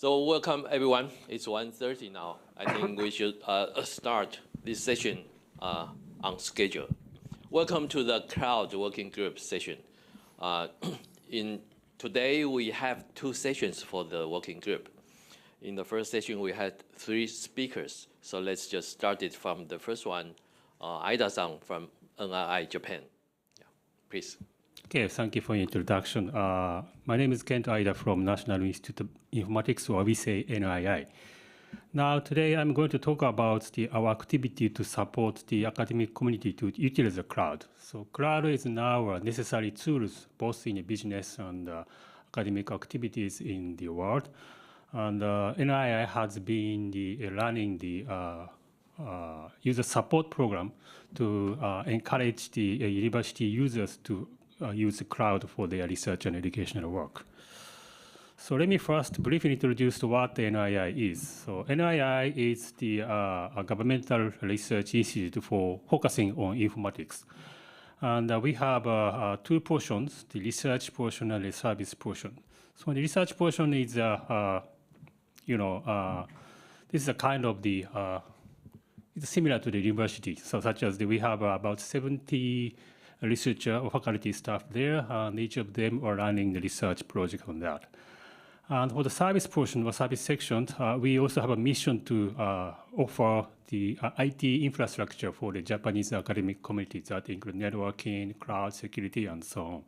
So welcome everyone. It's 1:30 now. I think we should start this session on schedule. Welcome to the Cloud Working Group session. Today we have two sessions for the working group. In the first session we had 3 speakers. So let's just start it from the first one, Aida-san from NII Japan. Yeah, please. Okay, thank you for the introduction. My name is Kento Aida from National Institute of Informatics, or we say NII. Now, today I'm going to talk about our activity to support the academic community to utilize the cloud. So cloud is now a necessary tool both in business and academic activities in the world. And NII has been running the user support program to encourage the university users to use the cloud for their research and educational work. So let me first briefly introduce what NII is. So NII is the governmental research institute for focusing on informatics. And we have 2 portions, the research portion and the service portion. So the research portion is, this is a kind of the, it's similar to the university. So such as we have about 70 researcher or faculty staff there, and each of them are running the research project on that. And for the service portion or service section, we also have a mission to offer the IT infrastructure for the Japanese academic community that include networking, cloud security, and so on.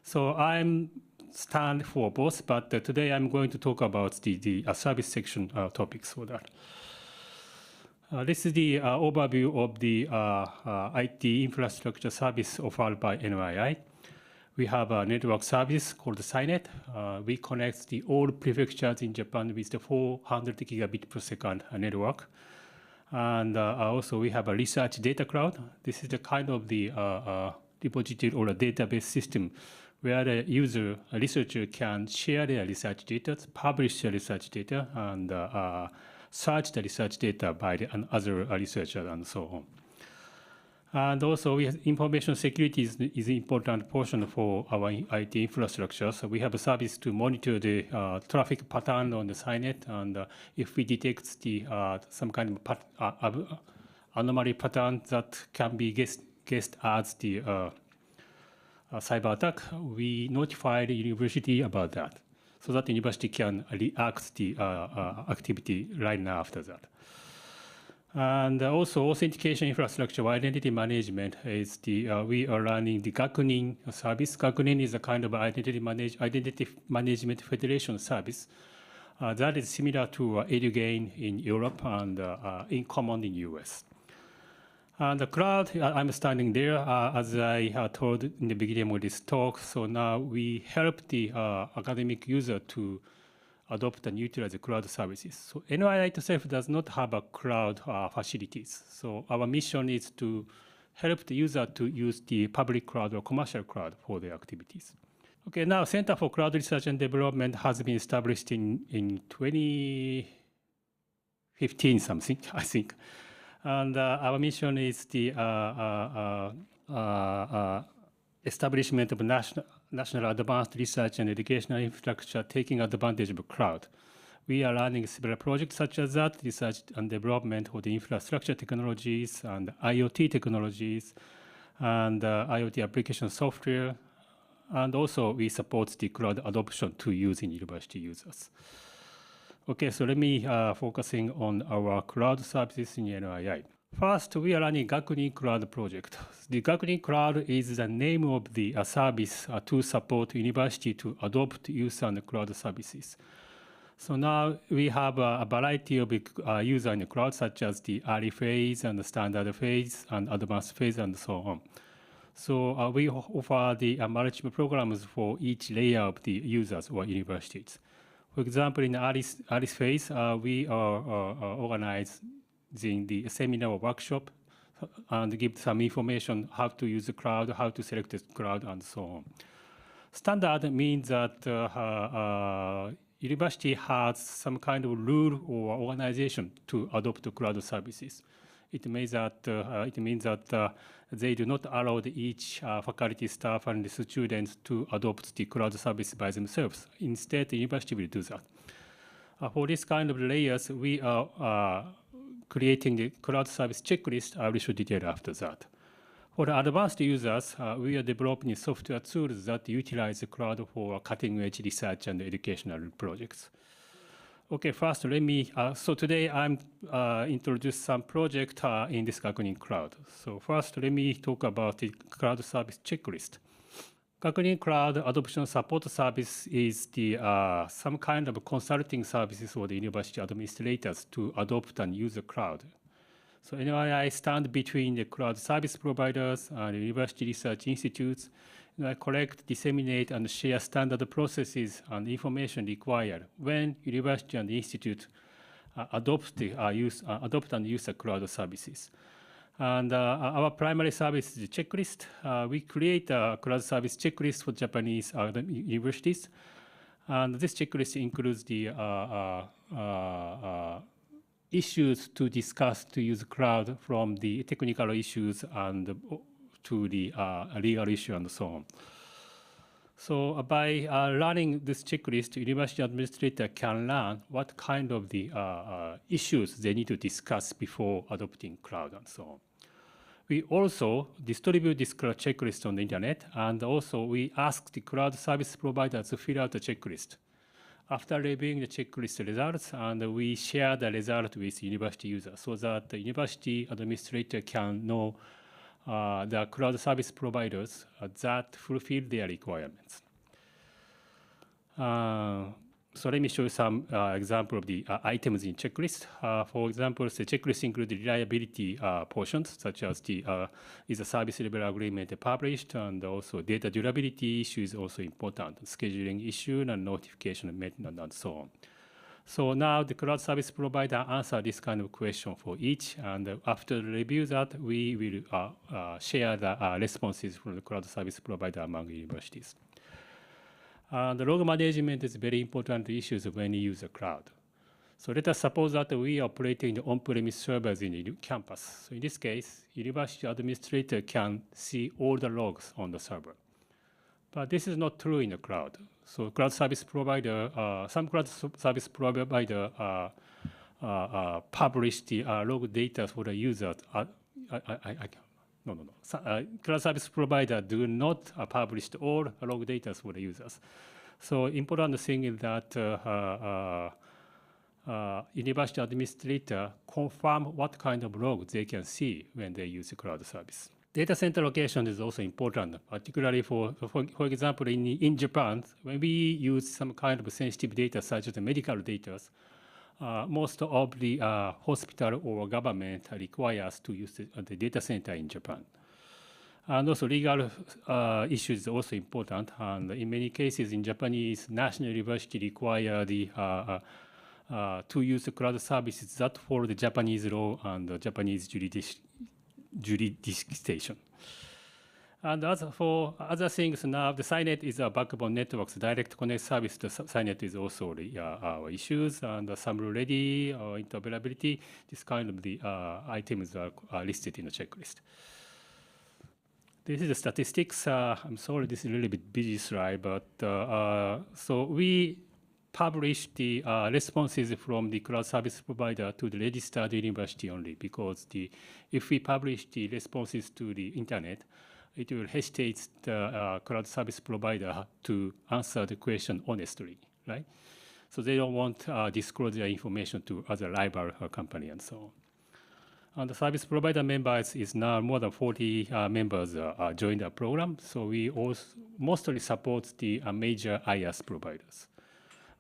So I'm stand for both, but today I'm going to talk about the service section topics for that. This is the overview of the IT infrastructure service offered by NII. We have a network service called SciNet. We connect the all prefectures in Japan with the 400 gigabit per second network. And also we have a research data cloud. This is the kind of the repository or a database system where the user, a researcher can share their research data, publish their research data, and search the research data by the other researchers and so on. And also, we have information security is an important portion for our IT infrastructure. So we have a service to monitor the traffic pattern on the SciNet, and if we detect the some kind of anomaly pattern that can be guessed as the cyber attack, we notify the university about that, so that the university can react the activity right now after that. And also authentication infrastructure or identity management is the, we are running the Gakunin service. Gakunin is a kind of identity management federation service that is similar to EduGain in Europe and in common in US. And the cloud, I'm standing there, as I told in the beginning of this talk. So now we help the academic user to adopt and utilize the cloud services. So NII itself does not have a cloud facilities. So our mission is to help the user to use the public cloud or commercial cloud for their activities. Okay, now Center for Cloud Research and Development has been established in 2015 something, I think. And our mission is the establishment of national advanced research and educational infrastructure taking advantage of cloud. We are running several projects such as that, research and development for the infrastructure technologies and IoT technologies and IoT application software. And also we support the cloud adoption to use in university users. Okay, so let me focusing on our cloud services in NII. First, we are running Gakunin Cloud project. The Gakunin Cloud is the name of the service to support university to adopt, use, and cloud services. So now we have a variety of user in the cloud, such as the early phase and the standard phase and advanced phase and so on. So we offer the multiple programs for each layer of the users or universities. For example, in the early phase, we are organizing the seminar or workshop and give some information how to use the cloud, how to select the cloud, and so on. Standard means that university has some kind of rule or organization to adopt the cloud services. It means that they do not allow each faculty staff and the students to adopt the cloud service by themselves. Instead, the university will do that. For this kind of layers, we are creating the cloud service checklist. I will show detail after that. For the advanced users, we are developing software tools that utilize the cloud for cutting-edge research and educational projects. Okay, first let me, so today I'm introduce some project in this Gakunin Cloud. So first let me talk about the cloud service checklist. Gakunin Cloud Adoption Support Service is the some kind of consulting services for the university administrators to adopt and use the cloud. So anyway, I stand between the cloud service providers and university research institutes. And I collect, disseminate, and share standard processes and information required when university and institute adopt and use the cloud services. And our primary service is the checklist. We create a cloud service checklist for Japanese universities. And this checklist includes the issues to discuss to use cloud, from the technical issues and to the legal issue and so on. So by running this checklist, university administrator can learn what kind of the issues they need to discuss before adopting cloud and so on. We also distribute this cloud checklist on the internet, and also we ask the cloud service providers to fill out the checklist. After reviewing the checklist results, and we share the result with university users so that the university administrator can know the cloud service providers that fulfill their requirements. So let me show you some example of the items in checklist. For example, the checklist includes reliability portions, such as the is a service level agreement published, and also data durability issue is also important, scheduling issue and notification maintenance and so on. So now the cloud service provider answer this kind of question for each, and after the review that, we will share the responses from the cloud service provider among universities. The log management is very important issues when you use the cloud. So let us suppose that we are operating the on-premise servers in the campus. So in this case, university administrator can see all the logs on the server. But this is not true in the cloud. So cloud service provider, some cloud service provider publish the log data for the user. Cloud service provider do not publish all log data for the users. So important thing is that university administrator confirm what kind of log they can see when they use the cloud service. Data center location is also important, particularly for example, in Japan, when we use some kind of sensitive data such as the medical data, most of the hospital or government requires to use the data center in Japan. And also legal issues is also important. And in many cases in Japanese, national university require the to use the cloud services that follow the Japanese law and the Japanese jurisdiction. And as for other things, now the SciNet is a backbone network's direct connect service. The SciNet is also the, our issues, and some ready interoperability. This kind of the items are listed in the checklist. This is the statistics. I'm sorry, this is a little bit busy slide, but so we publish the responses from the cloud service provider to the registered university only, because if we publish the responses to the internet, it will hesitate the cloud service provider to answer the question honestly, right? So they don't want disclose their information to other rival company and so on. And the service provider members is now more than 40 members joined the program. So we also mostly support the major IaaS providers.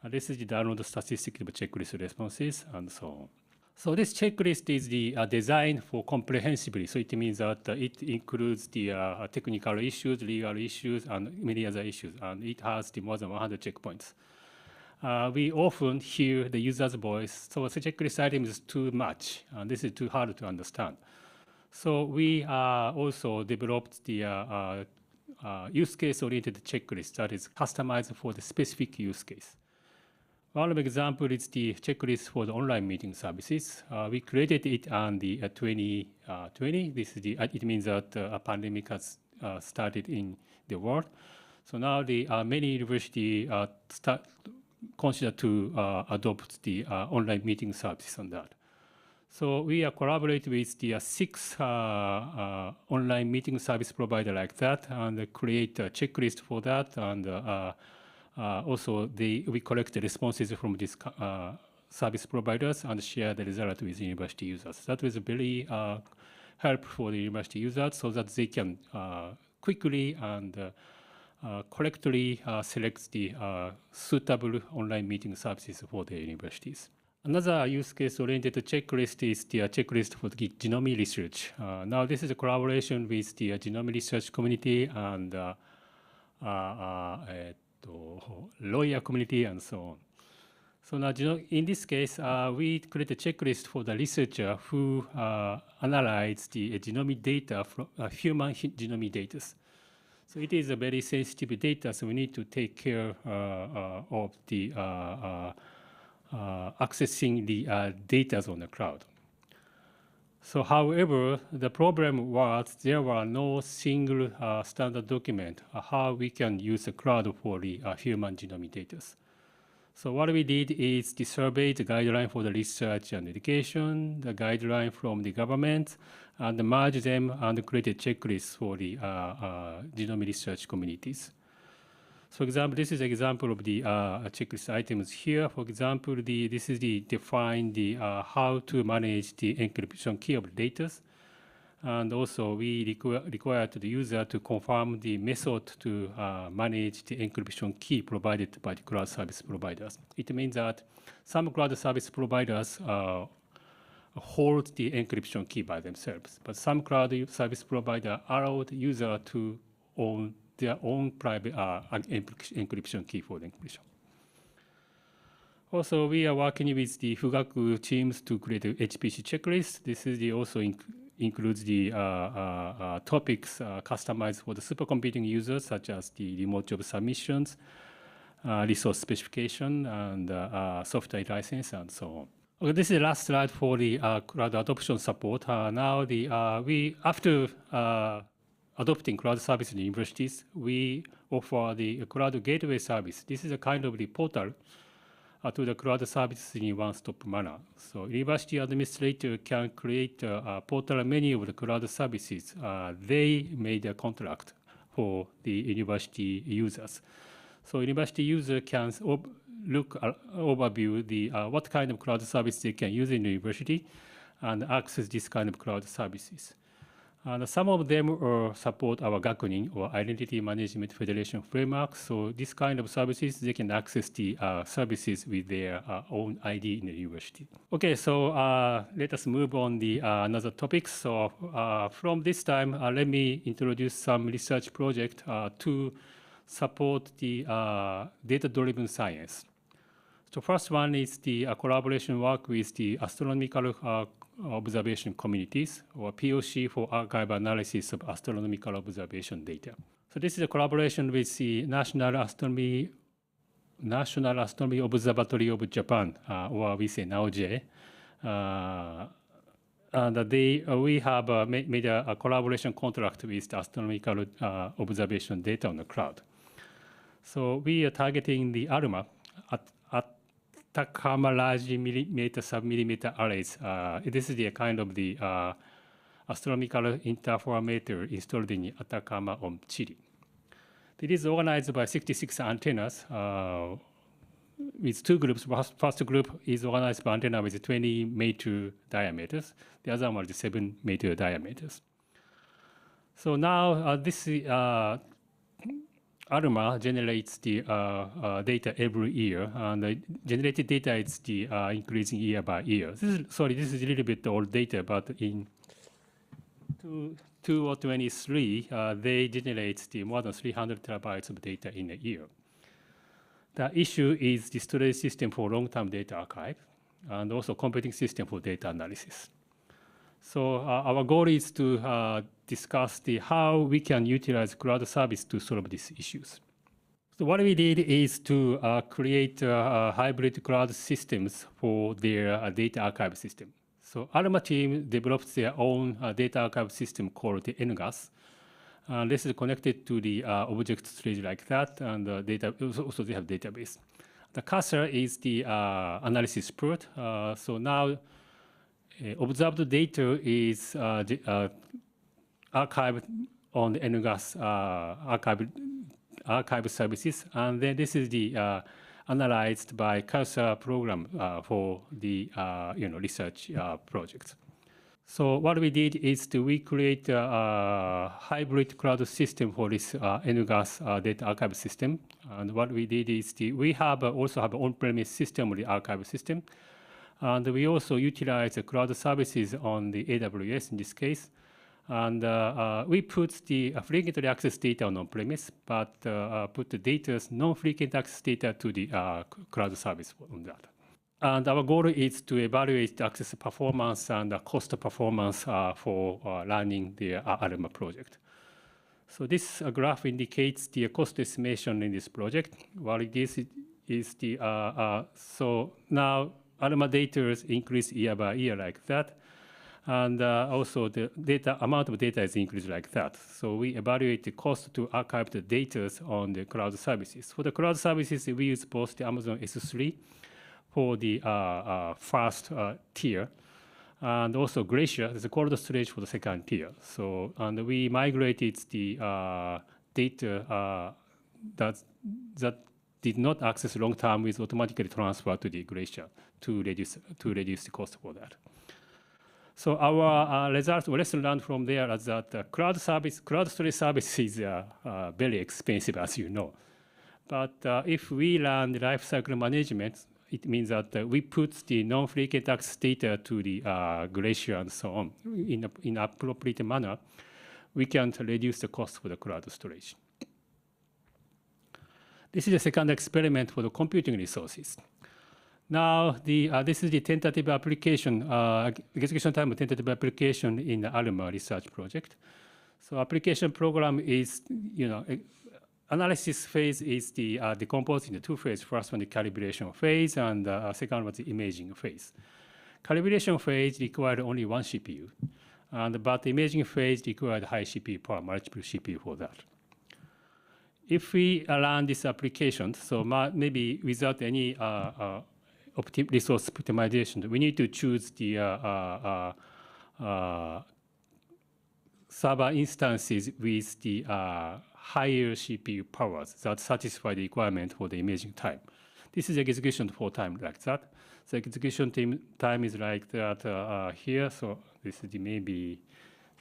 This is the download statistics of checklist responses and so on. So this checklist is the design for comprehensively. So it means that it includes the technical issues, legal issues, and many other issues. And it has the more than 100 checkpoints. We often hear the user's voice. So the checklist item is too much, and this is too hard to understand. So we also developed the use case-oriented checklist that is customized for the specific use case. One example is the checklist for the online meeting services. We created it on the 2020. This is it means that a pandemic has started in the world. So now the many universities consider to adopt the online meeting service on that. So we collaborate with the 6 online meeting service provider like that and create a checklist for that. And also we collect the responses from these service providers and share the result with university users. That was very helpful for the university users so that they can quickly and correctly select the suitable online meeting services for their universities. Another use case-oriented checklist is the checklist for the genome research. Now, this is a collaboration with the genome research community and lawyer community and so on. So now, in this case, we create a checklist for the researcher who analyze the genomic data from human genome data. So it is a very sensitive data, so we need to take care of the accessing the data on the cloud. So however, the problem was there were no single standard document how we can use the cloud for the human genomic data. So what we did is to survey the guideline for the research and education, the guideline from the government, and merge them and create a checklist for the genome research communities. So for example, this is an example of the checklist items here. For example, this is the define the how to manage the encryption key of data. And also we require to the user to confirm the method to manage the encryption key provided by the cloud service providers. It means that some cloud service providers hold the encryption key by themselves, but some cloud service provider allow the user to own their own private encryption key for the encryption. Also, we are working with the Fugaku teams to create a HPC checklist. This is also includes the topics customized for the supercomputing users, such as the remote job submissions, resource specification, and software license, and so on. Okay, this is the last slide for the cloud adoption support. Now, after adopting cloud service in universities, we offer the cloud gateway service. This is a kind of the portal to the cloud services in one-stop manner. So university administrator can create a portal menu of the cloud services. They made a contract for the university users. So university user can overview the what kind of cloud service they can use in the university and access this kind of cloud services. And some of them support our GAKUNIN, or Identity Management Federation framework. So this kind of services, they can access the services with their own ID in the university. Okay, so let us move on the another topic. So from this time, let me introduce some research project to support the data-driven science. So first one is the collaboration work with the astronomical observation communities, or POC for archive analysis of astronomical observation data. So this is a collaboration with the National Astronomy Observatory of Japan, or we say NAOJ. And we have made a collaboration contract with the astronomical observation data on the cloud. So we are targeting the ALMA, Atacama large millimeter submillimeter arrays. This is the kind of the astronomical interferometer installed in Atacama on Chile. It is organized by 66 antennas with 2 groups. First group is organized by antenna with 20-meter diameters. The other one is 7-meter diameters. So now this ALMA generates the data every year, and the generated data is the increasing year by year. This is a little bit old data, but in 2023, they generate more than 300 terabytes of data in a year. The issue is the storage system for long-term data archive, and also computing system for data analysis. So our goal is to discuss how we can utilize cloud service to solve these issues. So what we did is to create hybrid cloud systems for their data archive system. So ALMA team developed their own data archive system called the NGAS. This is connected to the object storage like that, and also they have database. The cursor is the analysis port. So now observed data is archived on the NGAS archive services, and then this is the analyzed by cursor program for the research projects. So what we did is we create a hybrid cloud system for this NGAS data archive system. And what we did is we also have an on-premise system of the archive system. And we also utilize the cloud services on the AWS in this case. And we put the frequently accessed data on on-premise, but put the data's non-frequent access data to the cloud service on that. And our goal is to evaluate the access performance and the cost performance for running the ALMA project. So this graph indicates the cost estimation in this project. What it is the so now ALMA data increase year by year like that, and also the amount of data is increased like that. So we evaluate the cost to archive the data on the cloud services. For the cloud services, we use both the Amazon S3 for the first tier, and also Glacier is a cold storage for the second tier. So, and we migrated the data that did not access long term with automatically transferred to the Glacier to reduce the cost for that. So our results, lesson learned from there is that cloud storage service is very expensive, as you know. But if we run the lifecycle management, it means that we put the non-frequent access data to the Glacier and so on in appropriate manner, we can reduce the cost for the cloud storage. This is the second experiment for the computing resources. Now, this is the tentative application, execution time tentative application in the ALMA research project. So application program is, analysis phase is decomposed into two phases. First one, the calibration phase, and second one, the imaging phase. Calibration phase required only one CPU, but the imaging phase required high CPU power, multiple CPU for that. If we run this application, so maybe without any resource optimization, we need to choose the server instances with the higher CPU powers that satisfy the requirement for the imaging time. This is execution for time like that. So execution time is like that here. So this is maybe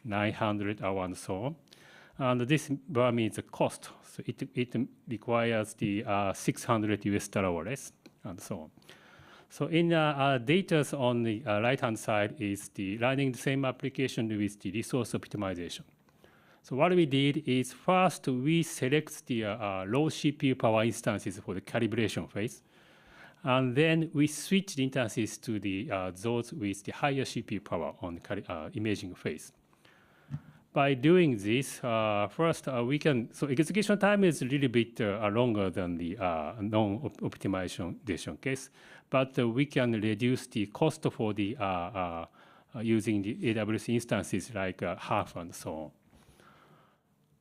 900 hours and so on. And this bar means the cost. So it requires the $600 or less, and so on. So in data on the right-hand side is the running the same application with the resource optimization. So what we did is first we select the low CPU power instances for the calibration phase, and then we switch the instances to the those with the higher CPU power on the imaging phase. By doing this, first we can, so execution time is a little bit longer than the non-optimization case, but we can reduce the cost for the using the AWS instances like half and so on.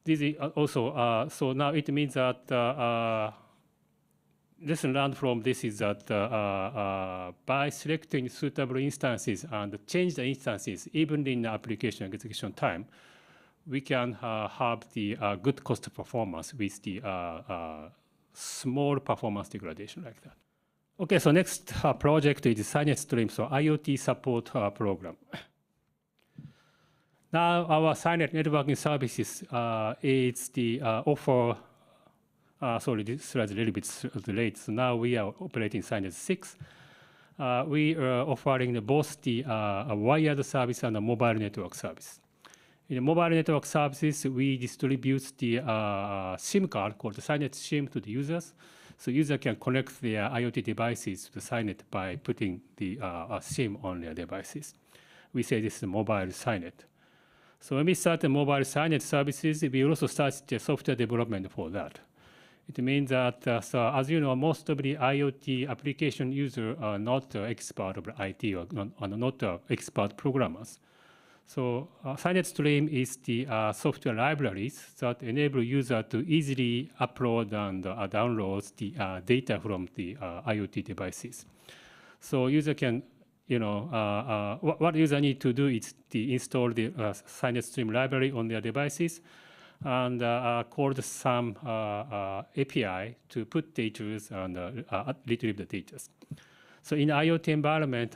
This is also, so now it means that lesson learned from this is that by selecting suitable instances and change the instances, even in the application execution time, we can have the good cost performance with the small performance degradation like that. Okay, so next project is the SciNet Stream, so IoT support program. Now our SciNet networking services is the offer. Sorry, this slide is a little bit late. So now we are operating SciNet 6. We are offering both the wired service and the mobile network service. In the mobile network services, we distribute the SIM card called the SciNet SIM to the users. So user can connect their IoT devices to the SciNet by putting the SIM on their devices. We say this is mobile SciNet. So when we start the mobile SciNet services, we also start the software development for that. It means that, so as you know, most of the IoT application users are not expert of IT or not expert programmers. So Signet Stream is the software libraries that enable user to easily upload and download the data from the IoT devices. So user can, what user need to do is to install the Signet Stream library on their devices and call some API to put data and retrieve the data. So in IoT environment,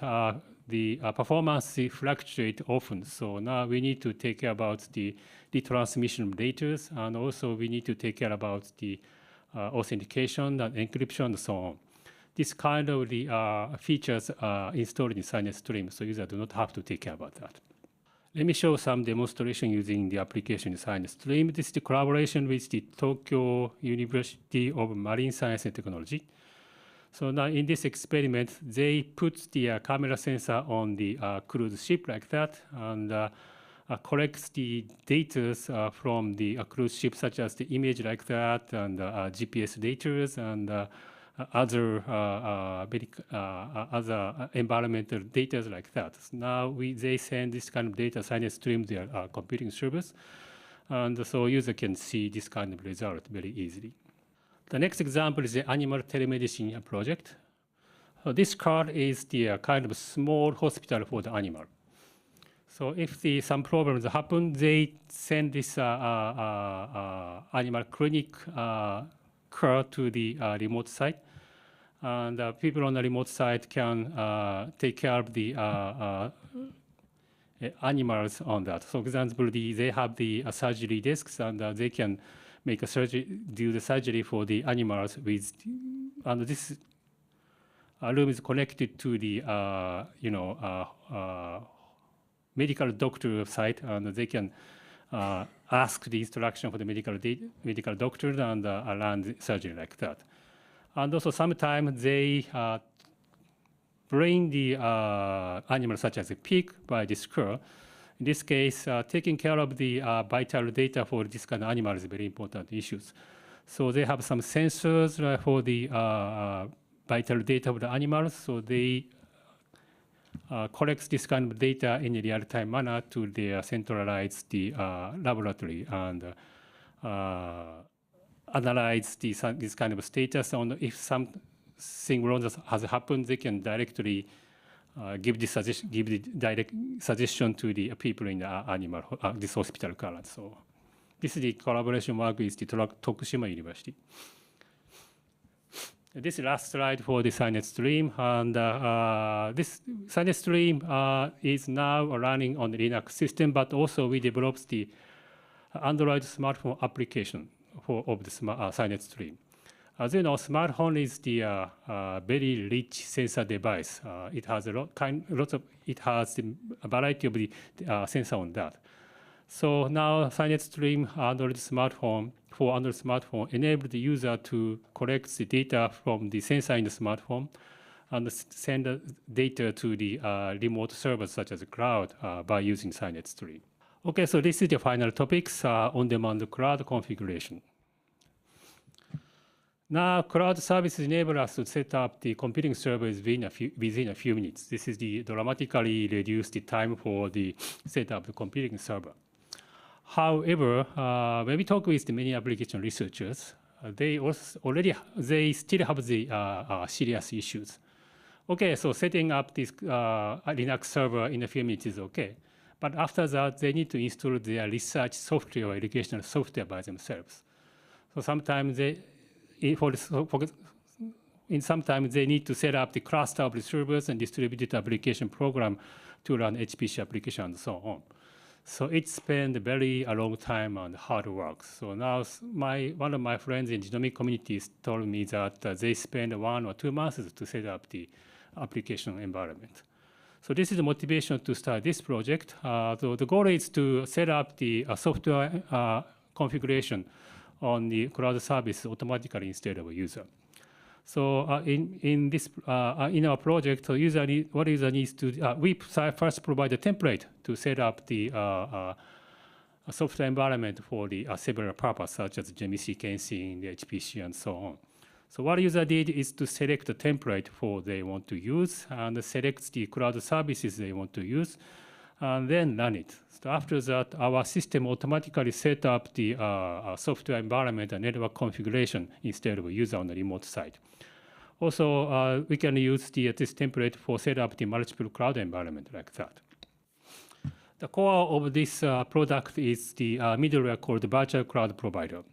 the performance fluctuates often. So now we need to take care about the transmission of data, and also we need to take care about the authentication and encryption and so on. This kind of the features are installed in Signet Stream, so users do not have to take care about that. Let me show some demonstration using the application in Signet Stream. This is the collaboration with the Tokyo University of Marine Science and Technology. So now in this experiment, they put the camera sensor on the cruise ship like that, and collects the data from the cruise ship, such as the image like that, and GPS data, and other environmental data like that. So now they send this kind of data, Signet Stream, their computing service, and so user can see this kind of result very easily. The next example is the animal telemedicine project. So this card is the kind of small hospital for the animal. So if some problems happen, they send this animal clinic card to the remote site, and people on the remote site can take care of the animals on that. So, for example, they have the surgery desks, and they can make a surgery, do the surgery for the animals with, and this room is connected to the medical doctor site, and they can ask the instruction for the medical doctor and run the surgery like that. And also sometimes they bring the animal such as a pig by this curve. In this case, taking care of the vital data for this kind of animal is very important issues. So they have some sensors for the vital data of the animals. So they collect this kind of data in a real-time manner to their centralized laboratory and analyze this kind of status. On if something wrong has happened, they can directly give the direct suggestion to the people in the animal, this hospital current. So this is the collaboration work with the Tokushima University. This is last slide for the Signet Stream, and this Signet Stream is now running on the Linux system, but also we developed the Android smartphone application of the Signet Stream. As you know, smartphone is the very rich sensor device. It has a variety of the sensor on that. So now Signet Stream Android smartphone enable the user to collect the data from the sensor in the smartphone and send the data to the remote servers such as the cloud by using Signet Stream. Okay, so this is the final topics, on-demand cloud configuration. Now, cloud services enable us to set up the computing servers within a few minutes. This is the dramatically reduced the time for the setup of the computing server. However, when we talk with the many application researchers, they still have the serious issues. Okay, so setting up this Linux server in a few minutes is okay. But after that, they need to install their research software or educational software by themselves. So sometimes sometimes they need to set up the cluster of the servers and distributed application program to run HPC application and so on. So it spent a very long time and hard work. So now one of my friends in genomic communities told me that they spend 1 or 2 months to set up the application environment. So this is the motivation to start this project. So the goal is to set up the software configuration on the cloud service automatically instead of a user. So in our project, what user needs to we first provide a template to set up the software environment for the several purposes such as JMC, Kensing, the HPC, and so on. So what user did is to select the template for they want to use and select the cloud services they want to use, and then run it. So after that, our system automatically set up the software environment and network configuration instead of user on the remote side. Also, we can use this template for set up the multiple cloud environment like that. The core of this product is the middleware called Virtual Cloud Provider.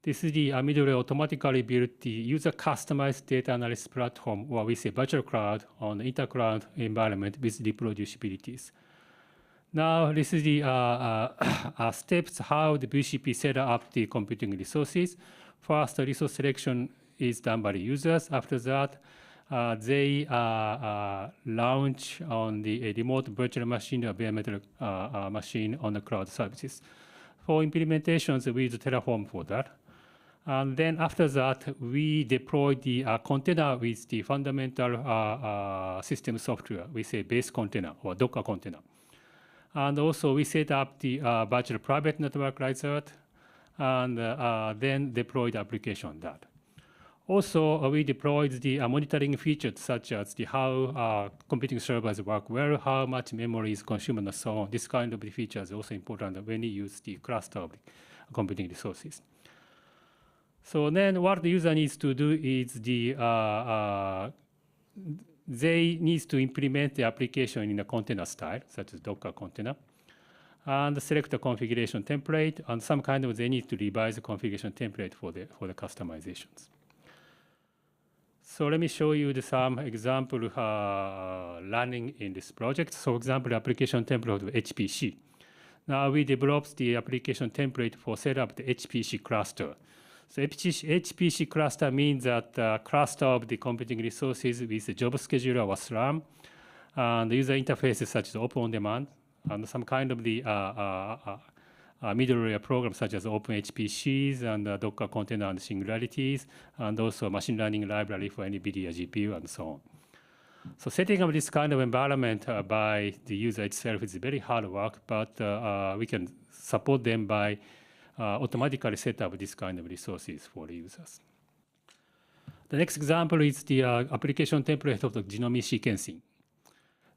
This is the middleware automatically built the user customized data analysis platform, or we say virtual cloud on the intercloud environment with reproducibilities. Now, this is the steps how the VCP set up the computing resources. First, the resource selection is done by the users. After that, they launch on the remote virtual machine or bare metal machine on the cloud services. For implementations, we use Terraform for that. And then after that, we deploy the container with the fundamental system software. We say base container or Docker container. And also, we set up the virtual private network like that, and then deploy the application on that. Also, we deployed the monitoring features such as the how computing servers work well, how much memory is consumed, and so on. This kind of features are also important when you use the cluster of the computing resources. So then what the user needs to do is they need to implement the application in a container style, such as Docker container, and select the configuration template, and some kind of they need to revise the configuration template for the customizations. So let me show you some example running in this project. So, for example, the application template of HPC. Now we developed the application template for set up the HPC cluster. So HPC cluster means that cluster of the computing resources with a job scheduler or SLAM, and the user interfaces such as Open On Demand, and some kind of the middleware programs such as OpenHPCs and Docker container and singularities, and also machine learning library for NVIDIA GPU and so on. So setting up this kind of environment by the user itself is very hard work, but we can support them by automatically set up this kind of resources for the users. The next example is the application template of the genomic sequencing.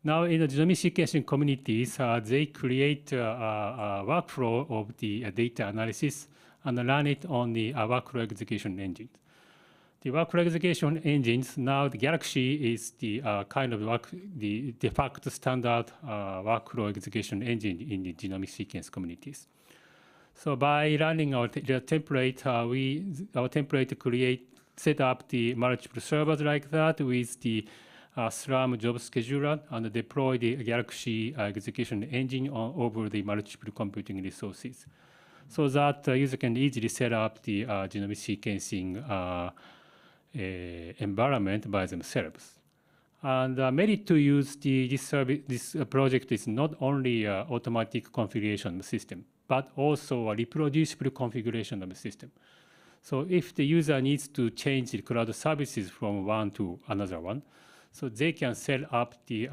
Now, in the genomic sequencing communities, they create a workflow of the data analysis and run it on the workflow execution engine. The workflow execution engines, now the Galaxy is the kind of the de facto standard workflow execution engine in the genomic sequence communities. So by running our template, our template set up the multiple servers like that with the SLAM job scheduler and deploy the Galaxy execution engine over the multiple computing resources, so that the user can easily set up the genomic sequencing environment by themselves. And the merit to use this project is not only automatic configuration of the system, but also a reproducible configuration of the system. So if the user needs to change the cloud services from one to another one, so they can set up the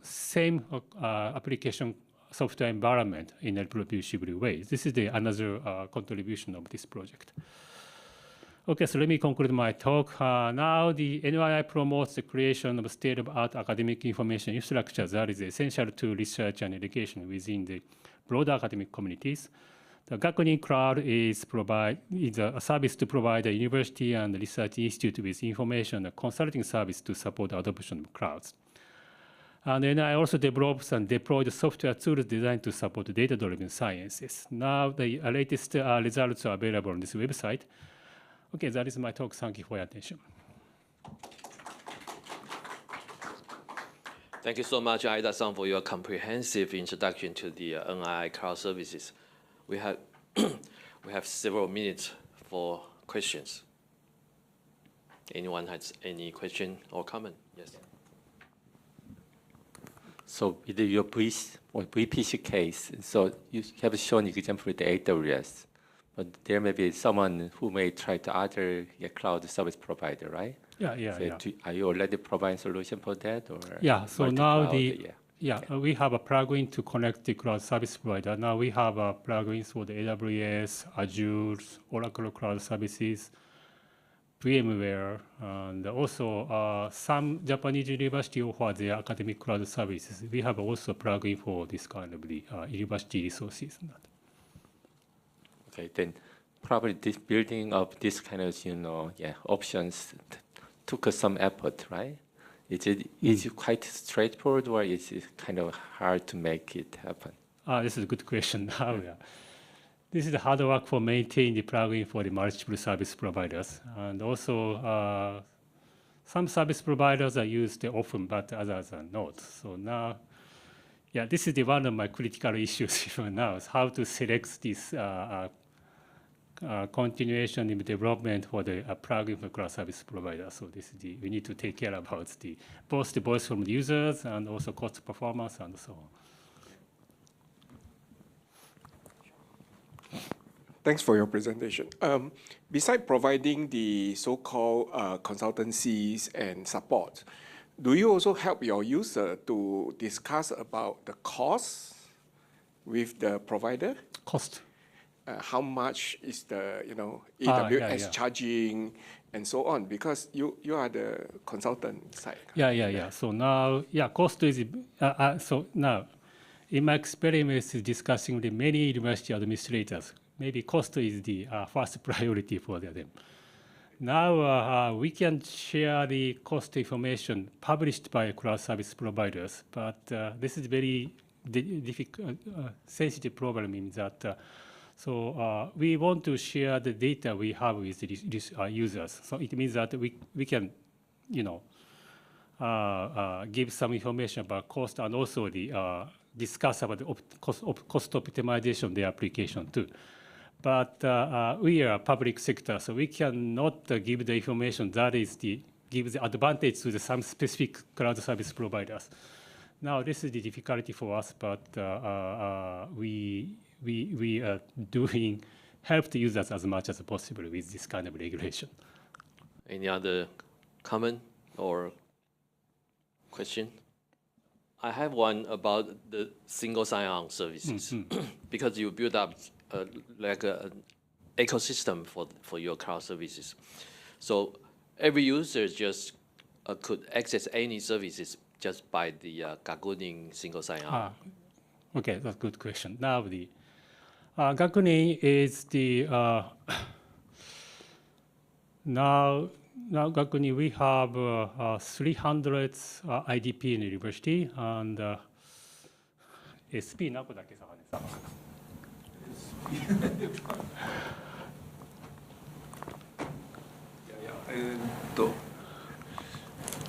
same application software environment in a reproducible way. This is another contribution of this project. Okay, so let me conclude my talk. Now the NYI promotes the creation of state-of-the-art academic information infrastructure that is essential to research and education within the broader academic communities. The Gakunin Cloud is a service to provide a university and research institute with information and consulting service to support the adoption of clouds. And then I also developed and deployed software tools designed to support data-driven sciences. Now the latest results are available on this website. Okay, that is my talk. Thank you for your attention. Thank you so much, Aida-san, for your comprehensive introduction to the NII cloud services. We have several minutes for questions. Anyone has any question or comment? Yes. So with your VPC case, so you have shown example with the AWS, but there may be someone who may try to other cloud service provider, right? Yeah. Are you already providing solution for that, or? Yeah. So now we have a plugin to connect the cloud service provider. Now we have plugins for the AWS, Azure, Oracle Cloud Services, VMware, and also some Japanese university offer their academic cloud services. We have also a plugin for this kind of the university resources. Okay, then probably this building of this kind of options took some effort, right? Is it quite straightforward, or is it kind of hard to make it happen? This is a good question. This is the hard work for maintaining the plugin for the multiple service providers. And also, some service providers are used often, but others are not. So now, yeah, this is one of my critical issues even now, is how to select this continuation in development for the plugin for cloud service provider. So this is we need to take care about both the voice from the users and also cost performance and so on. Thanks for your presentation. Besides providing the so-called consultancies and support, do you also help your user to discuss about the cost with the provider? Cost. How much is the AWS charging and so on? Because you are the consultant side. Yeah. So now, cost is so now. In my experience discussing with many university administrators, maybe cost is the first priority for them. Now we can share the cost information published by cloud service providers, but this is very difficult, sensitive problem in that. So we want to share the data we have with these users. So it means that we can, give some information about cost and also the discuss about the cost optimization of the application too. But we are a public sector, so we cannot give the information that gives the advantage to some specific cloud service providers. Now this is the difficulty for us, but we are help the users as much as possible with this kind of regulation. Any other comment or question? I have one about the single sign-on services, because you build up like an ecosystem for your cloud services. So every user just could access any services just by the Gakunin single sign-on. Okay, that's a good question. Now the Gakunin is the now Gakunin we have 300 IDP in the university and SP 何個だけさ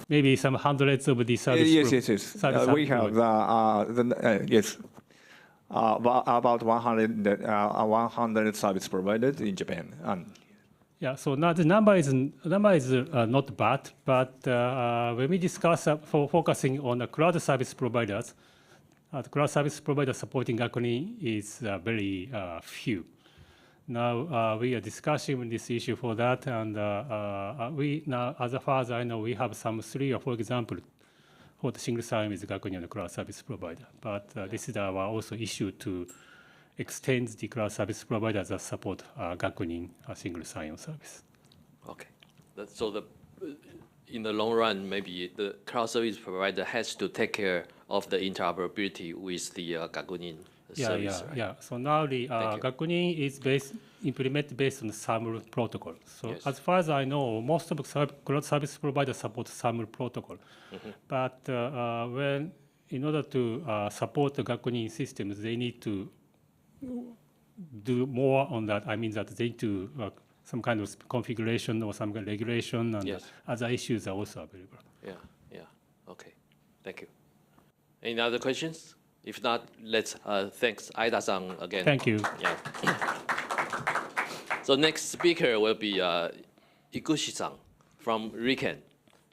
Maybe some hundreds of these service. Yes. We have yes, about 100 service providers in Japan. Yeah, so now the number is not bad, but when we discuss for focusing on the cloud service providers, the cloud service provider supporting Gakunin is very few. Now we are discussing this issue for that, and we now, as far as I know, we have some 3 or 4 examples for the single sign with Gakunin and the cloud service provider. But this is our also issue to extend the cloud service providers that support Gakunin single sign-on service. Okay, so in the long run, maybe the cloud service provider has to take care of the interoperability with the Gakunin service. Yeah. So now the Gakunin is implemented based on the SAML protocol. So yes. As far as I know, most of the cloud service providers support SAML protocol. But in order to support the Gakunin systems, they need to do more on that. I mean that they need to some kind of configuration or some kind of regulation, and other issues are also available. Yeah. Okay. Thank you. Any other questions? If not, let's thanks Aida-san again. Thank you. Yeah. So next speaker will be Iguchi-san from RIKEN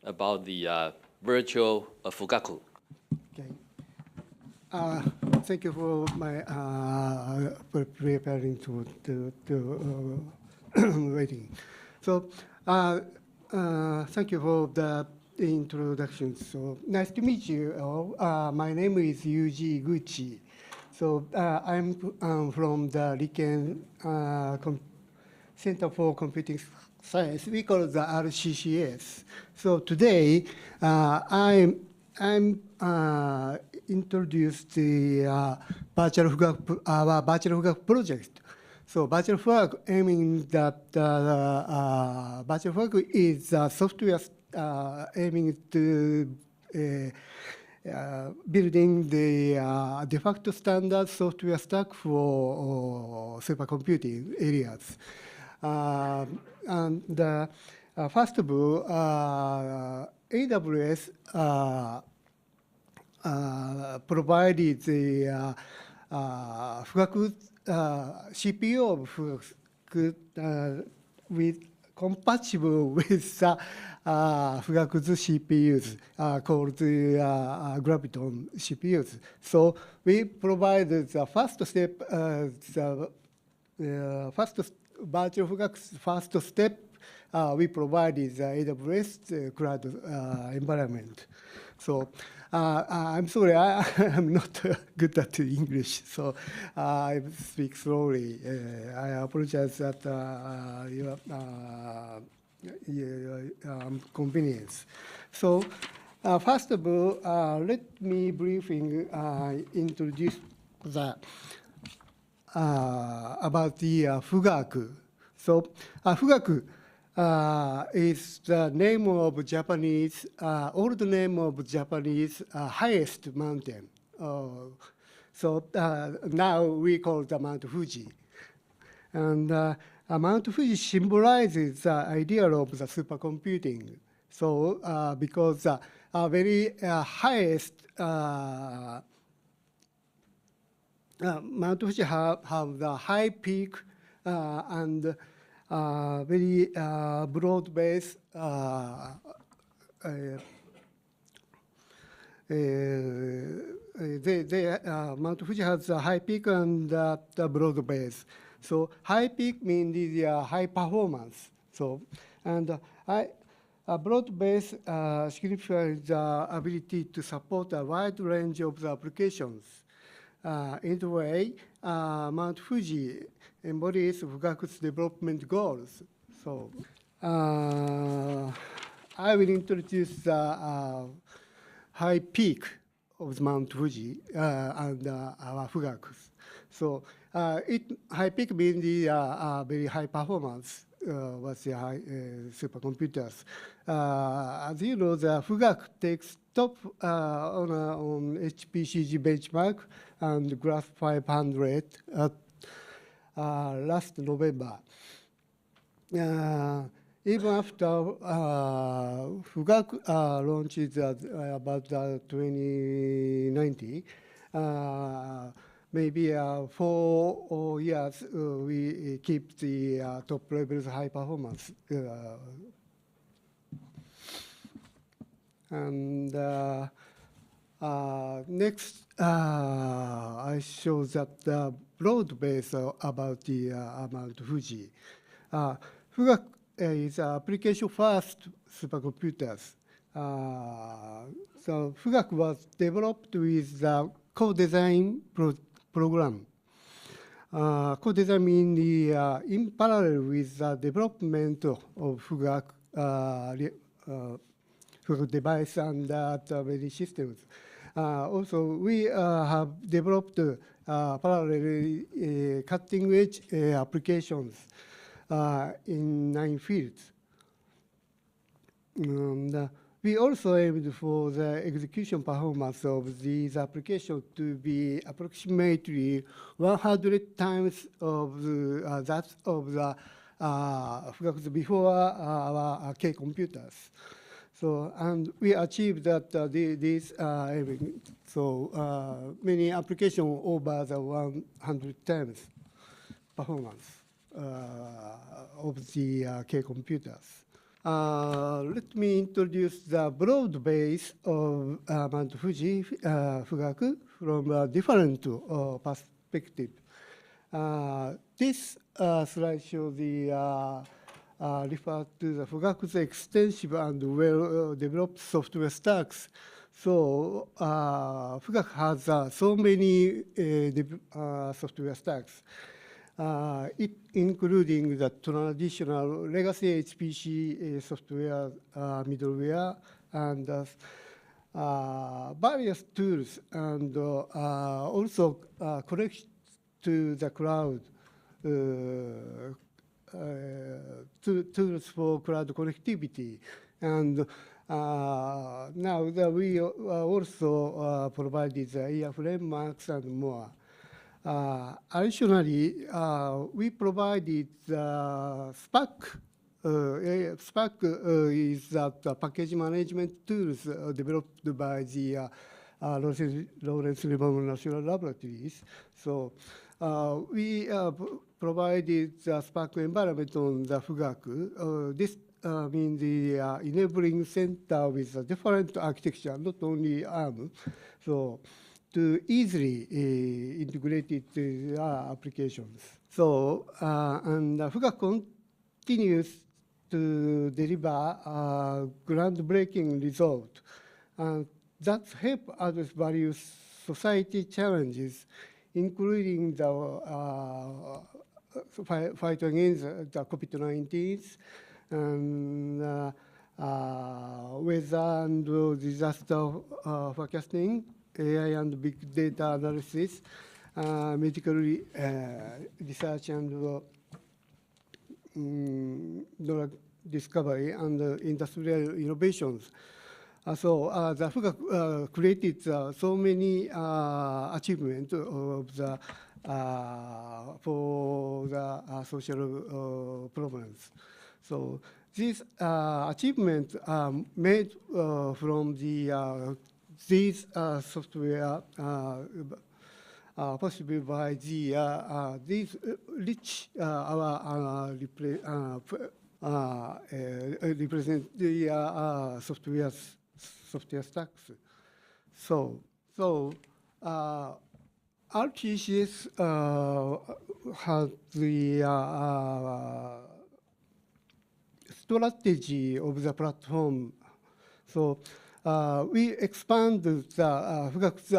about the virtual Fugaku. Okay. Thank you for my for preparing to waiting. So thank you for the introduction. So nice to meet you all. My name is Yuji Iguchi. So I'm from the RIKEN Center for Computing science, we call it the RCCS. So today, I'm introduced the virtual Fugaku project. So virtual Fugaku aiming that virtual Fugaku is software aiming to building the de facto standard software stack for supercomputing areas. And first of all, AWS provided the Fugaku CPU of Fugaku with compatible with Fugaku's CPUs called Graviton CPUs. So we provided the first step, first virtual Fugaku's first step. We provided the AWS cloud environment. So I'm sorry, I'm not good at English, so I speak slowly. I apologize that convenience. So first of all, let me briefly introduce the about the Fugaku. So Fugaku is the name of Japanese, old name of Japanese highest mountain. So now we call the Mount Fuji. And Mount Fuji symbolizes the idea of the supercomputing. So because very highest Mount Fuji have the high peak and very broad base. Mount Fuji has a high peak and the broad base. So high peak means the high performance. So and broad base signifies the ability to support a wide range of the applications. In the way, Mount Fuji embodies Fugaku's development goals. So I will introduce the high peak of Mount Fuji and our Fugakus. So high peak means the very high performance was the high supercomputers. As you know, the Fugaku takes top on HPC benchmark and Graph 500 at last November. Even after Fugaku launches about 2090, maybe 4 years we keep the top levels high performance. And next, I show that the broad base about the Mount Fuji. Fugaku is application-first supercomputers. So Fugaku was developed with the co-design program. Co-design means in parallel with the development of Fugaku device and many systems. Also, we have developed parallel cutting-edge applications in 9 fields. And we also aimed for the execution performance of these applications to be approximately 100 times of that of the Fugaku before our K computers. So, and we achieved that these so many applications over the 100 times performance of the K computers. Let me introduce the broad base of Mount Fuji Fugaku from a different perspective. This slide shows the refer to the Fugaku's extensive and well-developed software stacks. So Fugaku has so many software stacks. including the traditional legacy HPC software, middleware, and various tools, and also connect to the cloud, tools for cloud connectivity. And now that we also provided the AI frameworks and more. Additionally, we provided SPAC. SPAC is that package management tools developed by the Lawrence Livermore National Laboratories. So we provided the SPAC environment on the Fugaku. This means the enabling center with a different architecture, not only ARM. So to easily integrate it to applications. So, and Fugaku continues to deliver groundbreaking result. And that help address various society challenges, including the fight against the COVID-19 and weather and disaster forecasting, AI and big data analysis, medical research and drug discovery, and industrial innovations. So the Fugaku created so many achievements of the for the social problems. So these achievements are made from the these software possible by the these rich represent the software stacks. So RTCS has the strategy of the platform. So we expand the Fugaku's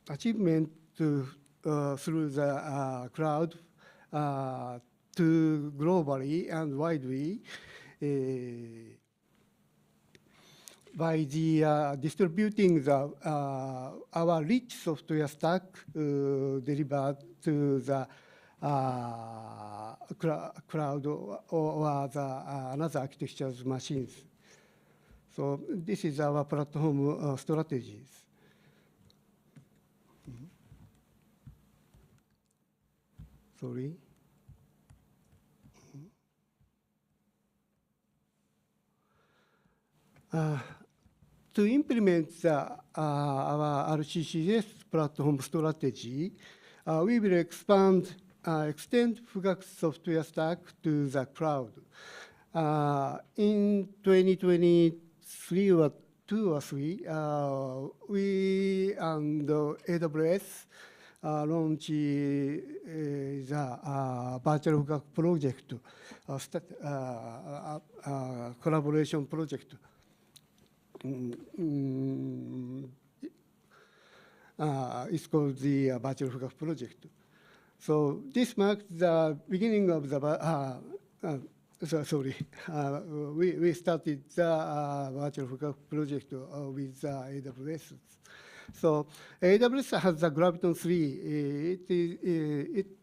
achievement through the cloud to globally and widely by the distributing the our rich software stack delivered to the cloud or the another architecture's machines. So this is our platform strategies. Sorry. To implement our RCCS platform strategy, we will extend Fugaku software stack to the cloud. In 2023 or 2 or 3, we and AWS launch the virtual Fugaku project, collaboration project. It's called the virtual Fugaku project. So this marks the beginning of the we started the virtual Fugaku project with AWS. So AWS has the Graviton3.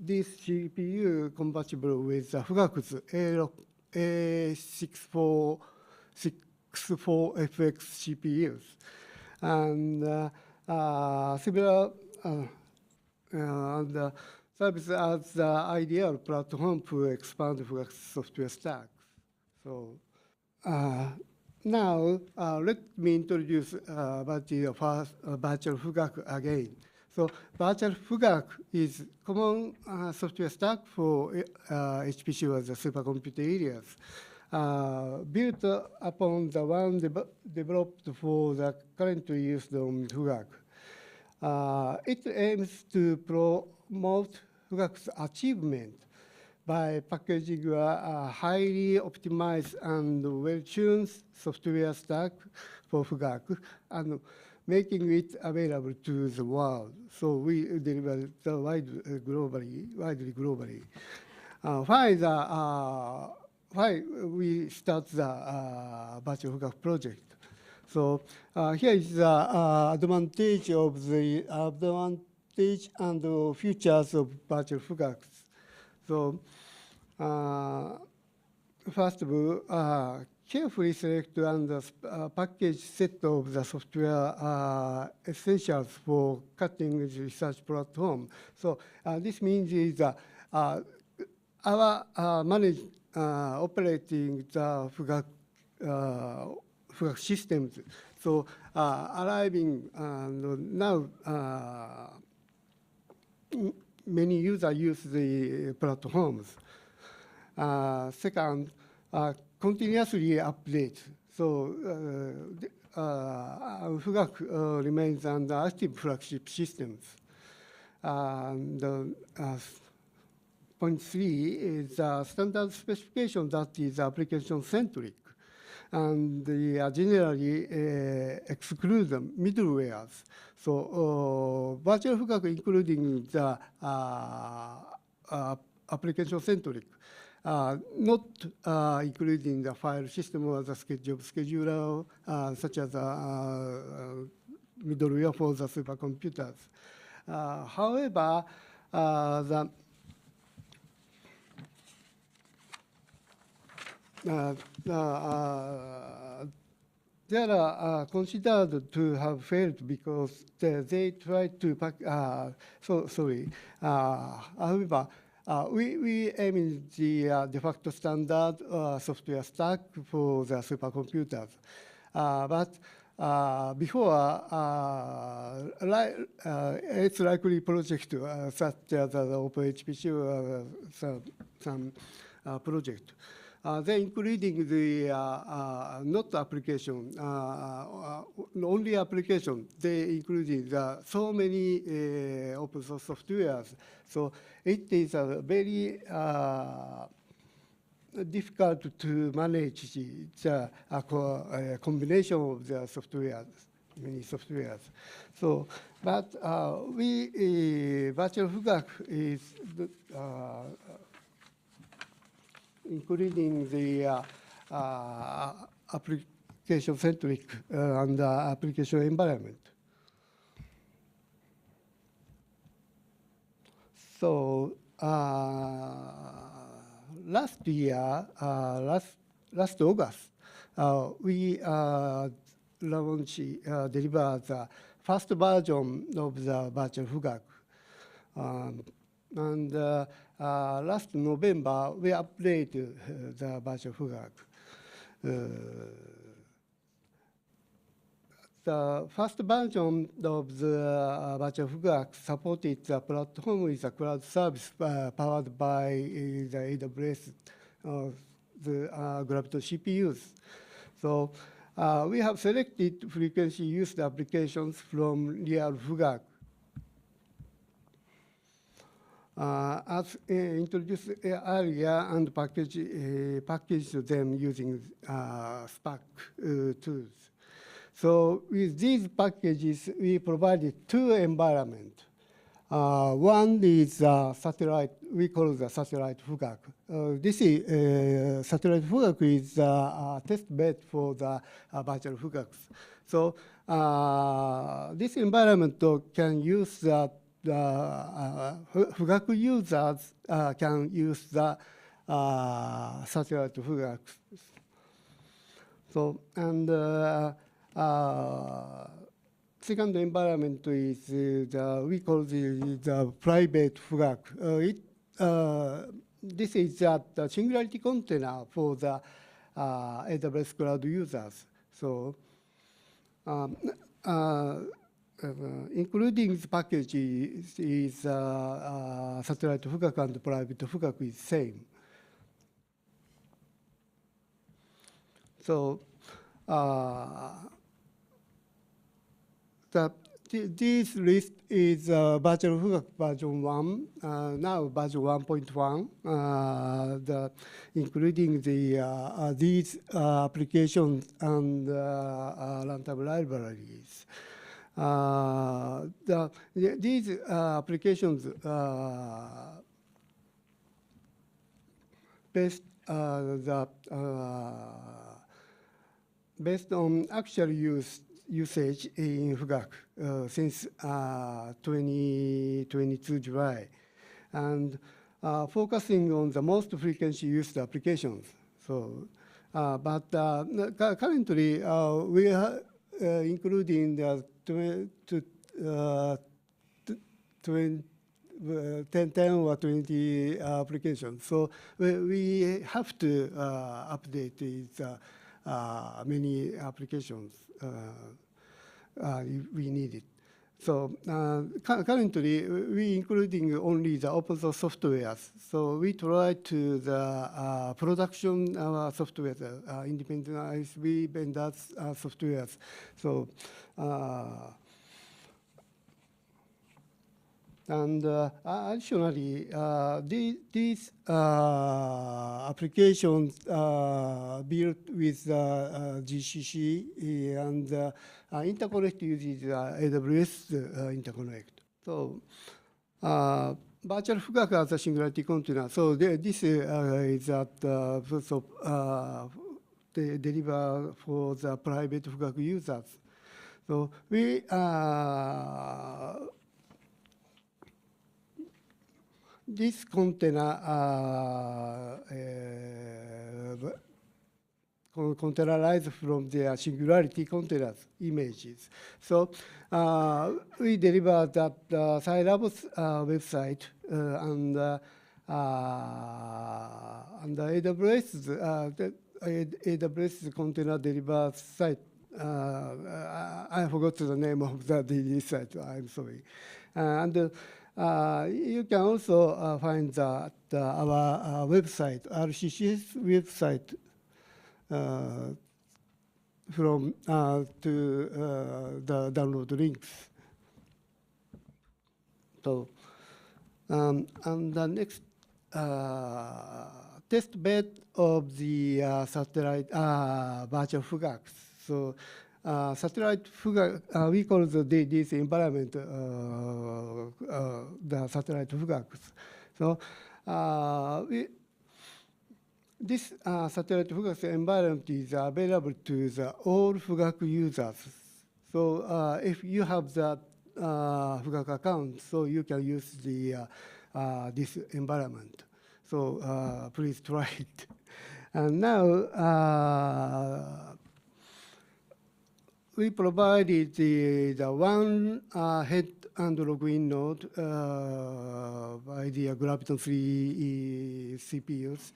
This CPU compatible with Fugaku's A64FX CPUs, and similar and serves as the ideal platform to expand Fugaku's software stack. So now let me introduce virtual Fugaku again. So virtual Fugaku is common software stack for HPC with the supercomputer areas. Built upon the one developed for the currently used on Fugaku. It aims to promote Fugaku's achievement by packaging a highly optimized and well-tuned software stack for Fugaku, and making it available to the world. So we deliver the widely globally. Why we start the virtual hookup project? So here is the advantage and the features of virtual hookups. So first of all, carefully select and package set of the software essentials for cutting-edge research platform. So this means is our operating the Fugaku systems. So arriving now, many users use the platforms. Second, continuously update. So Fugaku remains under active flagship systems. Point 3 is a standard specification that is application-centric, and they generally exclude the middlewares. So virtual Fugaku, including the application-centric, not including the file system or the scheduler, such as middleware for the supercomputers. However, they are considered to have failed because they tried to pack. However, we aim in the de facto standard software stack for the supercomputers. But before, it's likely project such as the OpenHPC or some project. They including the not application, only application. They included so many open source softwares. So it is a very difficult to manage the combination of the softwares, many softwares. So, but virtual Fugaku is including the application-centric and application environment. So last year, last August, we delivered the first version of the virtual Fugaku. And last November, we updated the virtual Fugaku. The first version of the virtual Fugaku supported the platform with a cloud service powered by the AWS, the Graviton CPUs. So we have selected frequency used applications from real Fugaku. As introduced earlier, and packaged them using Spark tools. So with these packages, we provided two environments. One is satellite, we call the satellite Fugaku. This is satellite Fugaku is a test bed for the virtual Fugakus. So this environment can use the Fugaku users can use the satellite Fugaku. So, and second environment is we call the private Fugaku. This is the singularity container for the AWS cloud users. So, including the package is satellite Fugaku and private Fugaku is same. So this list is virtual Fugaku version 1, now version 1.1, including these applications and runtime libraries. These applications based based on actual usage in Fugaku since 2022 July, and focusing on the most frequently used applications. So, but currently we are including the 10 or 20 applications. So we have to update these many applications we need it. So currently we including only the open source software. So we try to the production software, independent ISV vendors softwares. So and additionally, these applications built with GCC and interconnect uses AWS interconnect. So virtual Fugaku as a singularity container. So this is at they deliver for the private Fugaku users. So we this container containerized from the singularity containers images. So we deliver that Scilab's website and AWS container deliver site. I forgot the name of the site. I'm sorry. And you can also find our website, RCC's website, from to the download links. So, and the next test bed of the satellite virtual Fugaku. So satellite Fugaku, we call this environment the satellite Fugaku. So this satellite Fugaku environment is available to all Fugaku users. So if you have that Fugaku account, so you can use the this environment. So please try it. And now we provided the one head and login node by the Graviton3 CPUs.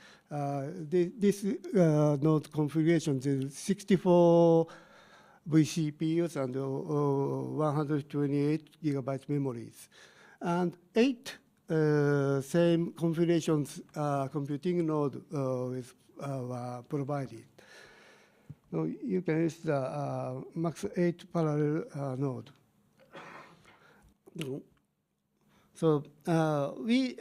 This node configuration is 64 vCPUs and 128 gigabytes memories, and 8 same configurations computing node is provided. So you can use the max 8 parallel node. So we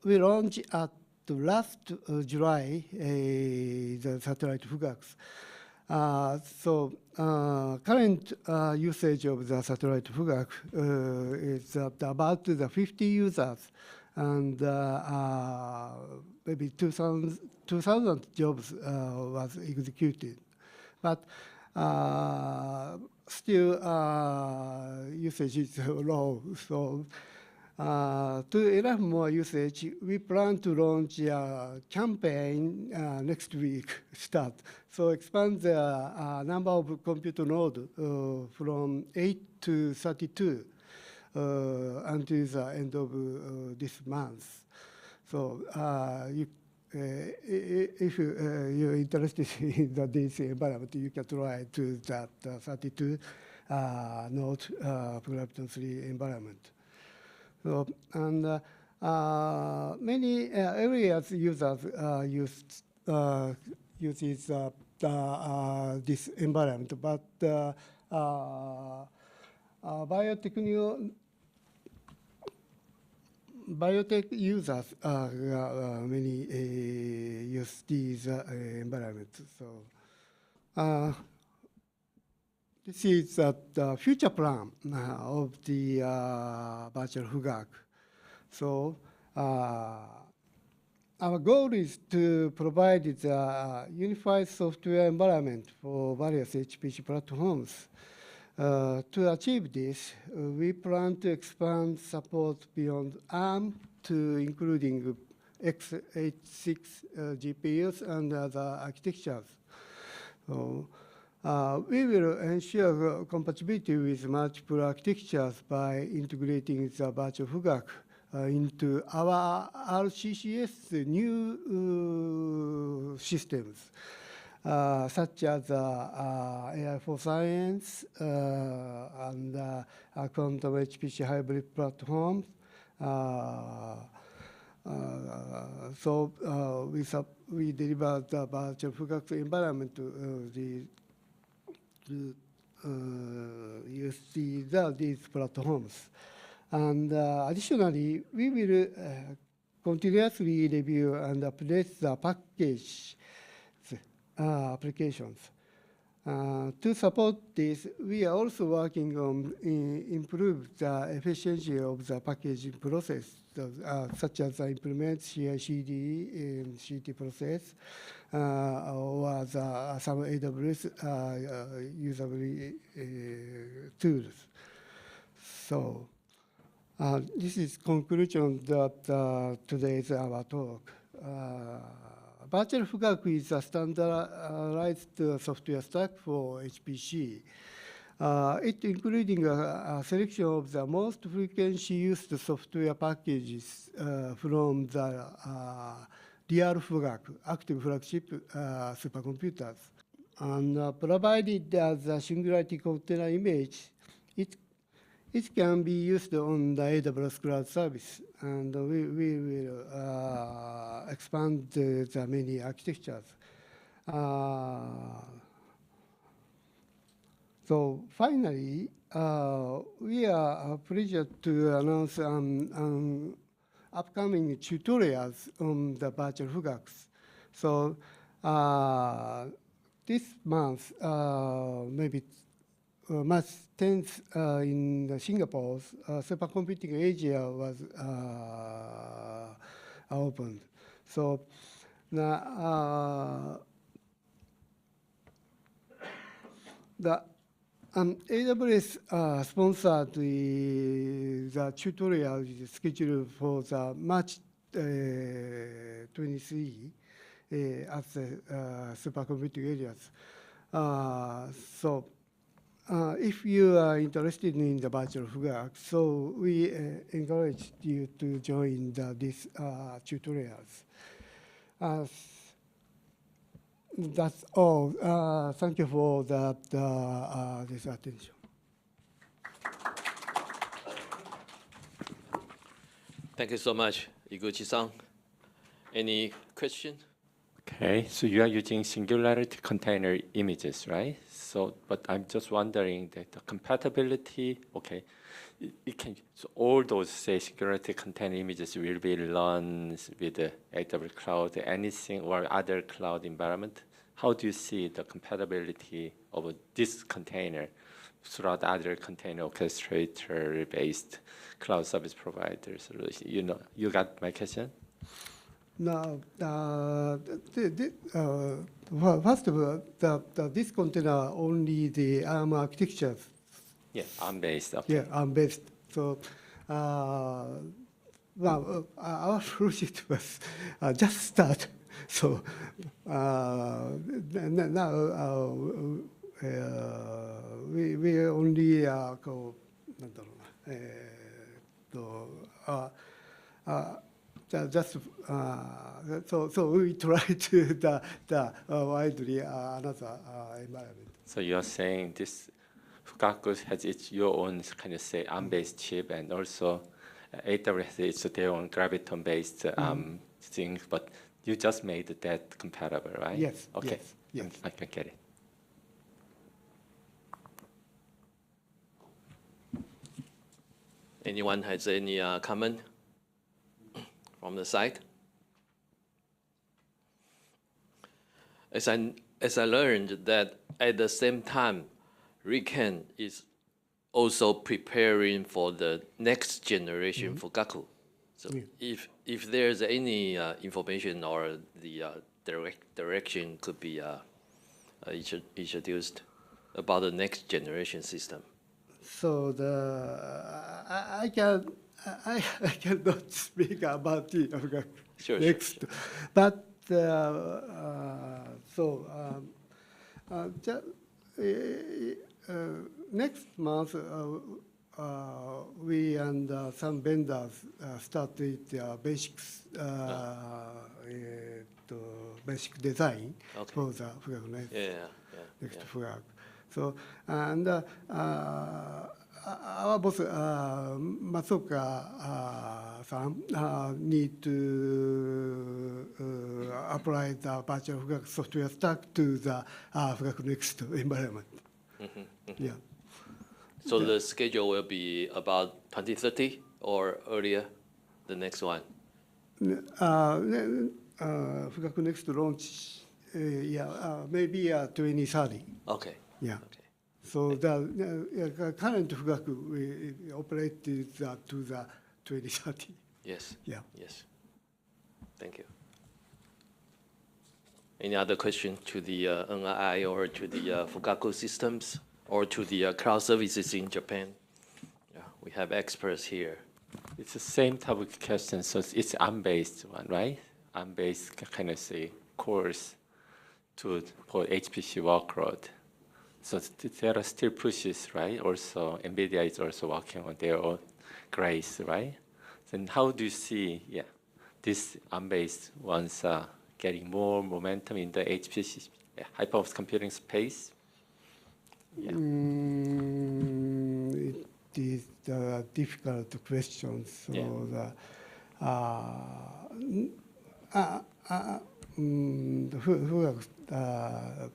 launched at last July the satellite Fugaku. So current usage of the satellite Fugaku is about the 50 users, and maybe 2,000 jobs was executed, but still usage is low. So to enough more usage, we plan to launch a campaign next week start. So expand the number of computer nodes from 8 to 32 until the end of this month. So if you're interested in the DC environment, you can try to that 32 node Graviton3 environment. So, and many areas users uses this environment, but biotech users many use these environments. So This is the future plan of the virtual Fugaku. So our goal is to provide the unified software environment for various HPC platforms. To achieve this, we plan to expand support beyond ARM to including x86 GPUs and other architectures. So, we will ensure compatibility with multiple architectures by integrating the virtual Fugaku into our RCCS new systems, such as AI for Science and quantum HPC hybrid platforms. So we deliver the virtual Fugaku environment to use these platforms. And additionally, we will continuously review and update the package applications. To support this, we are also working on improve the efficiency of the packaging process, such as implement CI/CD and CD process, or some AWS usability tools. So this is conclusion that today's our talk. Virtual Fugaku is a standardized software stack for HPC. It including a selection of the most frequently used software packages from the real Fugaku, active flagship supercomputers. And provided as a singularity container image, it can be used on the AWS cloud service, and we will expand the many architectures. So finally, we are pleased to announce upcoming tutorials on the virtual Fugaku. So this month, maybe March 10th in Singapore, Supercomputing Asia was opened. So the AWS sponsored the tutorial is scheduled for the March 23 at the supercomputing areas. So if you are interested in the virtual Fugaku, so we encourage you to join these tutorials. That's all. Thank you for this attention. Thank you so much, Iguchi-san. Any question? Okay, so you are using singularity container images, right? So, but I'm just wondering that the compatibility, okay, it can, so all those, say, singularity container images will be run with the AWS cloud, anything or other cloud environment. How do you see the compatibility of this container throughout other container orchestrator-based cloud service providers? You know, you got my question? Now, first of all, this container only the ARM architecture. Yeah, ARM-based. Okay. Yeah, ARM-based. So, well, our project was just start. So now we only go. Just so we try to the widely another environment. So you are saying this Fugaku has your own kind of say ARM-based chip, and also AWS has its their own Graviton-based things, but you just made that compatible, right? Yes. Okay. Yes. I can get it. Anyone has any comment from the side? As I learned that at the same time, RIKEN is also preparing for the next generation Fugaku. So if there's any information or the direction could be introduced about the next generation system. So I cannot speak about the next, but next month we and some vendors started basics basic design for the Fugaku next Fugaku. So and our boss Matsuoka-san need to apply the virtual Fugaku software stack to the Fugaku next environment. Yeah. So the schedule will be about 2030 or earlier, the next one? Fugaku next launch, maybe 2030. Okay. Yeah. Okay. So the current Fugaku we operated to the 2030. Yes. Yeah. Yes. Thank you. Any other question to the NII or to the Fugaku systems or to the cloud services in Japan? Yeah, we have experts here. It's the same type of question, so it's ARM-based one, right? ARM-based kind of say course for HPC workload. So there are still pushes, right? Also, NVIDIA is also working on their own grace, right? Then how do you see, this ARM-based ones getting more momentum in the HPC high-performance computing space? Yeah. It is a difficult question. So the Fugaku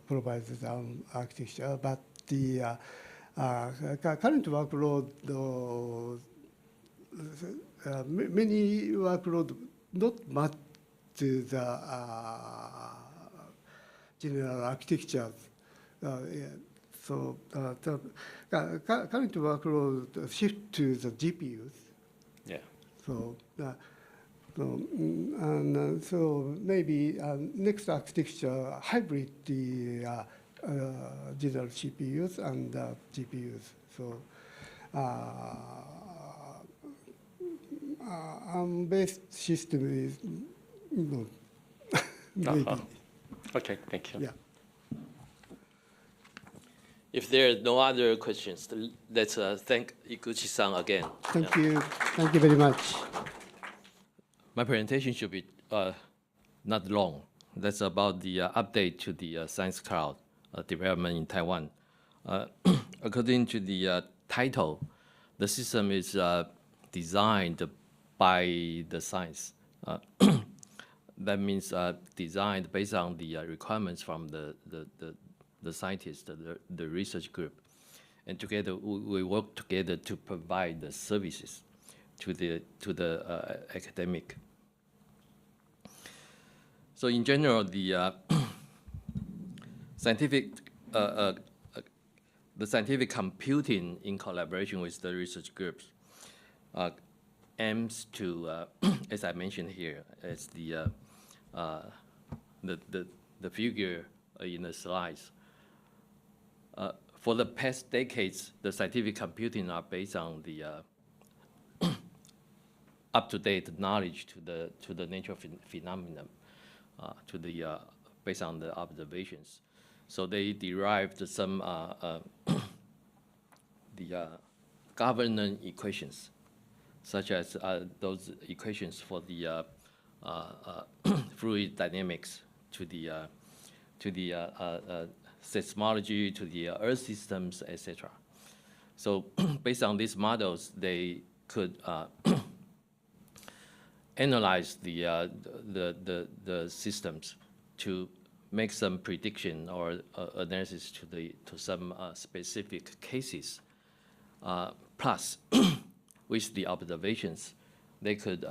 provides the architecture, but the current workload, many workload not match to the general architecture. So the current workload shift to the GPUs. Yeah. So so maybe next architecture hybrid the general CPUs and GPUs. So ARM-based system is maybe. Okay, thank you. Yeah. If there are no other questions, let's thank Iguchi-san again. Thank you. Thank you very much. My presentation should be not long. That's about the update to the Science Cloud development in Taiwan. According to the title, the system is designed by the science. That means designed based on the requirements from the scientists, the research group. And together, we work together to provide the services to the academic. So in general, the scientific computing in collaboration with the research groups aims to, as I mentioned here, as the figure in the slides. For the past decades, the scientific computing are based on the up-to-date knowledge to the nature of phenomenon, based on the observations. So they derived some the governance equations, such as those equations for the fluid dynamics, to the seismology, to the earth systems, etc. So based on these models, they could analyze the systems to make some prediction or analysis to some specific cases. Plus, with the observations, they could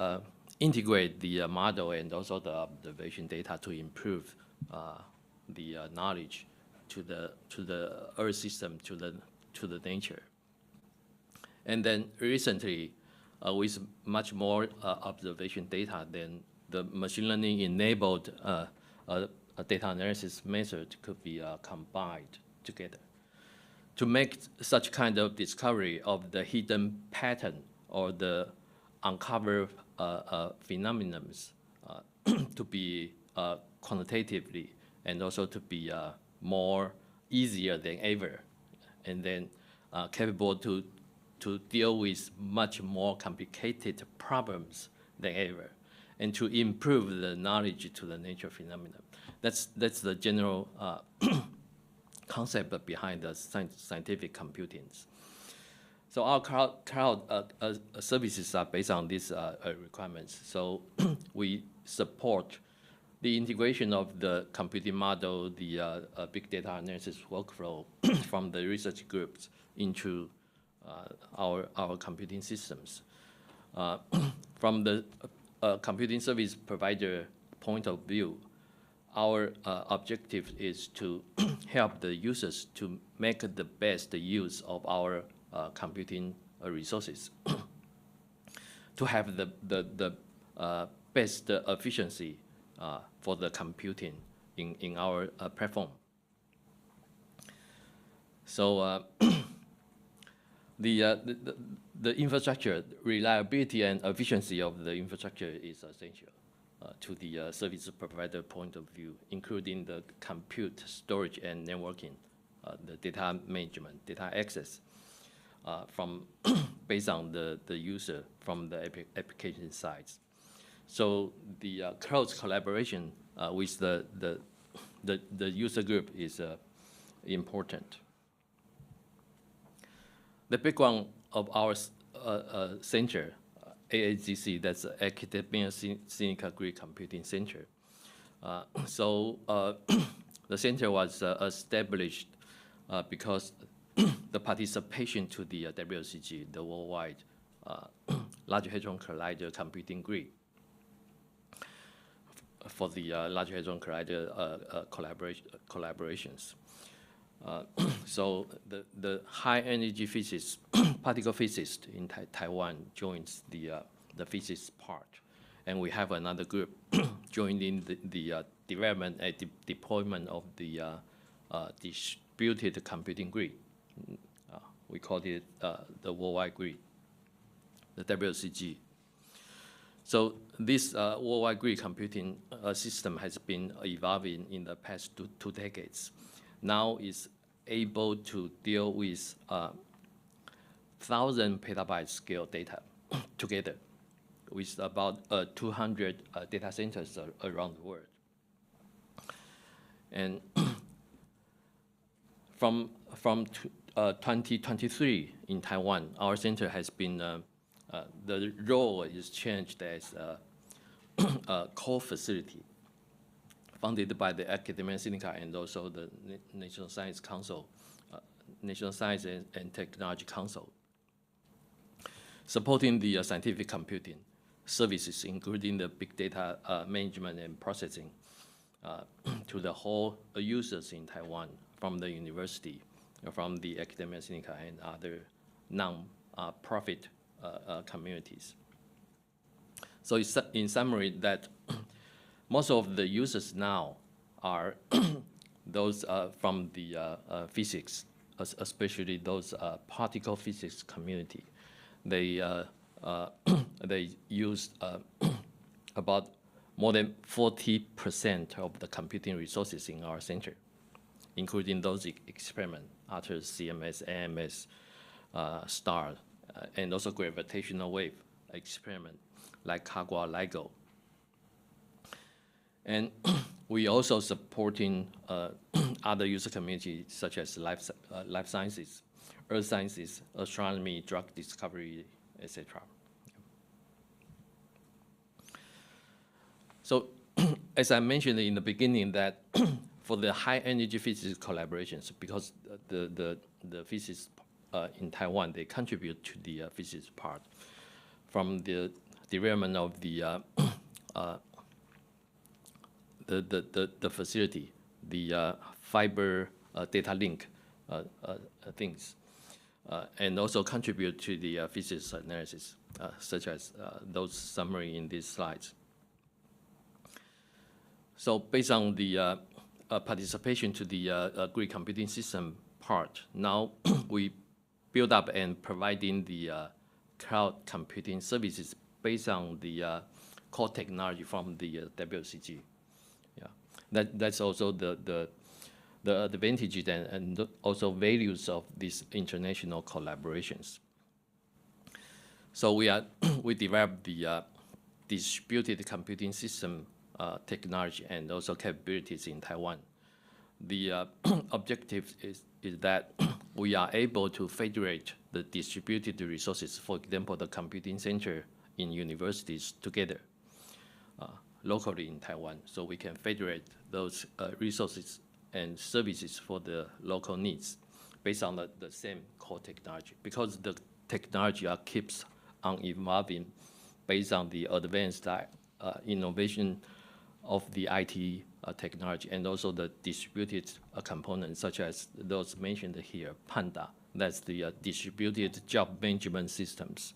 integrate the model and also the observation data to improve the knowledge to the Earth system, to to the nature. And then recently, with much more observation data, then the machine learning enabled data analysis method could be combined together to make such kind of discovery of the hidden pattern or the uncovered phenomena to be quantitatively and also to be more easier than ever, and then capable to deal with much more complicated problems than ever, and to improve the knowledge to the nature phenomena. That's the general concept behind the scientific computing. So our cloud services are based on these requirements. So we support the integration of the computing model, the big data analysis workflow from the research groups into our computing systems. From the computing service provider point of view, our objective is to help the users to make the best use of our computing resources, to have the best efficiency for the computing in our platform. So the infrastructure, reliability and efficiency of the infrastructure is essential to the service provider point of view, including the compute, storage, and networking, the data management, data access, from based on the user from the application sides. So the close collaboration with the user group is important. The background of our center, ASGC, that's Academia Sinica Grid Computing Center. So the center was established because the participation to the WCG, the worldwide Large Hadron Collider Computing Grid, for the Large Hadron Collider collaborations. So the high energy physics, particle physics in Taiwan joins the physics part. And we have another group joining the development and deployment of the distributed computing grid. We call it the worldwide grid, the WCG. So this worldwide grid computing system has been evolving in the past two decades. Now is able to deal with 1,000 petabyte scale data together with about 200 data centers around the world. And from 2023 in Taiwan, our center has been, the role is changed as a core facility funded by the Academia Sinica and also the National Science Council, National Science and Technology Council, supporting the scientific computing services, including the big data management and processing to the whole users in Taiwan, from the university, from the Academia Sinica and other non-profit communities. So it's, in summary, that most of the users now are those from the physics, especially those particle physics community. They use about more than 40% of the computing resources in our center, including those experiments, after CMS, AMS, STAR, and also gravitational wave experiment like Kagwa, LIGO. And we also supporting other user communities such as life sciences, earth sciences, astronomy, drug discovery, etc. So as I mentioned in the beginning, that for the high energy physics collaborations, because the physics in Taiwan, they contribute to the physics part from the development of the facility, the fiber data link things, and also contribute to the physics analysis, such as those summary in these slides. So based on the participation to the grid computing system part, now we build up and providing the cloud computing services based on the core technology from the WCG. Yeah, that's also the advantages and also values of these international collaborations. So we developed the distributed computing system technology and also capabilities in Taiwan. The objective is that we are able to federate the distributed resources, for example, the computing center in universities together locally in Taiwan. So we can federate those resources and services for the local needs based on the same core technology. Because the technology keeps on evolving based on the advanced innovation of the IT technology and also the distributed components such as those mentioned here, Panda, that's the distributed job management systems,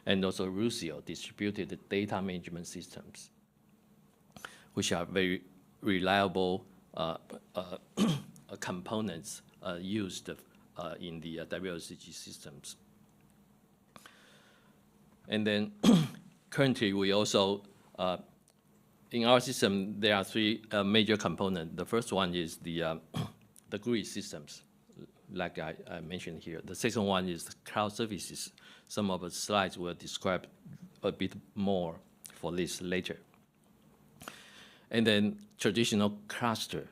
and also Rusio, distributed data management systems, which are very reliable components used in the WCG systems. And then currently we also, in our system, there are three major components. The first one is the grid systems, like I mentioned here. The second one is the cloud services. Some of the slides will describe a bit more for this later. And then traditional cluster,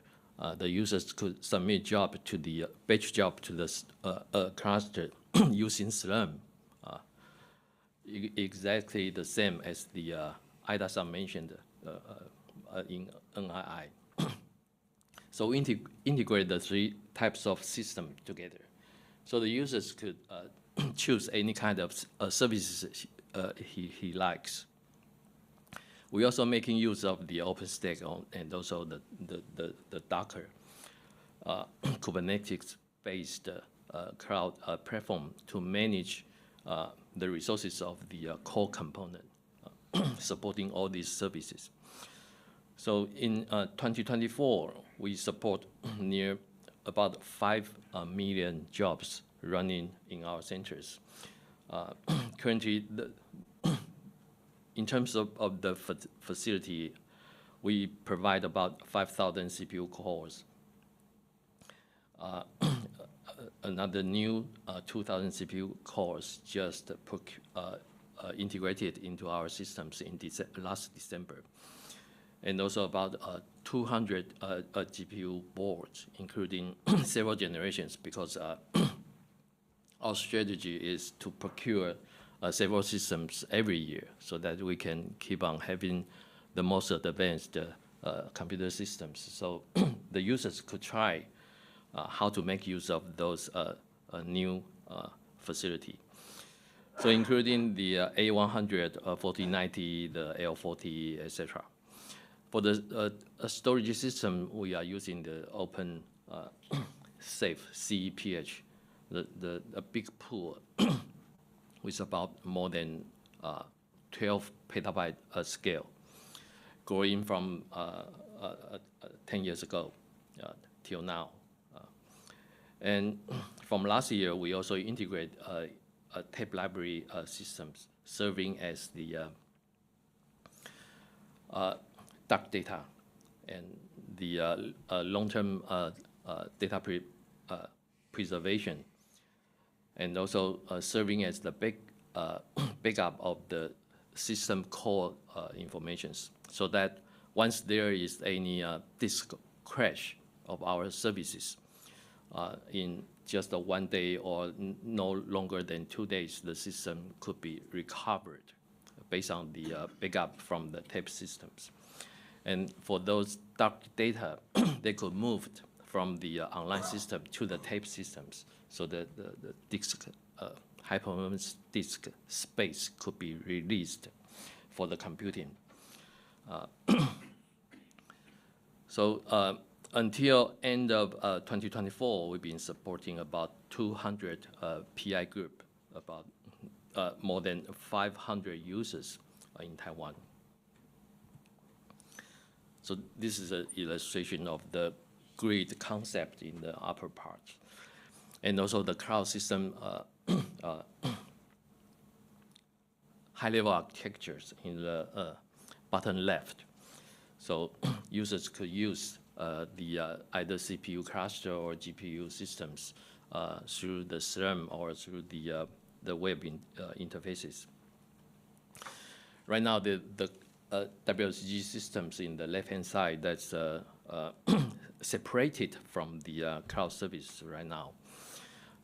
the users could submit job to the batch job to the cluster using Slurm, exactly the same as the Aida mentioned in NII. So integrate the three types of system together. So the users could choose any kind of services he likes. We're also making use of the OpenStack and also the Docker Kubernetes-based cloud platform to manage the resources of the core component, supporting all these services. So in 2024, we support near about 5 million jobs running in our centers. Currently, in terms of the facility, we provide about 5,000 CPU cores. Another new 2,000 CPU cores just integrated into our systems in last December. And also about 200 GPU boards, including several generations, because our strategy is to procure several systems every year so that we can keep on having the most advanced computer systems. So the users could try how to make use of those new facility. So including the A100, 4090, the L40, etc. For the storage system, we are using the open safe CEPH, a big pool with about more than 12 petabyte scale, growing from 10 years ago till now. And from last year, we also integrate tape library systems serving as the dark data and the long-term data preservation, and also serving as the backup of the system core informations, so that once there is any disk crash of our services, in just 1 day or no longer than 2 days, the system could be recovered based on the backup from the tape systems. And for those dark data, they could move from the online system to the tape systems, so that the disk, high-performance disk space could be released for the computing. So until end of 2024, we've been supporting about 200 PI group, about more than 500 users in Taiwan. So this is an illustration of the grid concept in the upper part. And also the cloud system high-level architectures in the bottom left. So users could use the either CPU cluster or GPU systems through the SRAM or through the web interfaces. Right now, the WSG systems in the left-hand side, that's separated from the cloud service right now.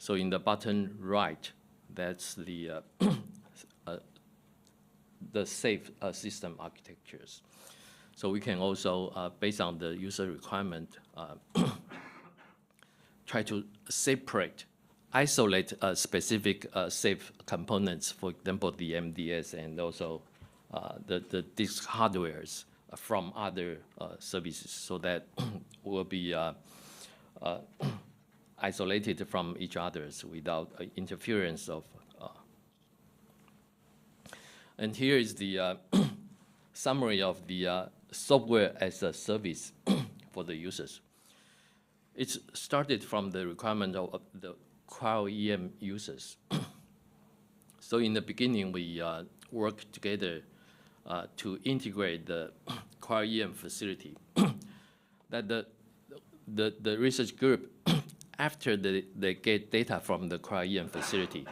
So in the bottom right, that's the safe system architectures. So we can also, based on the user requirement, try to isolate specific safe components, for example, the MDS and also the disk hardwares from other services, so that will be isolated from each others without interference of. And here is the summary of the software as a service for the users. It started from the requirement of the cryo-EM users. So in the beginning, we worked together to integrate the cryo-EM facility. That the research group, after they get data from the cryo-EM facility,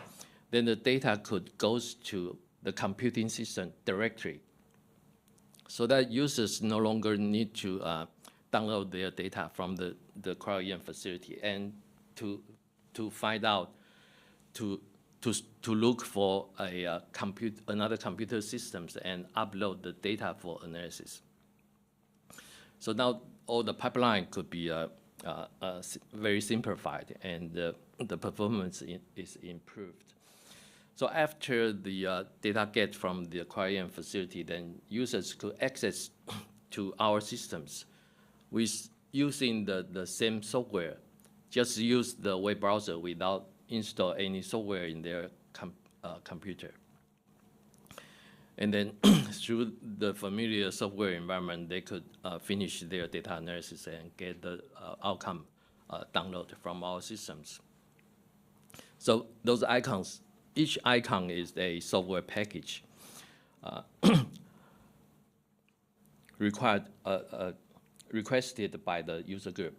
then the data could go to the computing system directly, so that users no longer need to download their data from the cryo-EM facility and to find out, to look for another computer systems and upload the data for analysis. So now all the pipeline could be very simplified, and the performance is improved. So after the data get from the cryo-EM facility, then users could access to our systems with using the same software, just use the web browser without install any software in their computer. And then through the familiar software environment, they could finish their data analysis and get the outcome downloaded from our systems. So those icons, each icon is a software package requested by the user group.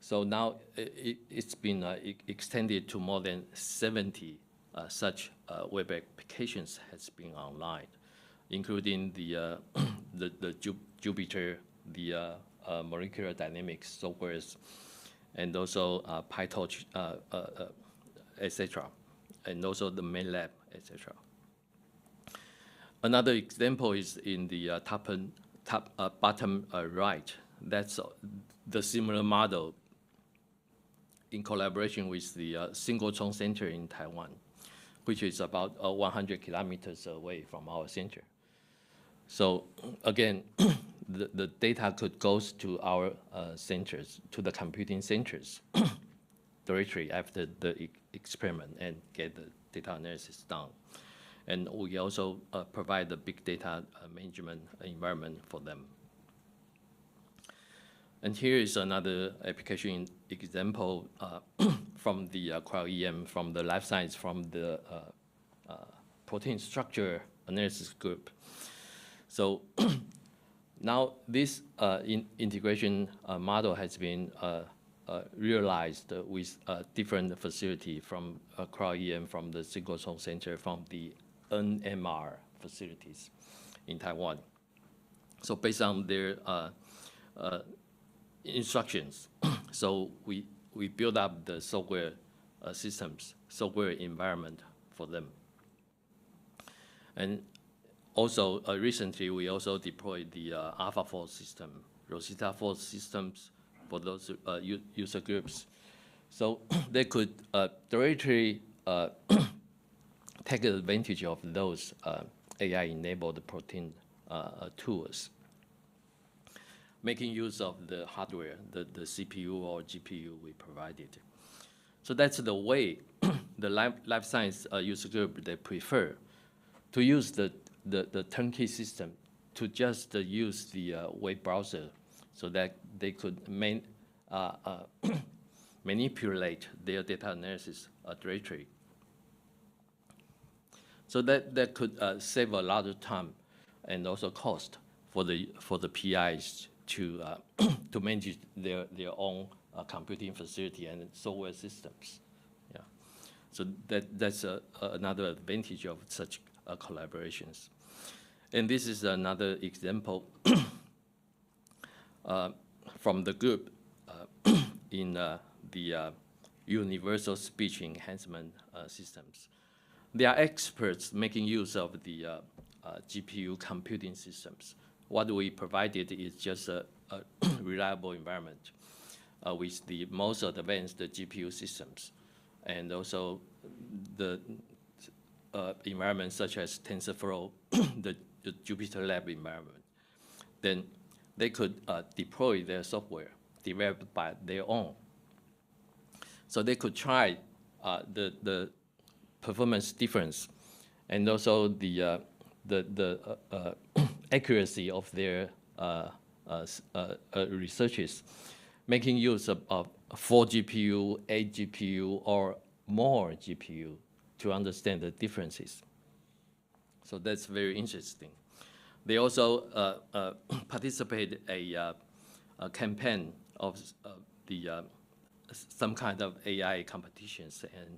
So now it's been extended to more than 70 such web applications has been online, including the Jupyter, the molecular dynamics softwares, and also PyTorch, etc., and also the MATLAB, etc. Another example is in the bottom right. That's the similar model in collaboration with the Single Chong Center in Taiwan, which is about 100 kilometers away from our center. So again, the data could go to our centers, to the computing centers, directly after the experiment and get the data analysis done. And we also provide the big data management environment for them. And here is another application example from the cryo-EM, from the life science, from the protein structure analysis group. So now this integration model has been realized with different facility from cryo-EM, from the Single Chong Center, from the NMR facilities in Taiwan. So based on their instructions, so we build up the software systems, software environment for them. And also recently we also deployed the AlphaFold system, Rosetta Fold systems for those user groups. So they could directly take advantage of those AI-enabled protein tools. making use of the hardware, the CPU or GPU we provided. So that's the way the life science user group, they prefer to use the turnkey system to just use the web browser so that they could manipulate their data analysis directory. So that could save a lot of time and also cost for the PIs to to manage their own computing facility and software systems. Yeah, so that's another advantage of such collaborations. And this is another example from the group in the universal speech enhancement systems. They are experts making use of the GPU computing systems. What we provided is just a reliable environment with the most advanced GPU systems, and also the environments such as TensorFlow, the Jupyter Lab environment. Then they could deploy their software developed by their own. So they could try the performance difference and also the accuracy of their researches, making use of 4 GPU, 8 GPU, or more GPU to understand the differences. So that's very interesting. They also participate a campaign of the some kind of AI competitions and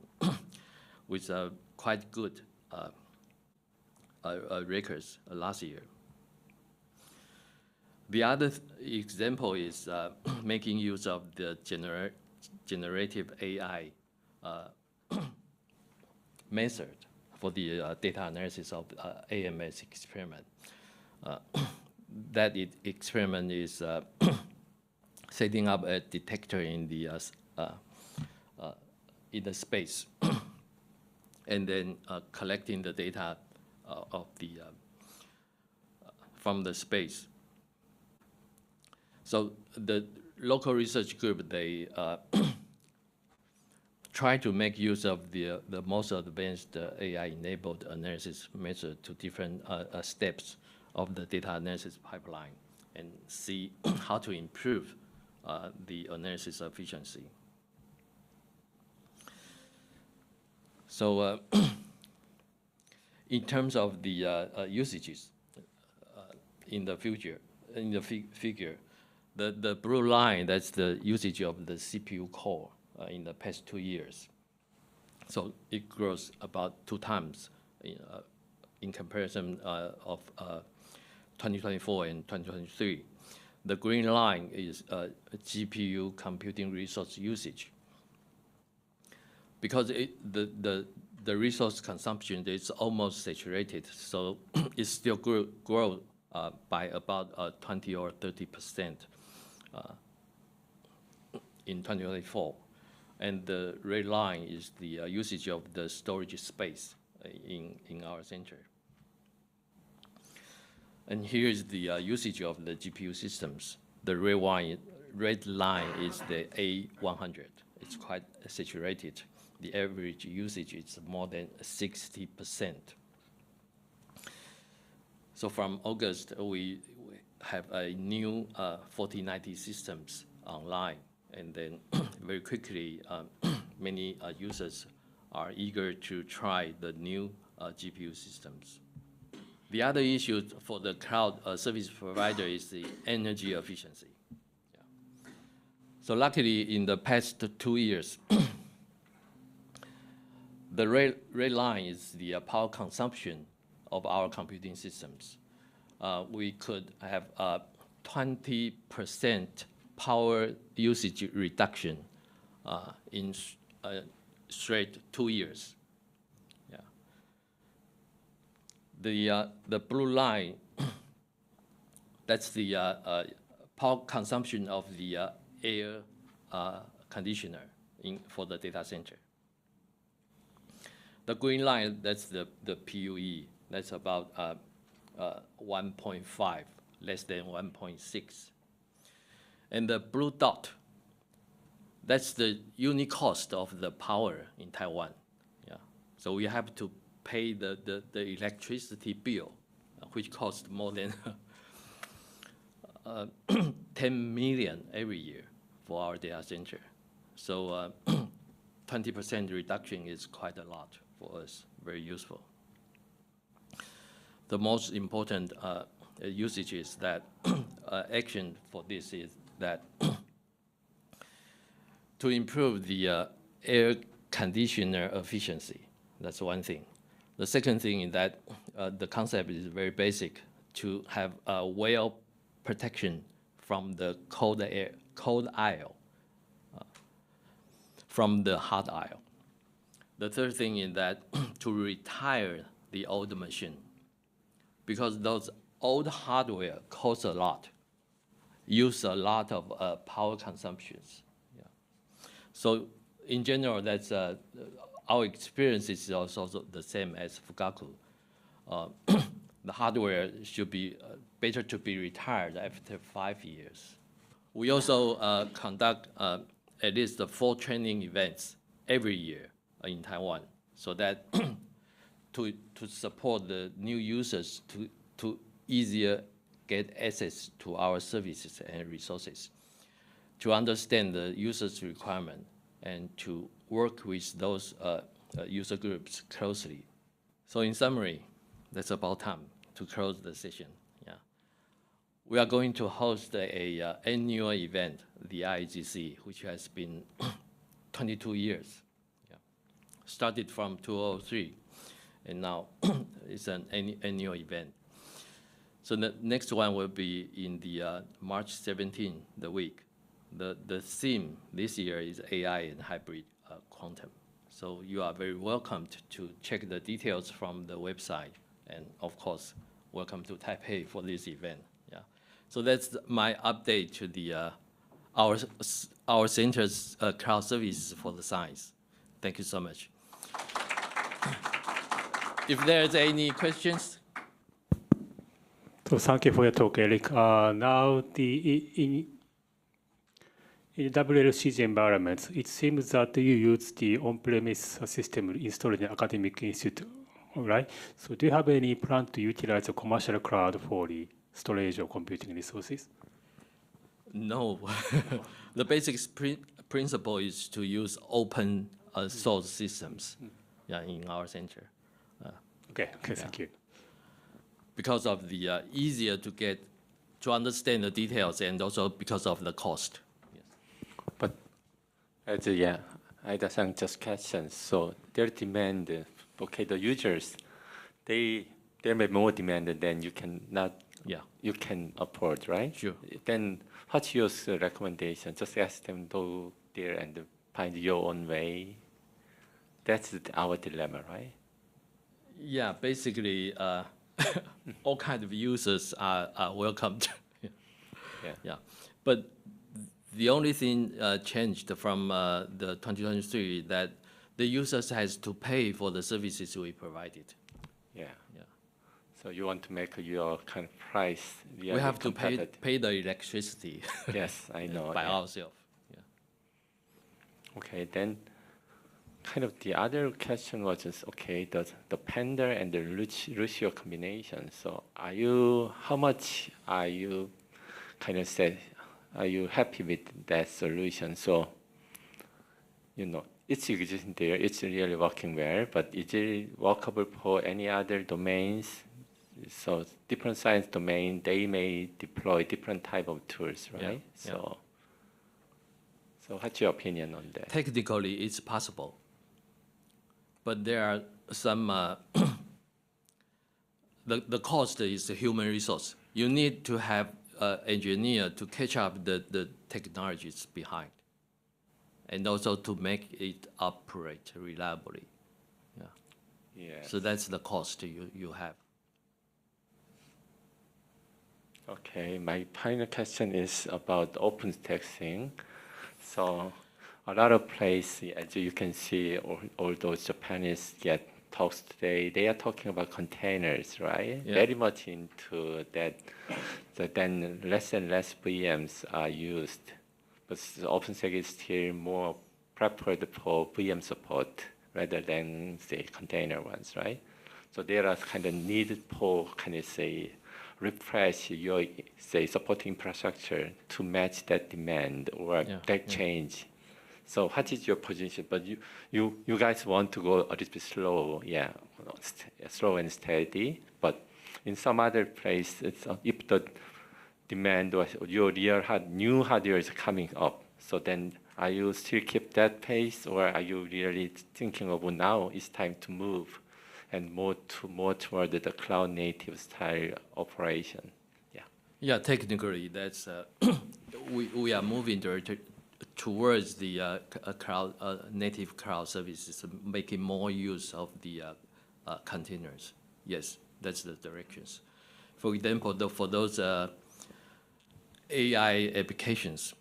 with quite good records last year. The other example is making use of the generative AI method for the data analysis of AMS experiment. That experiment is setting up a detector in the space, and then collecting the data of the from the space. So the local research group, they try to make use of the most advanced AI-enabled analysis method to different steps of the data analysis pipeline and see how to improve the analysis efficiency. So in terms of the usages in the future, in the figure, the blue line, that's the usage of the CPU core in the past 2 years. So it grows about 2 times in comparison of 2024 and 2023. The green line is GPU computing resource usage. Because the resource consumption is almost saturated, so it still grow by about 20 or 30% in 2024. And the red line is the usage of the storage space in our center. And here is the usage of the GPU systems. The red line is the A100. It's quite saturated. The average usage is more than 60%. So from August, we have a new 4090 systems online. And then very quickly, many users are eager to try the new GPU systems. The other issue for the cloud service provider is the energy efficiency. Yeah. So luckily, in the past 2 years, the red line is the power consumption of our computing systems. We could have 20% power usage reduction in straight 2 years. Yeah. The blue line, that's the power consumption of the air conditioner for the data center. The green line, that's the PUE. That's about 1.5, less than 1.6. And the blue dot, that's the unit cost of the power in Taiwan. Yeah. So we have to pay the electricity bill, which costs more than 10 million every year for our data center. So 20% reduction is quite a lot for us, very useful. The most important usage is that action for this is that to improve the air conditioner efficiency. That's one thing. The second thing is that the concept is very basic, to have a well protection from the cold aisle, from the hot aisle. The third thing is that to retire the old machine, because those old hardware cost a lot, use a lot of power consumptions. Yeah. So in general, that's our experience is also the same as Fugaku. The hardware should be better to be retired after 5 years. We also conduct at least 4 training events every year in Taiwan, so that to support the new users to easier get access to our services and resources, to understand the user's requirement, and to work with those user groups closely. So in summary, that's about time to close the session. Yeah. We are going to host a annual event, the ASGC, which has been 22 years. Yeah. Started from 2003, and now it's an annual event. So the next one will be in the March 17, the week. The theme this year is AI and hybrid quantum. So you are very welcome to check the details from the website, and of course, welcome to Taipei for this event. Yeah. So that's my update to the our center's cloud services for the science. Thank you so much. If there's any questions. So thank you for your talk, Eric. Now, in WLCG environments, it seems that you use the on-premise system installed in academic institute, right? So do you have any plan to utilize a commercial cloud for the storage or computing resources? No. The basic principle is to use open source systems in our center. Okay, thank you. Because of the easier to understand the details, and also because of the cost. Yes. But as Aida-san just questions, so their demand, okay, the users, they may more demand than you can afford, right? Sure. Then what's your recommendation? Just ask them to go there and find your own way. That's our dilemma, right? Yeah, basically, all kinds of users are welcomed. Yeah. But the only thing changed from the 2023 that the users has to pay for the services we provided. Yeah. So you want to make your kind of price. We have to pay the electricity. Yes, I know. By ourselves. Yeah. Okay, then kind of the other question was just, okay, the Panda and the Lucio combination. So how much are you kind of are you happy with that solution? So, it's existing there, it's really working well, but is it workable for any other domains? So different science domain, they may deploy different type of tools, right? Yeah. So what's your opinion on that? Technically, it's possible. But there are some, the cost is the human resource. You need to have an engineer to catch up the technologies behind, and also to make it operate reliably. Yeah. Yes. So that's the cost you have. Okay, my final question is about OpenStack. So a lot of places, as you can see, all those Japanese get talks today, they are talking about containers, right? Yeah. Very much into that. So then less and less VMs are used, but OpenStack is still more preferred for VM support rather than say container ones, right? So there are kind of need for kind of say refresh your say supporting infrastructure to match that demand or that change. So what is your position? But you guys want to go a little bit slow, slow and steady. But in some other place, it's, if the demand or your new hardware is coming up, so then are you still keep that pace, or are you really thinking of now it's time to move and more toward the cloud native style operation? Yeah, technically that's we are moving towards the cloud native cloud services, making more use of the containers. Yes, that's the directions. For example, for those AI applications,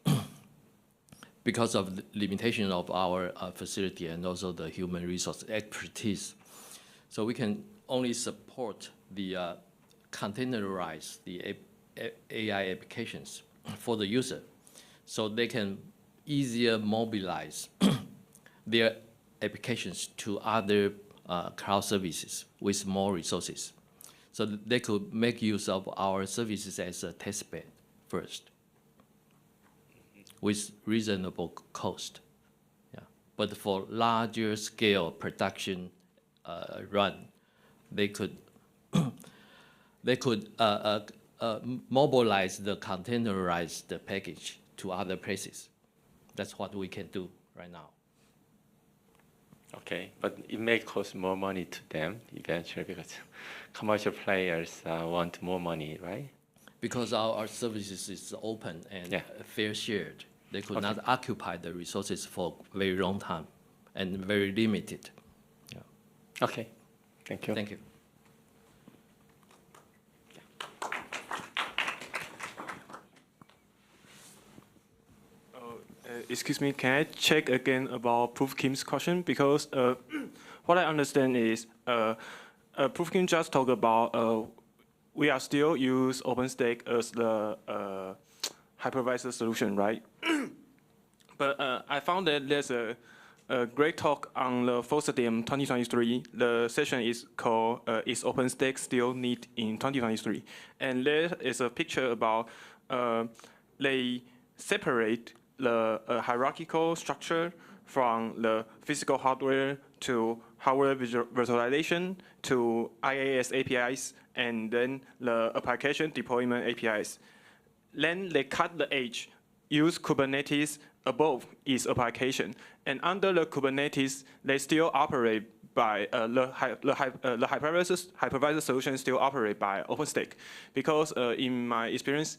because of the limitation of our facility and also the human resource expertise, so we can only support the containerize the AI applications for the user, so they can easier mobilize their applications to other cloud services with more resources. So they could make use of our services as a testbed first with reasonable cost. Yeah. But for larger scale production run, they could mobilize the containerized package to other places. That's what we can do right now. Okay, but it may cost more money to them eventually because commercial players want more money, right? Because our services is open and fair shared. They could not occupy the resources for a very long time and very limited. Yeah. Okay, thank you. Thank you. Excuse me, can I check again about Prof. Kim's question? Because what I understand is Prof. Kim just talked about we are still use OpenStack as the hypervisor solution, right? But I found that there's a great talk on the FOSDEM 2023. The session is called Is OpenStack Still Need in 2023? And there is a picture about they separate the hierarchical structure from the physical hardware to hardware virtualization to IaaS APIs and then the application deployment APIs. Then they cut the edge, use Kubernetes above its application. And under the Kubernetes, they still operate by the hypervisor solution still operate by OpenStack. Because in my experience,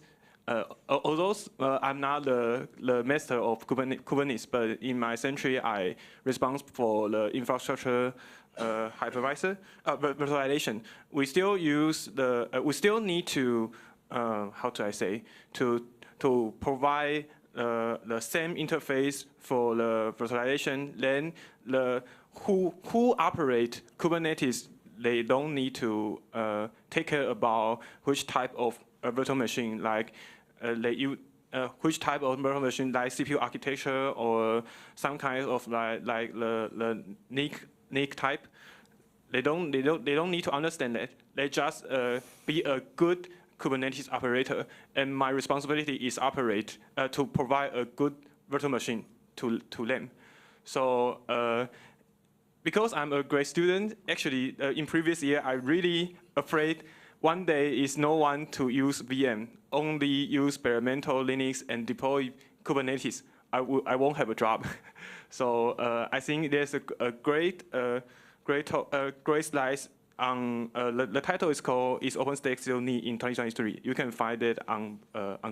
although I'm not the master of Kubernetes, but in my century, I respond for the infrastructure hypervisor virtualization. We still use we still need to how do I say to provide the same interface for the virtualization. Then who operate Kubernetes, they don't need to take care about which type of virtual machine, like which type of virtual machine, like CPU architecture or some kind of like the NIC type. They don't need to understand that. They just be a good Kubernetes operator, and my responsibility is operate to provide a good virtual machine to them. So because I'm a great student, actually in previous year I really afraid one day is no one to use VM, only use bare metal Linux and deploy Kubernetes. I won't have a job. So I think there's a great slides on the title is called "Is OpenStack Still Need in 2023?" You can find it on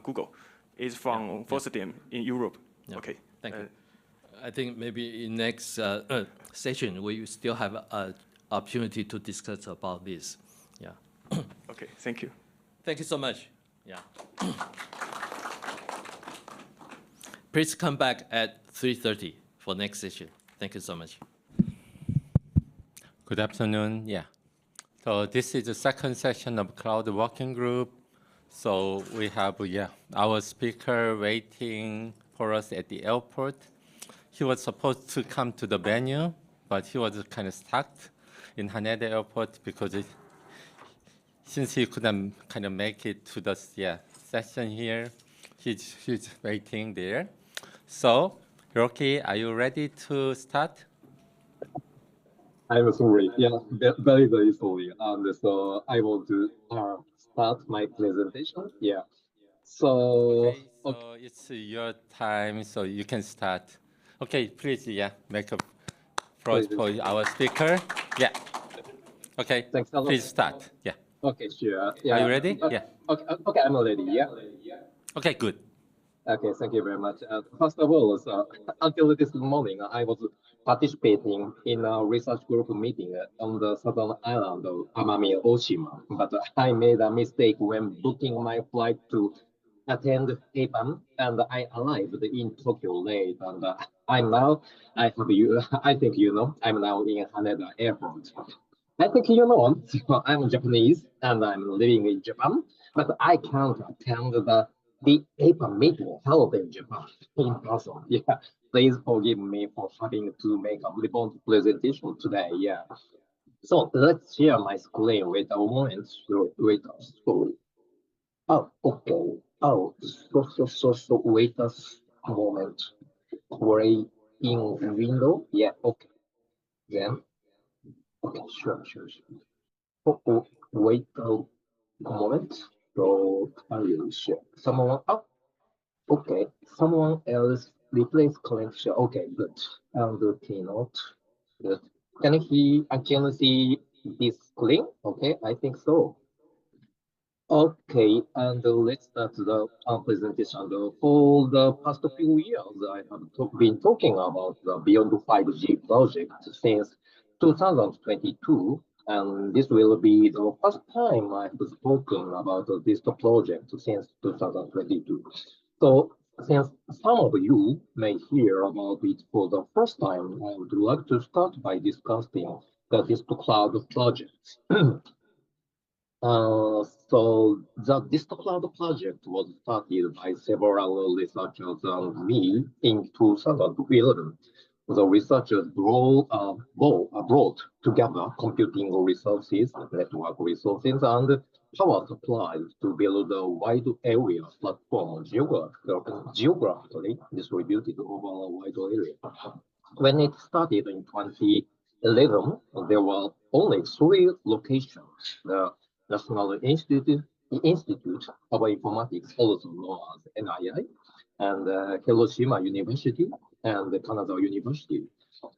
Google. It's from FOSDEM in Europe. Yeah. Okay. Thank you. I think maybe in next session we still have an opportunity to discuss about this. Yeah. Okay. Thank you. Thank you so much. Yeah. Please come back at 3:30 for next session. Thank you so much. Good afternoon. Yeah. So this is the second session of Cloud Working Group. So we have our speaker waiting for us at the airport. He was supposed to come to the venue, but he was kind of stuck in Haneda Airport because since he couldn't kind of make it to the session here, he's waiting there. So Hiroki, are you ready to start? I'm sorry. Yeah, very, very sorry. And so I want to start my presentation. Yeah. So, so it's your time, so you can start. Okay, please, make a applause for our speaker. Yeah. Okay. Thanks a lot. Please start. Yeah. Okay, sure. Yeah. Are you ready? Yeah. Okay, I'm ready. Yeah. Okay, good. Okay, thank you very much. First of all, until this morning, I was participating in a research group meeting on the southern island of Amami Oshima, but I made a mistake when booking my flight to attend APAN, and I arrived in Tokyo late, and I think I'm now in Haneda Airport. I think I'm Japanese and I'm living in Japan, but I can't attend the APA meeting held in Japan in person. Yeah, please forgive me for having to make a remote presentation today. Yeah. So let's share my screen with a moment. Wait a story. Oh, okay. Oh, so wait a moment. Play in window. Yeah, okay. Then, okay, sure. Oh, wait a moment. So I will share. Someone, oh, okay. Someone else replace connection. Okay, good. And the keynote. Good. Can you see this screen? Okay, I think so. Okay, and let's start the presentation. For the past few years, I have been talking about the Beyond 5G project since 2022, and this will be the first time I have spoken about this project since 2022. So, since some of you may hear about it for the first time, I would like to start by discussing the Distcloud project. So the Distcloud project was started by several researchers and me in 2011. The researchers brought together computing resources, network resources, and power supplies to build a wide area platform geographically distributed over a wide area. When it started in 2011, there were only 3 locations. The National Institute of Informatics, also known as NII, and Hiroshima University and Canada University.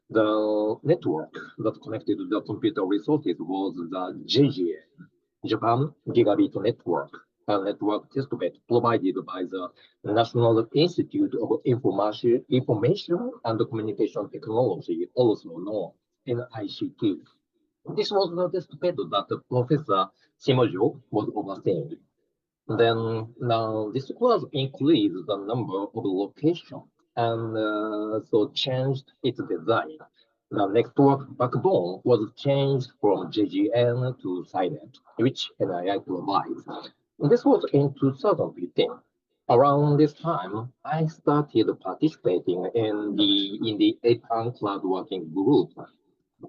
The network that connected the computer resources was the JGN, Japan Gigabit Network, a network testbed provided by the National Institute of Information and Communication Technology, also known as NICT. This was the testbed that Professor Shimojo was overseeing. Then now this was increased the number of locations and so changed its design. The network backbone was changed from JGN to Silent, which NII provides. This was in 2015. Around this time, I started participating in the APAN Cloud Working Group.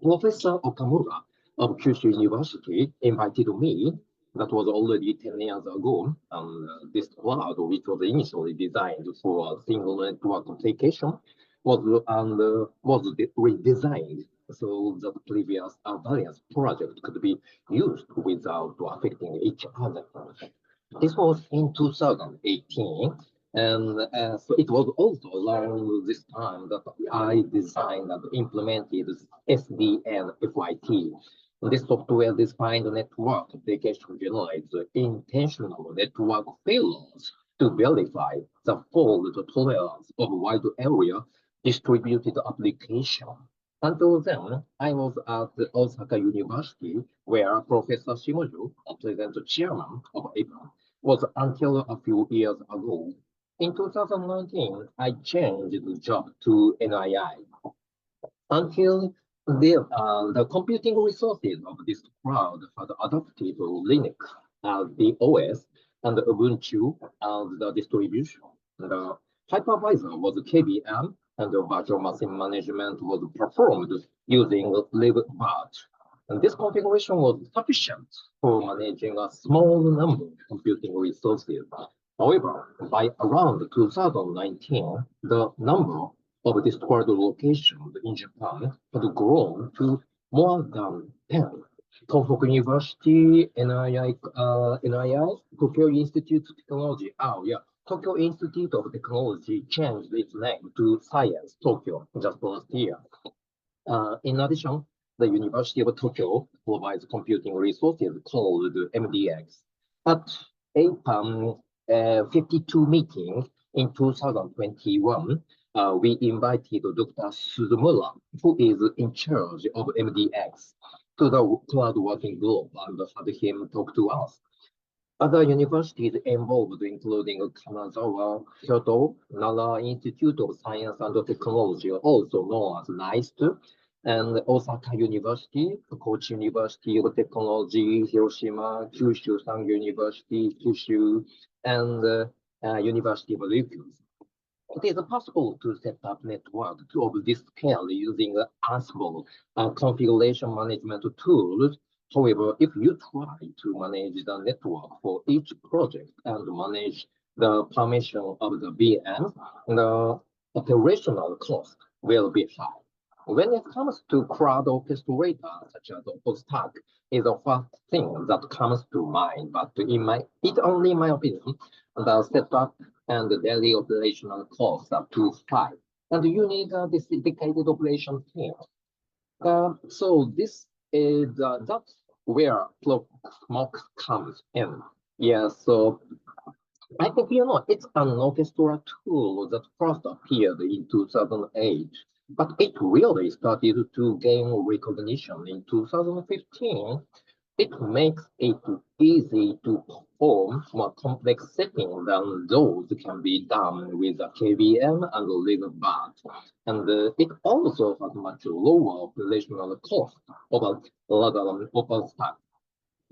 Professor Okamura of Kyushu University invited me. That was already 10 years ago. This cloud, which was initially designed for a single network application, was redesigned so that previous various projects could be used without affecting each other. This was in 2018, and so it was also around this time that I designed and implemented SD-WAN FYT. This software-defined network application generates intentional network failures to verify the fault tolerance of a wide area distributed application. Until then, I was at the Osaka University, where Professor Shimojo, a present chairman of APAN, was until a few years ago. In 2019, I changed the job to NII. Until The computing resources of this cloud had adopted Linux as the OS and Ubuntu as the distribution. The hypervisor was KVM and the virtual machine management was performed using libvirt. And this configuration was sufficient for managing a small number of computing resources. However, by around 2019, the number of Distcloud locations in Japan had grown to more than 10. Tohoku University, NII, Tokyo Institute of Technology. Oh, yeah. Tokyo Institute of Technology changed its name to Science Tokyo just last year. In addition, the University of Tokyo provides computing resources called MDX. At APAN52 meeting in 2021, we invited Dr. Suzumura, who is in charge of MDX, to the cloud working group and had him talk to us. Other universities involved, including Kanazawa, Kyoto, Nara Institute of Science and Technology, also known as NIST, and Osaka University, Kochi University of Technology, Hiroshima, Kyushu Sangyo University, Kyushu, and University of Ryukyu. It is possible to set up network of this scale using Ansible configuration management tools. However, if you try to manage the network for each project and manage the permission of the VM, the operational cost will be high. When it comes to cloud orchestrator, such as OpenStack, is the first thing that comes to mind. But it's only my opinion, the setup and the daily operational costs are too high, and you need this dedicated operation team. So this is that's where Prof comes in. Yeah, so I think it's an orchestra tool that first appeared in 2008, but it really started to gain recognition in 2015. It makes it easy to perform more complex settings than those can be done with a KVM and libvirt. And it also has much lower operational cost rather than OpenStack.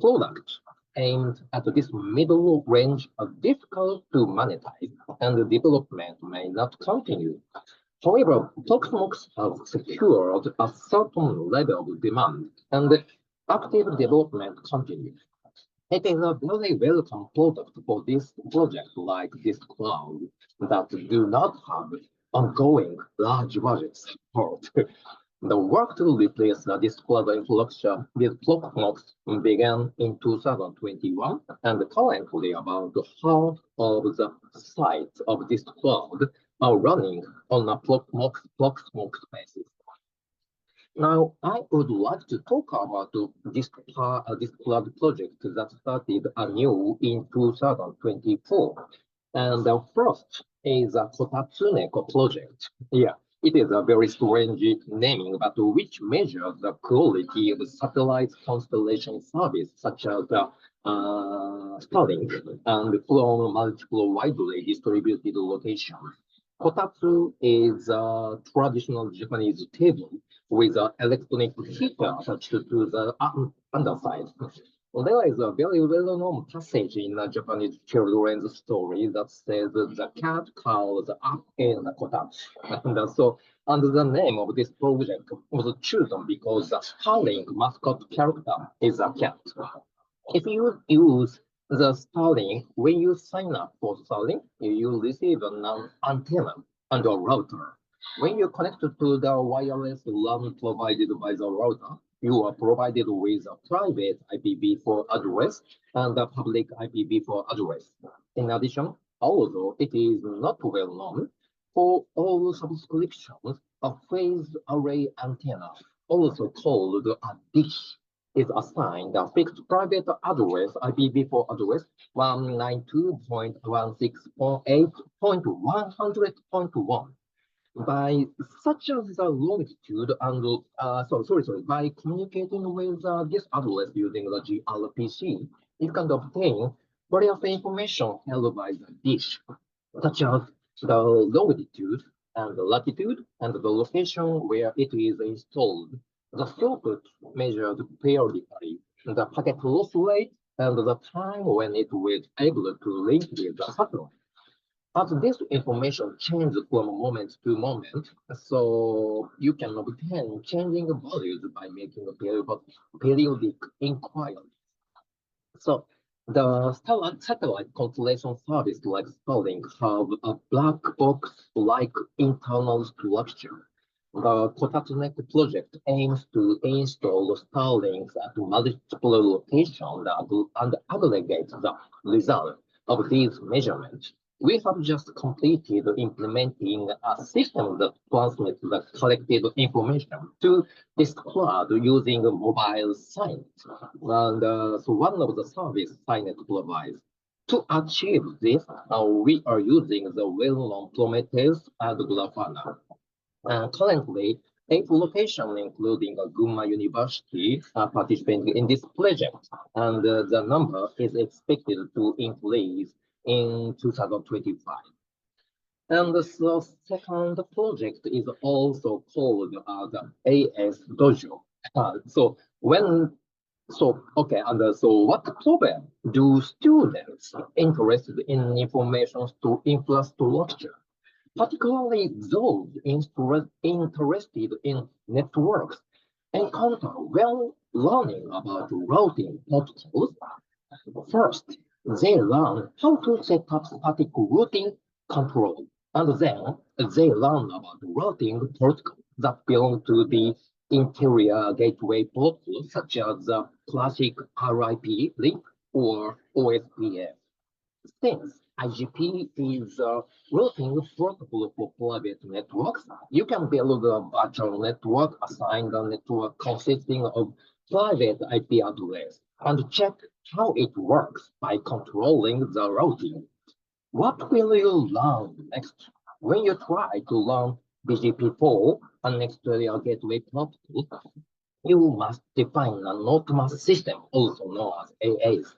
Products aimed at this middle range are difficult to monetize, and the development may not continue. However, Proxmox has secured a certain level of demand, and active development continues. It is a very welcome product for this project like Distcloud that do not have ongoing large budget support. The work to replace the Distcloud infrastructure with Proxmox began in 2021, and currently about half of the sites of Distcloud are running on a Proxmox basis. Now, I would like to talk about this cloud project that started anew in 2024. And the first is a Kotatsuneko project. Yeah, it is a very strange naming, but which measures the quality of satellite constellation service, such as Starlink, and from multiple widely distributed locations. Kotatsu is a traditional Japanese table with an electronic heater attached to the underside. There is a very well-known passage in a Japanese children's story that says the cat calls up in the kotatsu. And so, under the name of this project was chosen because the Starlink mascot character is a cat. If you use the Starlink, when you sign up for Starlink, you receive an antenna and a router. When you connect to the wireless LAN provided by the router, you are provided with a private IPv4 address and a public IPv4 address. In addition, although it is not well known, for all subscriptions, a phased array antenna, also called a dish, is assigned a fixed private address, IPv4 address 192.168.100.1. By such as the longitude and by communicating with this address using the gRPC, it can obtain various information held by the dish, such as the longitude and the latitude and the location where it is installed. The throughput measured periodically, the packet loss rate, and the time when it was able to link with the satellite. But this information changes from moment to moment, so you can obtain changing values by making a periodic inquiry. So the satellite constellation service like Starlink have a black box-like internal structure. The Kotatsunek project aims to install Starlinks at multiple locations and aggregate the result of these measurements. We have just completed implementing a system that transmits the collected information to Distcloud using mobile signet. And so one of the service signet provides. To achieve this, we are using the well-known Prometheus and Grafana. Currently, 8 locations, including Gunma University, are participating in this project, and the number is expected to increase in 2025. And the second project is also called the AS Dojo. So what problem do students interested in information infrastructure, particularly those interested in networks, encounter when learning about routing protocols? First, they learn how to set up static routing control, and then they learn about routing protocols that belong to the interior gateway protocols, such as the classic RIP link or OSPF. Since IGP is a routing protocol for private networks, you can build a virtual network, assign a network consisting of private IP address, and check how it works by controlling the routing. What will you learn next when you try to learn BGP4 and exterior gateway protocol? You must define an autonomous system, also known as AS.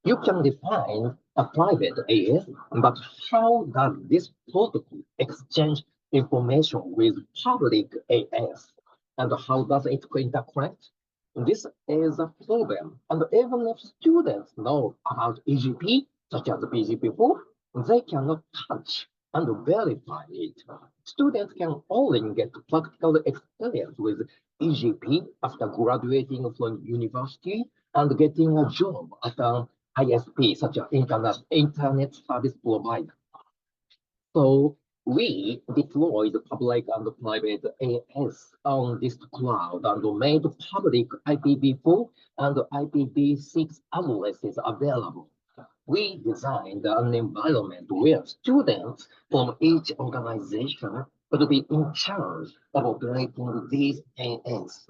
You can define a private AS, but how does this protocol exchange information with public AS? And how does it interconnect? This is a problem, and even if students know about EGP, such as BGP4, they cannot touch and verify it. Students can only get practical experience with EGP after graduating from university and getting a job at an ISP, such as Internet Service Provider. So we deployed public and private AS on this cloud and made public IPv4 and IPv6 addresses available. We designed an environment where students from each organization would be in charge of operating these AS.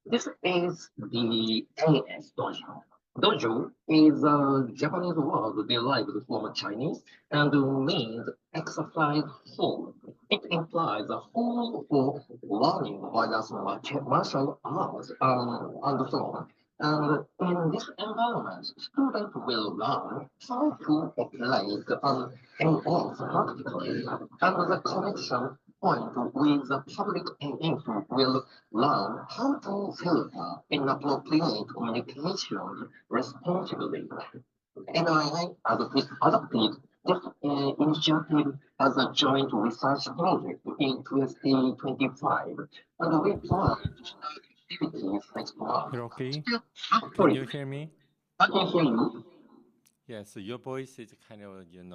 This is the AS Dojo. Dojo is a Japanese word derived from Chinese and means exercise hall. It implies a hall for learning various martial arts and so on. And in this environment, students will learn how to operate an AS practically, and the connection point with the public info will learn how to filter inappropriate communication responsibly. NII adopted this initiative as a joint research project in 2025, and we plan to start activities next month. Hiroki, can Sorry, you hear me? I can hear you. Yes, your voice is kind of, getting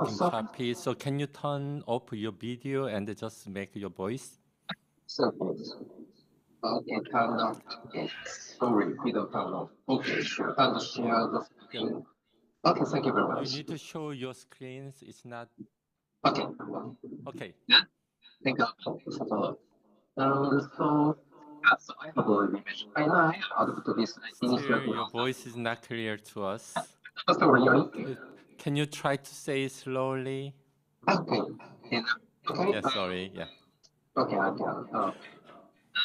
Sorry. choppy. So can you turn off your video and just make your voice? Okay, turn off. Okay, sorry, video turn off. Okay, sure. And share the screen. Okay, thank you very You much. need to show your screens. It's not. Okay. Okay. Thank you. So I have already mentioned, and I adopted this Still, initiative. your voice is not clear to us. Sorry. Can you try to say it slowly? Okay. Okay. Yeah, sorry. Yeah. Okay, I can.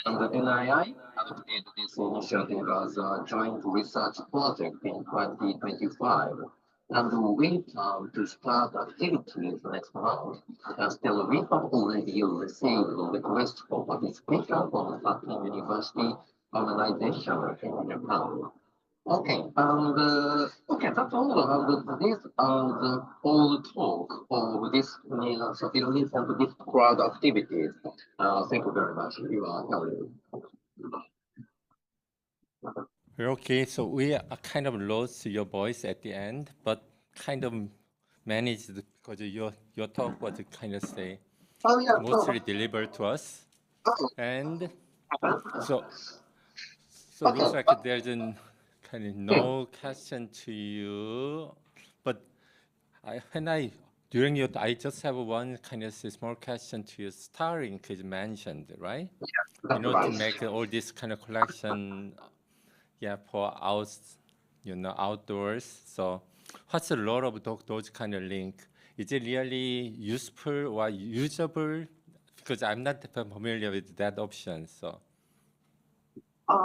And the NII adopted this initiative as a joint research project in 2025. And we plan to start activities next month. Still, we have already received requests for participation from certain university organization in Japan. Okay, and okay, that's all. And this the whole talk of this facilities and this crowd activities. Thank you very much. You are helping. Okay, so we kind of lost your voice at the end, but kind of managed because your talk was kind of say Oh yeah. mostly delivered to us, and so Okay. looks like there's an kind of no question to you, but during your I just have one kind of small question to you. Starlink is mentioned, right? That's right. To make all this kind of collection. Yeah, for outdoors. So, what's the role of those kind of link? Is it really useful or usable? Because I'm not familiar with that option. So, You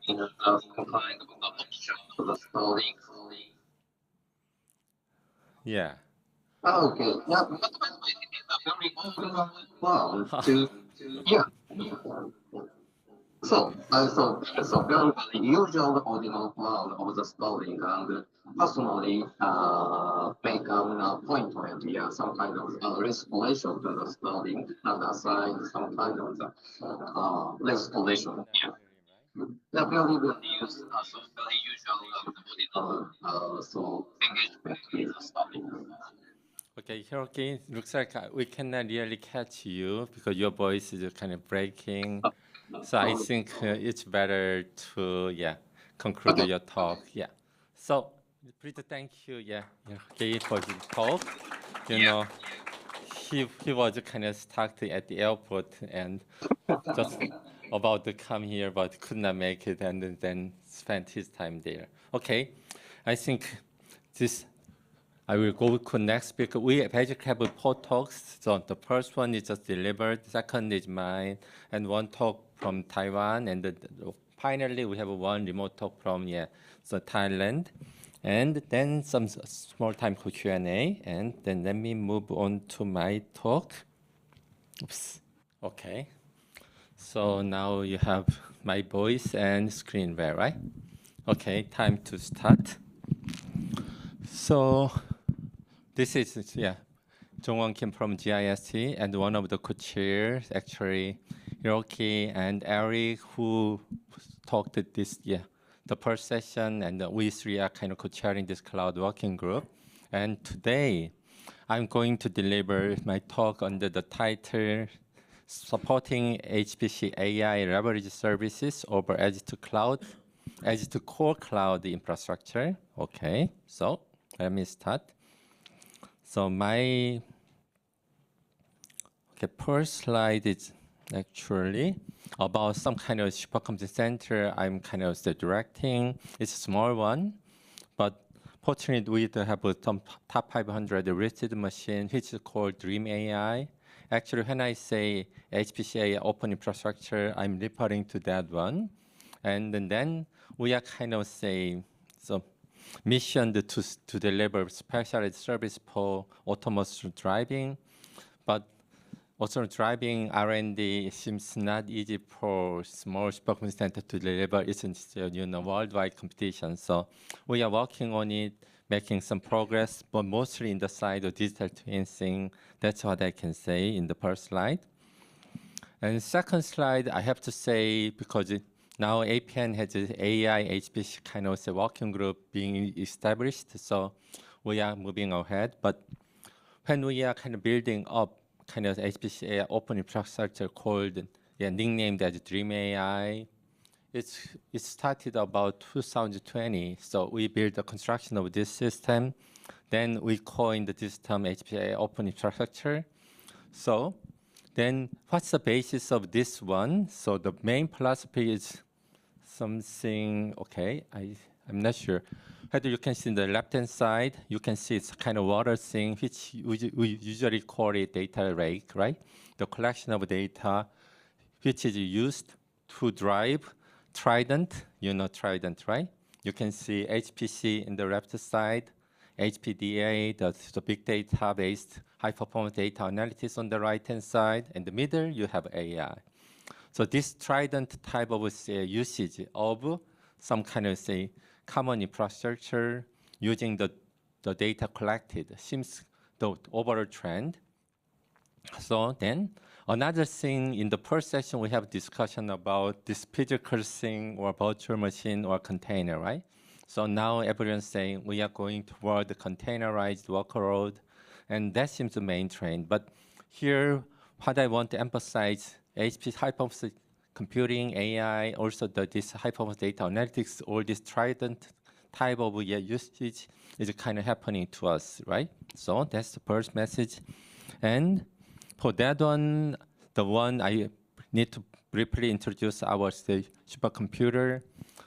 in some kind of the option to the Starlink. yeah. Okay. Yeah, but by the way, it is a very all-in-one plan to yeah. So very usual ordinal plan of the Starlink and personally make an appointment, yeah, some kind of restoration to the Starlink and assign some kind of the restoration. Yeah. That very will use so very usual ordinal engagement with the Starlink. Okay, Hiroki, looks like we cannot really catch you because your voice is kind of breaking. So I think it's better to conclude your talk. Yeah. So please thank you. Yeah, Hiroki for the talk. He was kind of stuck at the airport and just about to come here, but could not make it, and then spent his time there. Okay, I think I will go to next speaker. We basically have 4 talks. So the first one is just delivered. Second is mine, and 1 talk from Taiwan, and finally we have 1 remote talk from Thailand, and then some small time for Q&A, and then let me move on to my talk. Oops. Okay. So now you have my voice and screen there, right? Okay, time to start. So this is JongWon Kim from GIST, and one of the co-chairs, actually, Hiroki and Eric, who talked at this, the first session, and we 3 are kind of co-chairing this cloud working group. And today, I'm going to deliver my talk under the title, Supporting HPC-AI Leverage Services over Edge to Cloud, Edge to Core Cloud Infrastructure. Okay, so let me start. So my first slide is actually about some kind of supercomputing center I'm kind of directing. It's a small one, but fortunately we have some top 500 listed machine, which is called Dream AI. Actually, when I say HPC-AI open infrastructure, I'm referring to that one. And then we are kind of saying, mission to deliver specialized service for autonomous driving, but autonomous driving R&D seems not easy for small supercomputing center to deliver. It's worldwide competition. So we are working on it, making some progress, but mostly in the side of digital twinning. That's what I can say in the first slide. And second slide, I have to say, because now APN has an AI HPC kind of a working group being established, so we are moving ahead. But when we are kind of building up kind of HPC open infrastructure called, nicknamed as Dream AI, it started about 2020. So we built the construction of this system. Then we coined this term HPC open infrastructure. So then what's the basis of this one? So the main philosophy is something, okay, I'm not sure. Whether you can see in the left-hand side, you can see it's kind of water thing, which we usually call it data lake, right? The collection of data, which is used to drive Trident, Trident, right? You can see HPC in the left side, HPDA, the big data-based high-performance data analytics on the right-hand side. In the middle, you have AI. So this trident type of usage of some kind of common infrastructure using the data collected seems the overall trend. So then another thing in the first session, we have discussion about this physical thing or virtual machine or container, right? So now everyone's saying we are going toward the containerized workload, and that seems the main trend. But here, what I want to emphasize, HPC high-performance computing, AI, also this high-performance data analytics, all this trident type of usage is kind of happening to us, right? So that's the first message. And for that one, the one I need to briefly introduce our supercomputer.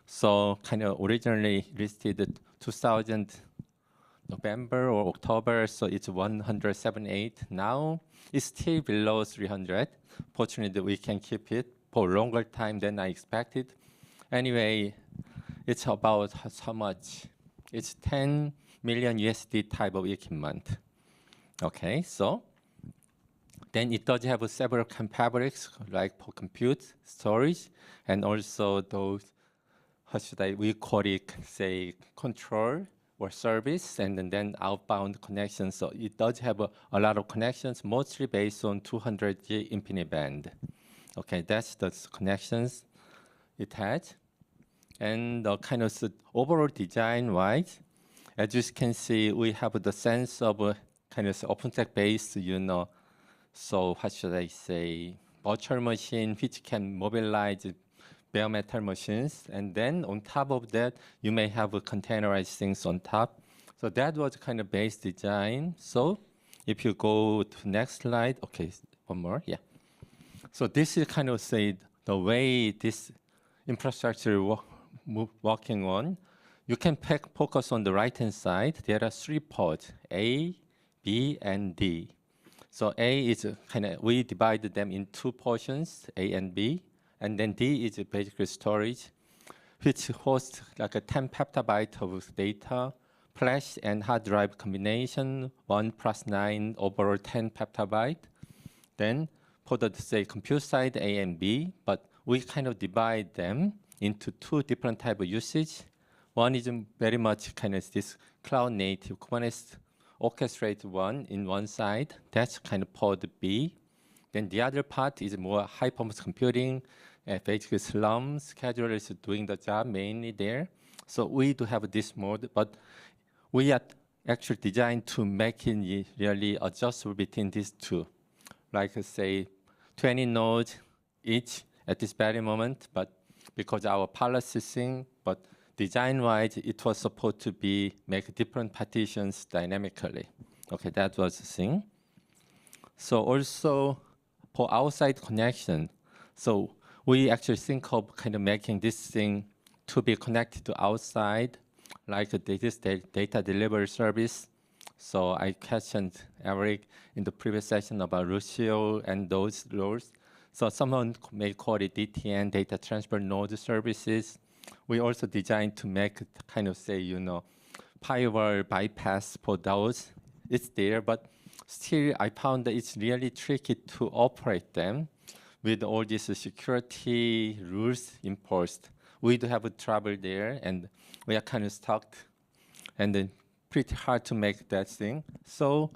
So kind of originally listed 2000 November or October, so it's 178. Now it's still below 300. Fortunately, we can keep it for a longer time than I expected. Anyway, it's about how much? It's 10 million USD type of equipment. Okay, so then it does have several fabrics, like for compute, storage, and also those, how should we call it, say, control or service, and then outbound connections. So it does have a lot of connections, mostly based on 200G InfiniBand. Okay, that's the connections it has. And the kind of overall design-wise, as you can see, we have the sense of kind of OpenStack-based, so what should I say, virtual machine which can mobilize bare metal machines, and then on top of that, you may have containerized things on top. So that was kind of base design. So if you go to next slide, okay, one more, yeah. So this is kind of say the way this infrastructure working on. You can focus on the right-hand side. There are 3 pods, A, B, and D. So A is kind of, we divided them in 2 portions, A and B. And then D is basically storage, which hosts like a 10 petabyte of data, flash and hard drive combination, 1 + 9, overall 10 petabyte. Then for the, say, compute side, A and B, but we kind of divide them into 2 different type of usage. One is very much kind of this cloud native Kubernetes orchestrated one in one side. That's kind of pod B. Then the other part is more high-performance computing, basically Slum scheduler is doing the job mainly there. So we do have this mode, but we are actually designed to make it really adjustable between these 2. Like say 20 nodes each at this very moment, but because our policy thing, but design-wise, it was supposed to be make different partitions dynamically. Okay, that was the thing. So also for outside connection, so we actually think of kind of making this thing to be connected to outside, like this data delivery service. So I questioned Eric in the previous session about Lucio and those roles. So someone may call it DTN, data transfer node services. We also designed to make kind of say, firewall bypass for those. It's there, but still I found that it's really tricky to operate them with all these security rules imposed. We do have trouble there, and we are kind of stuck, and then pretty hard to make that thing. So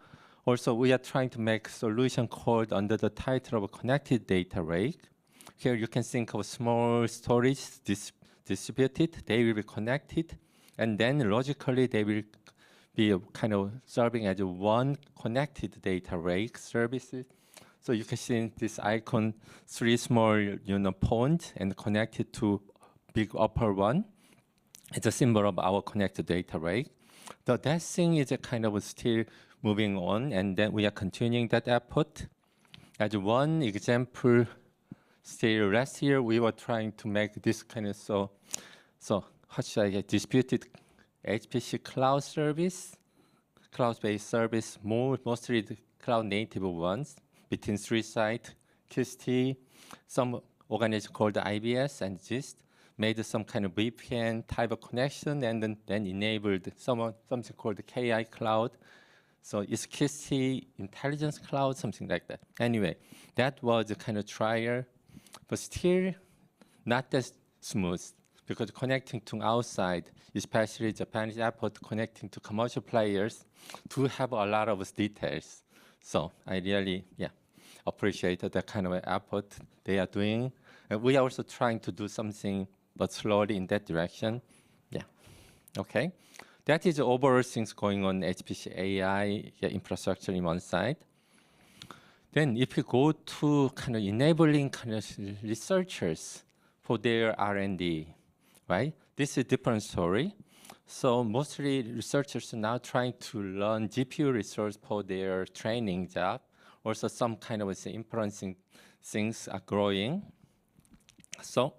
also we are trying to make solution called under the title of connected data lake. Here you can think of small storage distributed, they will be connected, and then logically they will be kind of serving as one connected data lake services. So you can see this icon, 3 small points and connected to big upper one. It's a symbol of our connected data lake. So that thing is a kind of still moving on, and then we are continuing that effort. As one example, still last year we were trying to make this kind of so how should I get distributed HPC cloud service, cloud-based service, mostly the cloud native ones between 3 sites, QST, some organization called IBS and GIST, made some kind of VPN type of connection and then enabled something called the KI cloud. So it's KIST intelligence cloud, something like that. Anyway, that was a kind of trial, but still not that smooth because connecting to outside, especially Japanese airport connecting to commercial players, do have a lot of details. So I really, appreciate that kind of effort they are doing. And we are also trying to do something, but slowly in that direction. Yeah, okay. That is the overall things going on HPC-AI infrastructure in one side. Then if you go to kind of enabling kind of researchers for their R&D, right? This is a different story. So mostly researchers are now trying to learn GPU resource for their training job. Also some kind of inferencing things are growing. So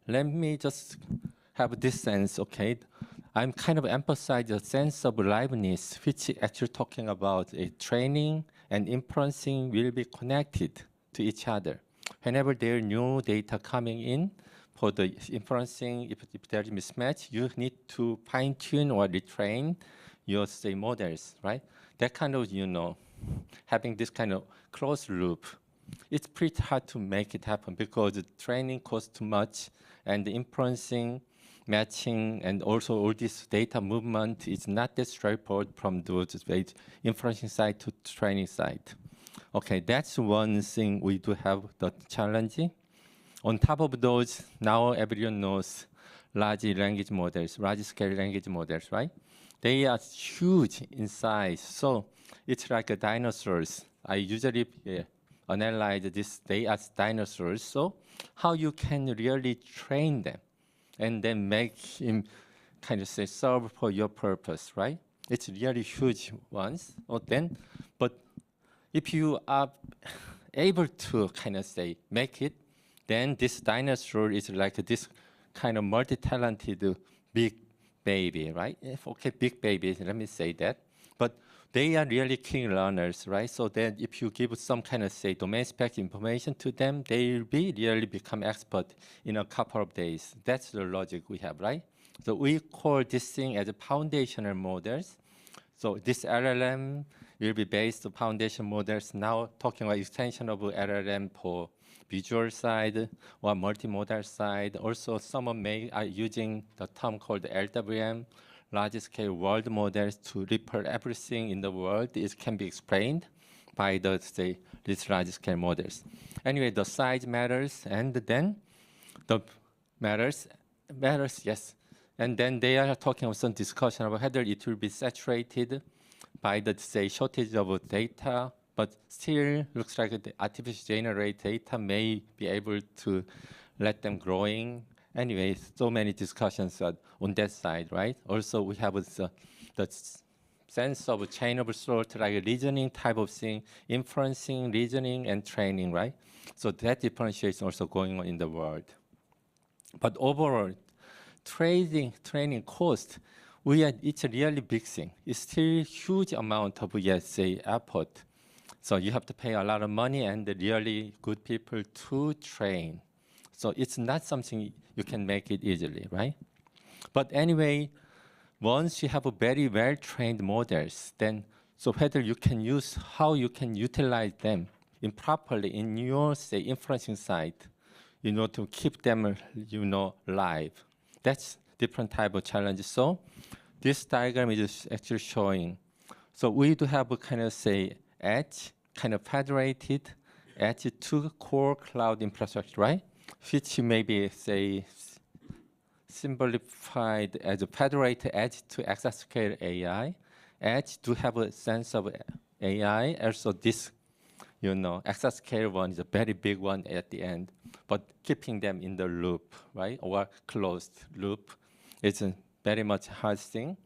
let me just have this sense, okay? I'm kind of emphasize the sense of liveness, which is actually talking about a training and inferencing will be connected to each other. Whenever there are new data coming in for the inferencing, if there is mismatch, you need to fine-tune or retrain your say models, right? That kind of, having this kind of closed loop, it's pretty hard to make it happen because the training costs too much and the inferencing, matching, and also all this data movement is not that straightforward from the inferencing side to training side. Okay, that's one thing we do have the challenge. On top of those, now everyone knows large language models, large scale language models, right? They are huge in size. So it's like a dinosaurs. I usually analyze this, they as dinosaurs. So how you can really train them and then make him kind of say serve for your purpose, right? It's really huge ones. But if you are able to kind of say make it, then this dinosaur is like this kind of multi-talented big baby, right? Okay, big baby, let me say that. But they are really keen learners, right? So then if you give some kind of say domain-specific information to them, they will really become expert in a couple of days. That's the logic we have, right? So we call this thing as a foundational models. So this LLM will be based on foundation models. Now talking about extension of LLM for visual side or multimodal side. Also, some are using the term called LWM, large-scale world models, to refer everything in the world. It can be explained by these large-scale models. Anyway, the size matters, and then the matters, yes. And then they are talking about some discussion about whether it will be saturated by the shortage of data, but still looks like the artificial generated data may be able to let them growing. Anyway, so many discussions on that side, right? Also, we have the sense of a chain of thought, like a reasoning type of thing, inferencing, reasoning, and training, right? So that differentiation also going on in the world. But overall, training cost, it's a really big thing. It's still huge amount of, effort. So you have to pay a lot of money and really good people to train. So it's not something you can make it easily, right? But anyway, once you have a very well-trained models, then so whether you can use, how you can utilize them improperly in your, inferencing side, to keep them, live. That's different type of challenge. So this diagram is actually showing. So we do have a kind of, edge, kind of federated edge to core cloud infrastructure, right? Which may be, simplified as a federated edge to Exascale AI. Edge to have a sense of AI. Also this, Exascale one is a very big one at the end, but keeping them in the loop, right? Or closed loop is a very much hard thing.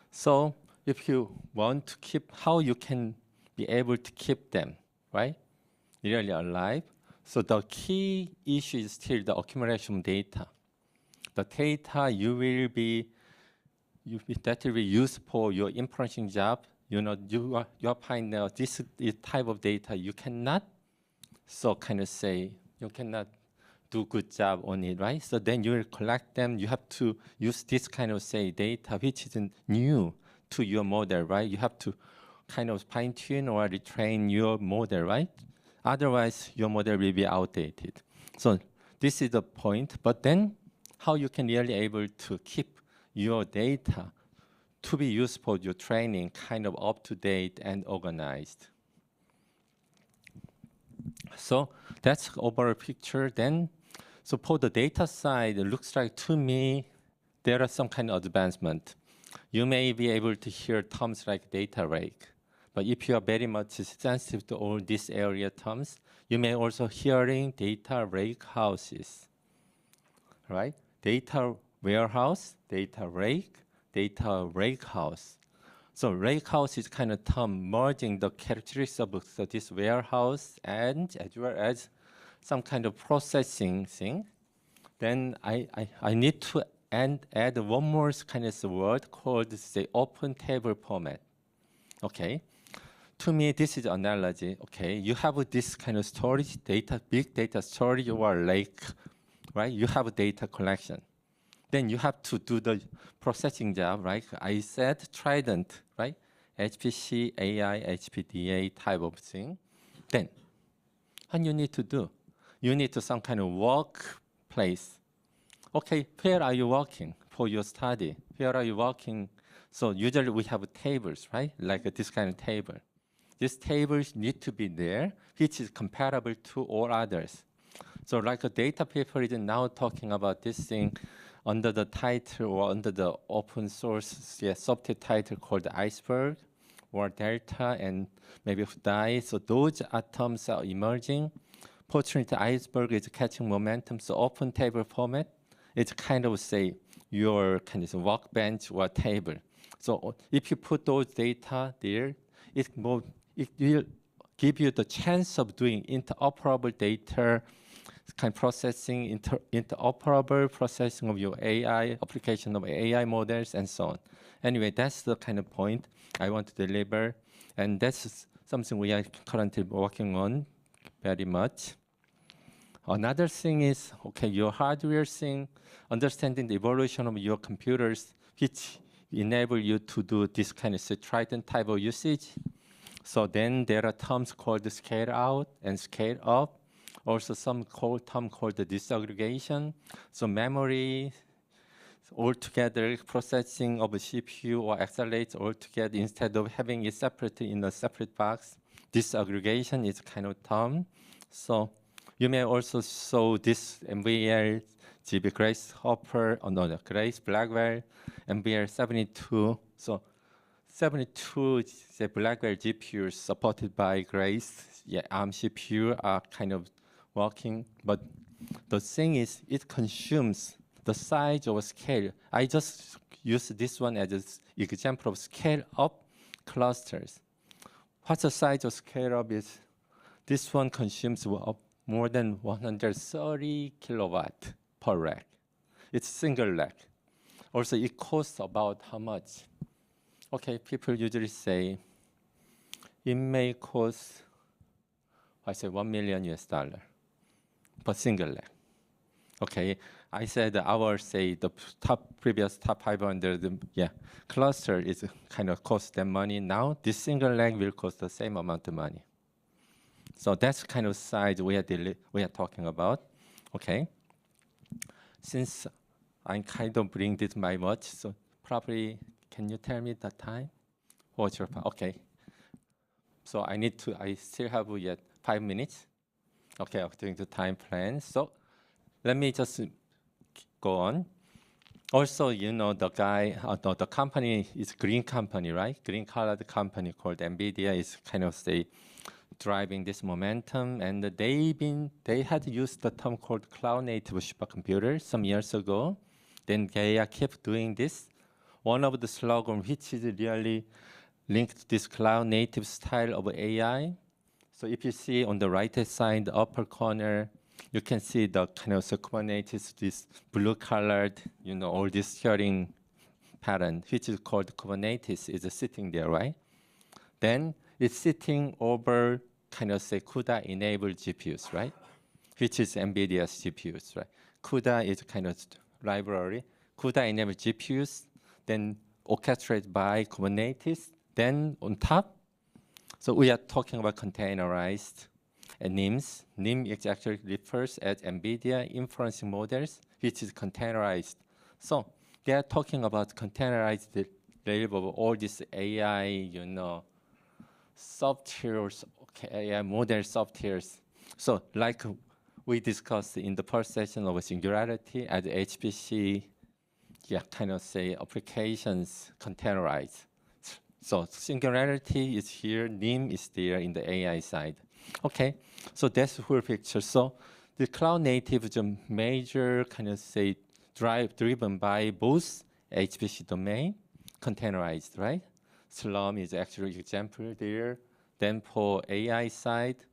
So if you want to keep, how you can be able to keep them, right? Really alive. So the key issue is still the accumulation of data. The data that will be used for your inferencing job. You are finding this type of data you cannot, you cannot do good job on it, right? So then you will collect them. You have to use this kind of, say, data which is new to your model, right? You have to kind of fine-tune or retrain your model, right? Otherwise, your model will be outdated. So this is the point. But then how you can really able to keep your data to be used for your training kind of up-to-date and organized. So that's overall picture then. So for the data side, it looks like to me, there are some kind of advancement. You may be able to hear terms like data lake. But if you are very much sensitive to all these area terms, you may also hearing data lake houses, right? Data warehouse, data lake house. So lake house is kind of term merging the characteristics of this warehouse and as well as some kind of processing thing. Then I need to add one more kind of word called the open table format. Okay. To me, this is analogy. Okay, you have this kind of storage data, big data storage or lake, right? You have data collection. Then you have to do the processing job, right? I said Trident, right? HPC-AI, HPDA type of thing. Then, what you need to do? You need to some kind of workplace. Okay, where are you working for your study? Where are you working? So usually we have tables, right? Like this kind of table. These tables need to be there, which is comparable to all others. So like a data paper is now talking about this thing under the title or under the open source software title called Iceberg or Delta and maybe Dai. So those terms are emerging. Fortunately, Iceberg is catching momentum. So open table format, it's kind of say your kind of workbench or table. So if you put those data there, it will give you the chance of doing interoperable data kind of processing, interoperable processing of your AI, application of AI models, and so on. Anyway, that's the kind of point I want to deliver. And that's something we are currently working on very much. Another thing is, okay, your hardware thing, understanding the evolution of your computers, which enable you to do this kind of Trident type of usage. So then there are terms called scale out and scale up. Also some term called the disaggregation. So memory altogether, processing of a CPU or accelerates altogether instead of having it separate in a separate box. Disaggregation is kind of term. So you may also show this MVL, GB Grace Hopper, Grace Blackwell, MVL 72. So 72 is the Blackwell GPUs supported by Grace. Yeah, ARM CPU are kind of working, but the thing is, it consumes the size of a scale. I just use this one as an example of scale-up clusters. What's the size of scale-up is? This one consumes more than 130 kilowatt per rack. It's single rack. Also, it costs about how much? Okay, people usually say it may cost, I say $1 million per single rack. Okay, I said our say the previous top 500 cluster is kind of cost them money. Now this single rack will cost the same amount of money. So that's kind of size we are talking about. Okay, since I kind of bring this my watch, so probably can you tell me the time? What's your okay? So I still have yet 5 minutes. Okay, according to time plan. So let me just go on. Also, you know, the guy, the company is green company, right? Green colored company called NVIDIA is kind of say driving this momentum, and they had used the term called cloud native supercomputer some years ago. Then they kept doing this. One of the slogan which is really linked to this cloud native style of AI. So if you see on the right side, the upper corner, you can see the kind of Kubernetes, this blue colored, you know, all this sharing pattern, which is called Kubernetes, is sitting there, right? Then it's sitting over kind of say CUDA enabled GPUs, right? which is NVIDIA's GPUs, right? CUDA is kind of library. CUDA enables GPUs, then orchestrated by Kubernetes, then on top. So we are talking about containerized and NIMs. NIM is actually refers as NVIDIA inferencing models, which is containerized. So they are talking about containerized level of all this AI, softwares, okay, AI model softwares. So like we discussed in the first session of Singularity at HPC, kind of say applications containerized. So Singularity is here, NIM is there in the AI side. Okay, so that's the whole picture. So the cloud native is a major kind of say driven by both HPC domain, containerized, right? Slum is actually example there. Then for AI side,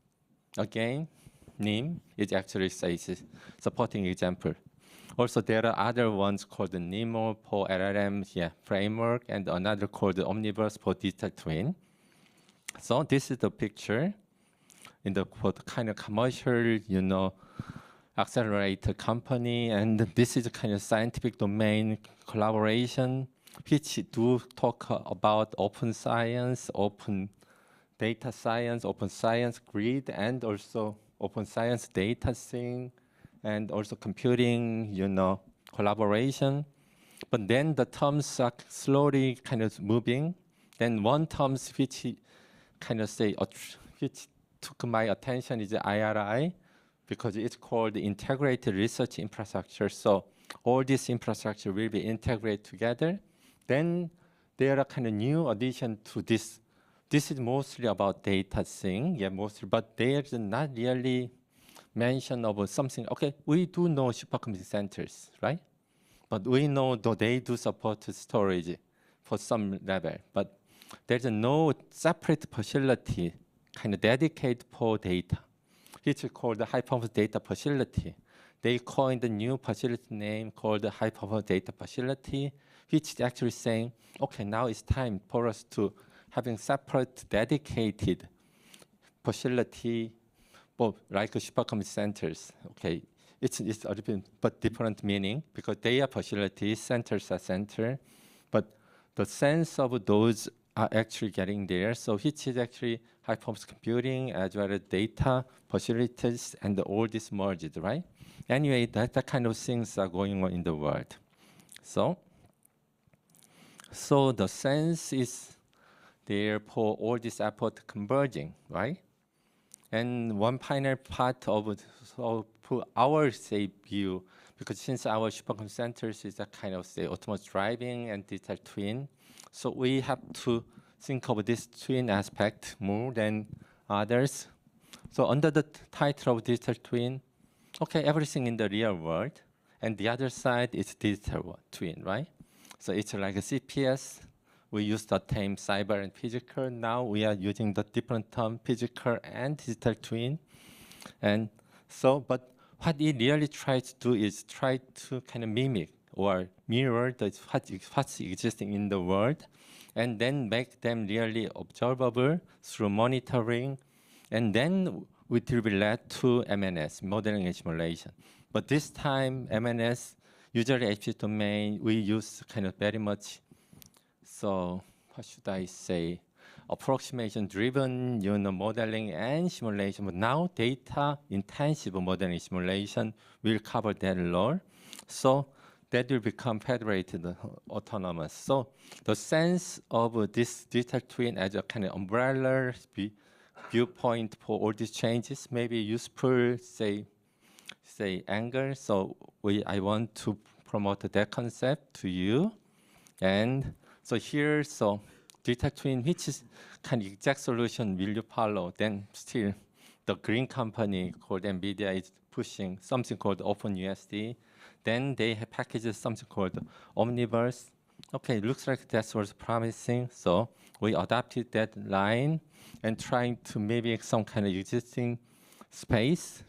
again, NIM is actually supporting example. Also, there are other ones called the NEMO for LLM framework, and another called the Omniverse for digital twin. So this is the picture for the kind of commercial, accelerator company, and this is a kind of scientific domain collaboration, which do talk about open science, open data science, open science grid, and also open science data thing, and also computing, collaboration. But then the terms are slowly kind of moving. Then one terms which kind of say, which took my attention is IRI, because it's called Integrated Research Infrastructure. So all this infrastructure will be integrated together. Then there are kind of new addition to this. This is mostly about data thing, mostly, but there's not really mention of something. Okay, we do know supercomputing centers, right? But we know that they do support storage for some level, but there's no separate facility kind of dedicated for data, which is called the high-performance data facility. They coined the new facility name called the high-performance data facility, which is actually saying, okay, now it's time for us to having separate dedicated facility, like supercomputing centers. Okay, it's a little bit but different meaning because they are facilities, centers are center, but the sense of those are actually getting there. So which is actually high performance computing as well as data facilities and all this merged, right? Anyway, that kind of things are going on in the world. So the sense is there for all this effort converging, right? And one final part of our say view, because since our supercomputing centers is a kind of say autonomous driving and digital twin, so we have to think of this twin aspect more than others. So under the title of digital twin, okay, everything in the real world, and the other side is digital twin, right? So it's like a CPS. We use the term cyber and physical. Now we are using the different term physical and digital twin. And so, but what it really tries to do is try to kind of mimic or mirror what's existing in the world, and then make them really observable through monitoring, and then it will be led to MNS, modeling and simulation. But this time, MNS, usually HPC domain, we use kind of very much, so what should I say, approximation-driven modeling and simulation. But now data-intensive modeling and simulation will cover that role. So that will become federated autonomous. So the sense of this digital twin as a kind of umbrella viewpoint for all these changes may be useful, say angle. So I want to promote that concept to you. And so here, so digital twin, which is kind of exact solution will you follow? Then still the green company called NVIDIA is pushing something called OpenUSD. Then they have packaged something called Omniverse. Okay, looks like that was promising. So we adopted that line and trying to mimic some kind of existing space.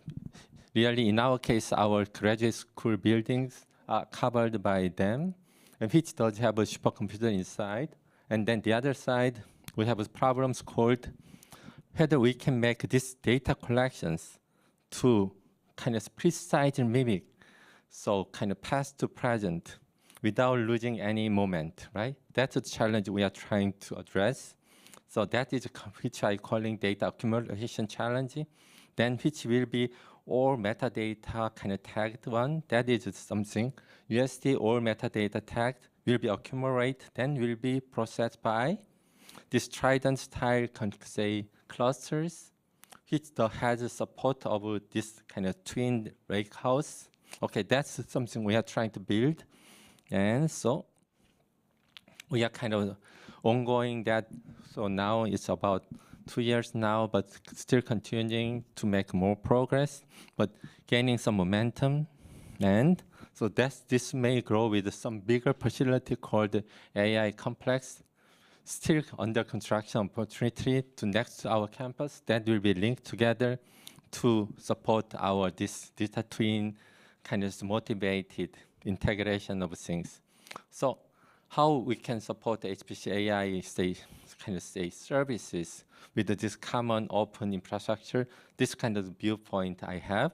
Really, in our case, our graduate school buildings are covered by them, and which does have a supercomputer inside. And then the other side, we have problems called whether we can make these data collections to kind of precise mimic, so kind of past to present, without losing any moment, right? That's a challenge we are trying to address. So that is which I calling data accumulation challenge. Then which will be all metadata kind of tagged one. That is something. USD all metadata tagged will be accumulated, then will be processed by this Trident style, say, clusters, which has support of this kind of twin lake house. Okay, that's something we are trying to build. And so we are kind of ongoing that. So now it's about 2 years now, but still continuing to make more progress, but gaining some momentum. And so this may grow with some bigger facility called AI complex, still under construction opportunity to next to our campus that will be linked together to support our this data twin kind of motivated integration of things. So how we can support HPC-AI services with this common open infrastructure, this kind of viewpoint I have.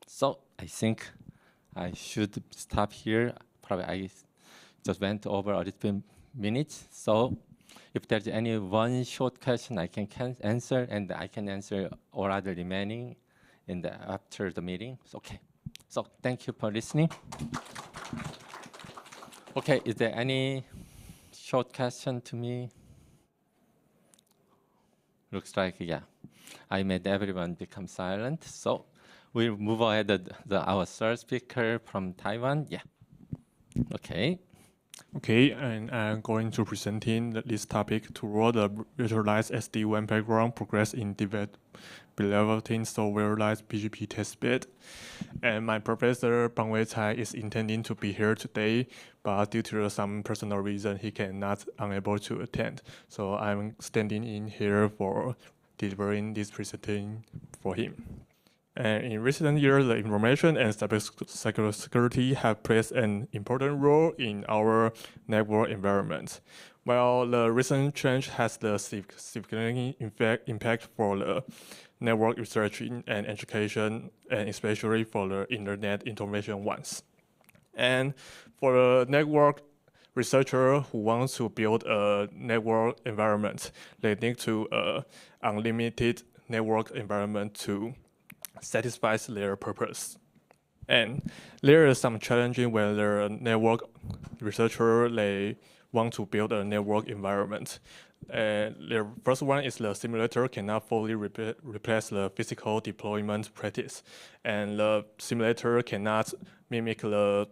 So I think I should stop here. Probably I just went over a little bit minutes. So if there's any one short question I can answer, and I can answer all other remaining after the meeting. So, okay. So thank you for listening. Okay, is there any short question to me? Looks like, yeah. I made everyone become silent. So we'll move ahead our third speaker from Taiwan. Yeah. Okay. Okay, and I'm going to presenting this topic toward the virtualized SD-WAN background progress in developing Softwarized BGP testbed. And my professor, Bangwei Cai, is intending to be here today, but due to some personal reason, he cannot unable to attend. So I'm standing in here for delivering this presentation for him. And in recent years, the information and cybersecurity have played an important role in our network environment. While the recent change has the significant impact for the network research and education, and especially for the internet information ones. And for the network researcher who wants to build a network environment, they need to unlimited network environment to satisfy their purpose. And there is some challenging when the network researcher they want to build a network environment. The first one is the simulator cannot fully replace the physical deployment practice, and the simulator cannot mimic the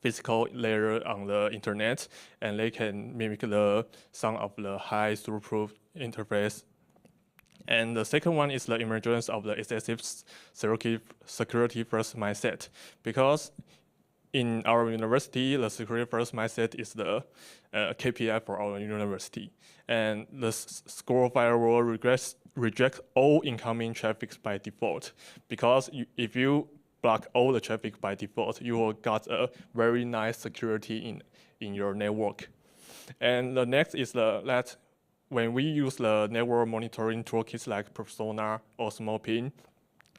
physical layer on the internet, and they can mimic some of the high throughput interface. And the second one is the emergence of the excessive security first mindset, because in our university, the security first mindset is the KPI for our university. And the score firewall rejects all incoming traffic by default, because if you block all the traffic by default, you will get a very nice security in your network. And the next is that when we use the network monitoring toolkits like Persona or Smallpin,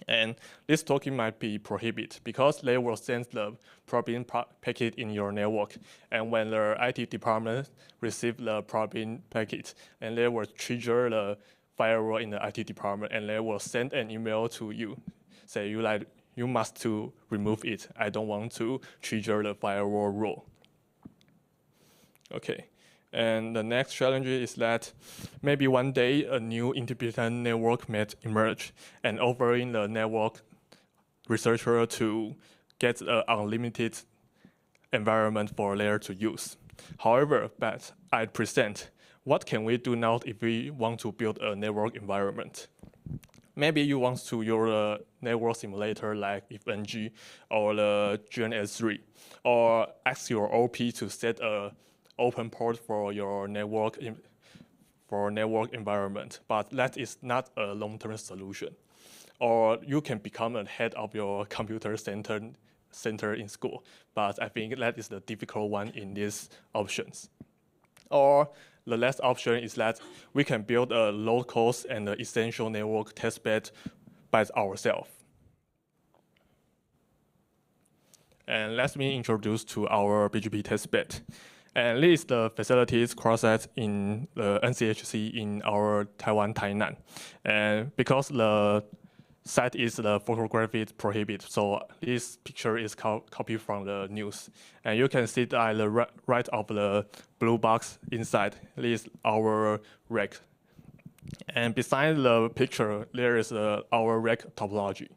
and this toolkit might be prohibited because they will send the problem packet in your network. And when the IT department receives the problem packet, and they will trigger the firewall in the IT department, and they will send an email to you, say you must to remove it. I don't want to trigger the firewall rule. Okay. And the next challenge is that maybe one day a new independent network might emerge, and offering the network researcher to get an unlimited environment for layer to use. However, but I present, what can we do now if we want to build a network environment? Maybe you want to use a network simulator like FNG or the GNS3, or ask your OP to set a open port for your network environment, but that is not a long-term solution. Or you can become a head of your computer center in school, but I think that is the difficult one in these options. Or the last option is that we can build a low-cost and essential network testbed by ourselves. And let me introduce to our BGP testbed. And this is the facilities cross-site in the NCHC in our Taiwan, Tainan. And because the site is the photography prohibited, so this picture is copied from the news. And you can see at the right of the blue box inside, this is our rack. And beside the picture, there is our rack topology.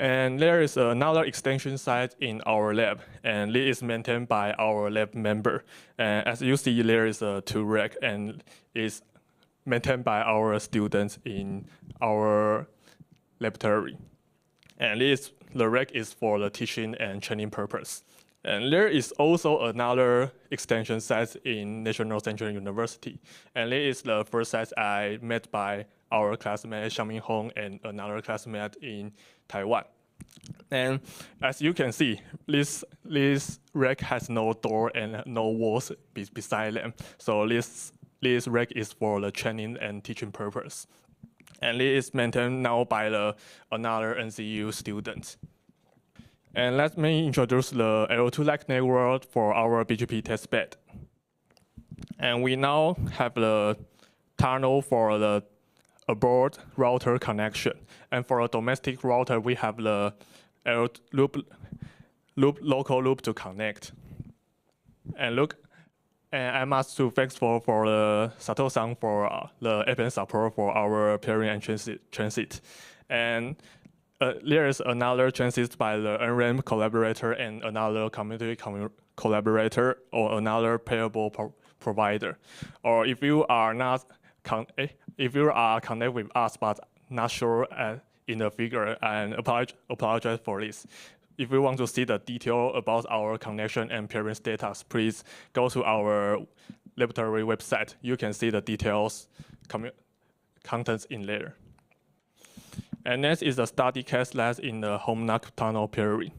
And there is another extension site in our lab, and it is maintained by our lab member. And as you see, there is a 2 rack, and is maintained by our students in our laboratory. And the rack is for the teaching and training purpose. And there is also another extension site in National Central University. And it is the first site I met by our classmate Xiangming Hong and another classmate in Taiwan. And as you can see, this rack has no door and no walls beside them. So this rack is for the training and teaching purpose. And it is maintained now by another NCKU student. And let me introduce the L2-like network for our BGP testbed. And we now have the tunnel for the abroad router connection. And for a domestic router, we have the local loop to connect. And look, and I must to thanks for the Sato-san for the APN support for our pairing and transit. And there is another transit by the NRAM collaborator and another community collaborator or another payable provider. Or if you are not connect with us but not sure in the figure, and apologize for this. If you want to see the detail about our connection and pairing status, please go to our laboratory website. You can see the details, contents in there. And next is the study case that's in the home NUC tunnel pairing.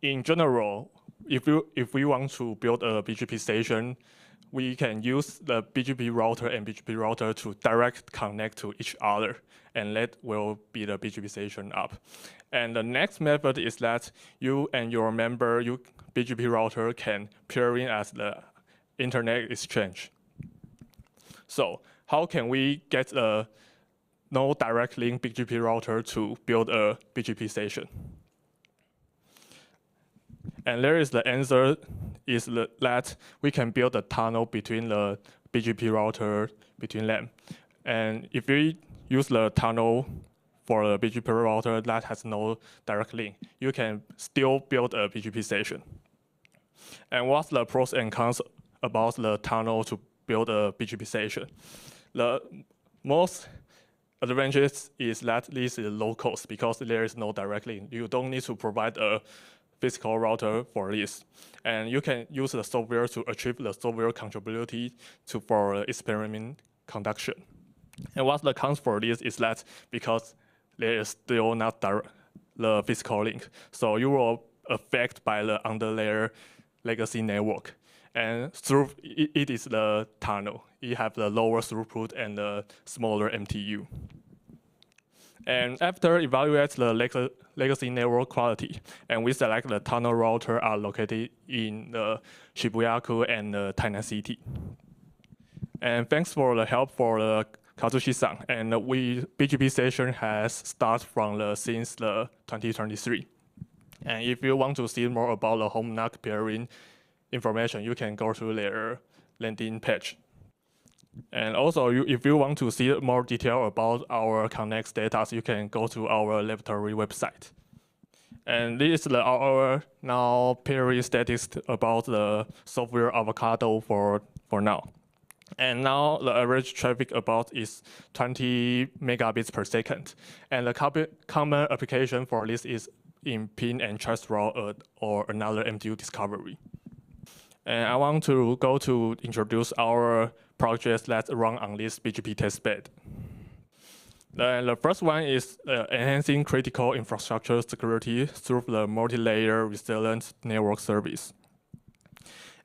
In general, if we want to build a BGP station, we can use the BGP router and BGP router to direct connect to each other, and that will be the BGP station up. And the next method is that you and your member, BGP router can pair in as the internet exchange. So how can we get a no direct link BGP router to build a BGP station? And there is the answer is that we can build a tunnel between the BGP router between them. And if we use the tunnel for the BGP router that has no direct link, you can still build a BGP station. And what's the pros and cons about the tunnel to build a BGP station? The most advantage is that this is low cost because there is no direct link. You don't need to provide a physical router for this. And you can use the software to achieve the software compatibility for experiment conduction. And what the cons for this is that because there is still not the physical link, so you will affect by the underlayer legacy network. And through it is the tunnel. It has the lower throughput and the smaller MTU. And after evaluate the legacy network quality, and we select the tunnel router are located in the Shibuyaku and the Tainan City. And thanks for the help for the Kazushi-san. And BGP station has started since the 2023. And if you want to see more about the home NUC pairing information, you can go to their landing page. And also, if you want to see more detail about our connect status, you can go to our laboratory website. And this is our now pairing status about the software avocado for now. And now the average traffic about is 20 megabits per second. And the common application for this is in pin and trace route or another MTU discovery. And I want to go to introduce our projects that run on this BGP testbed. The first one is enhancing critical infrastructure security through the multi-layer resilient network service.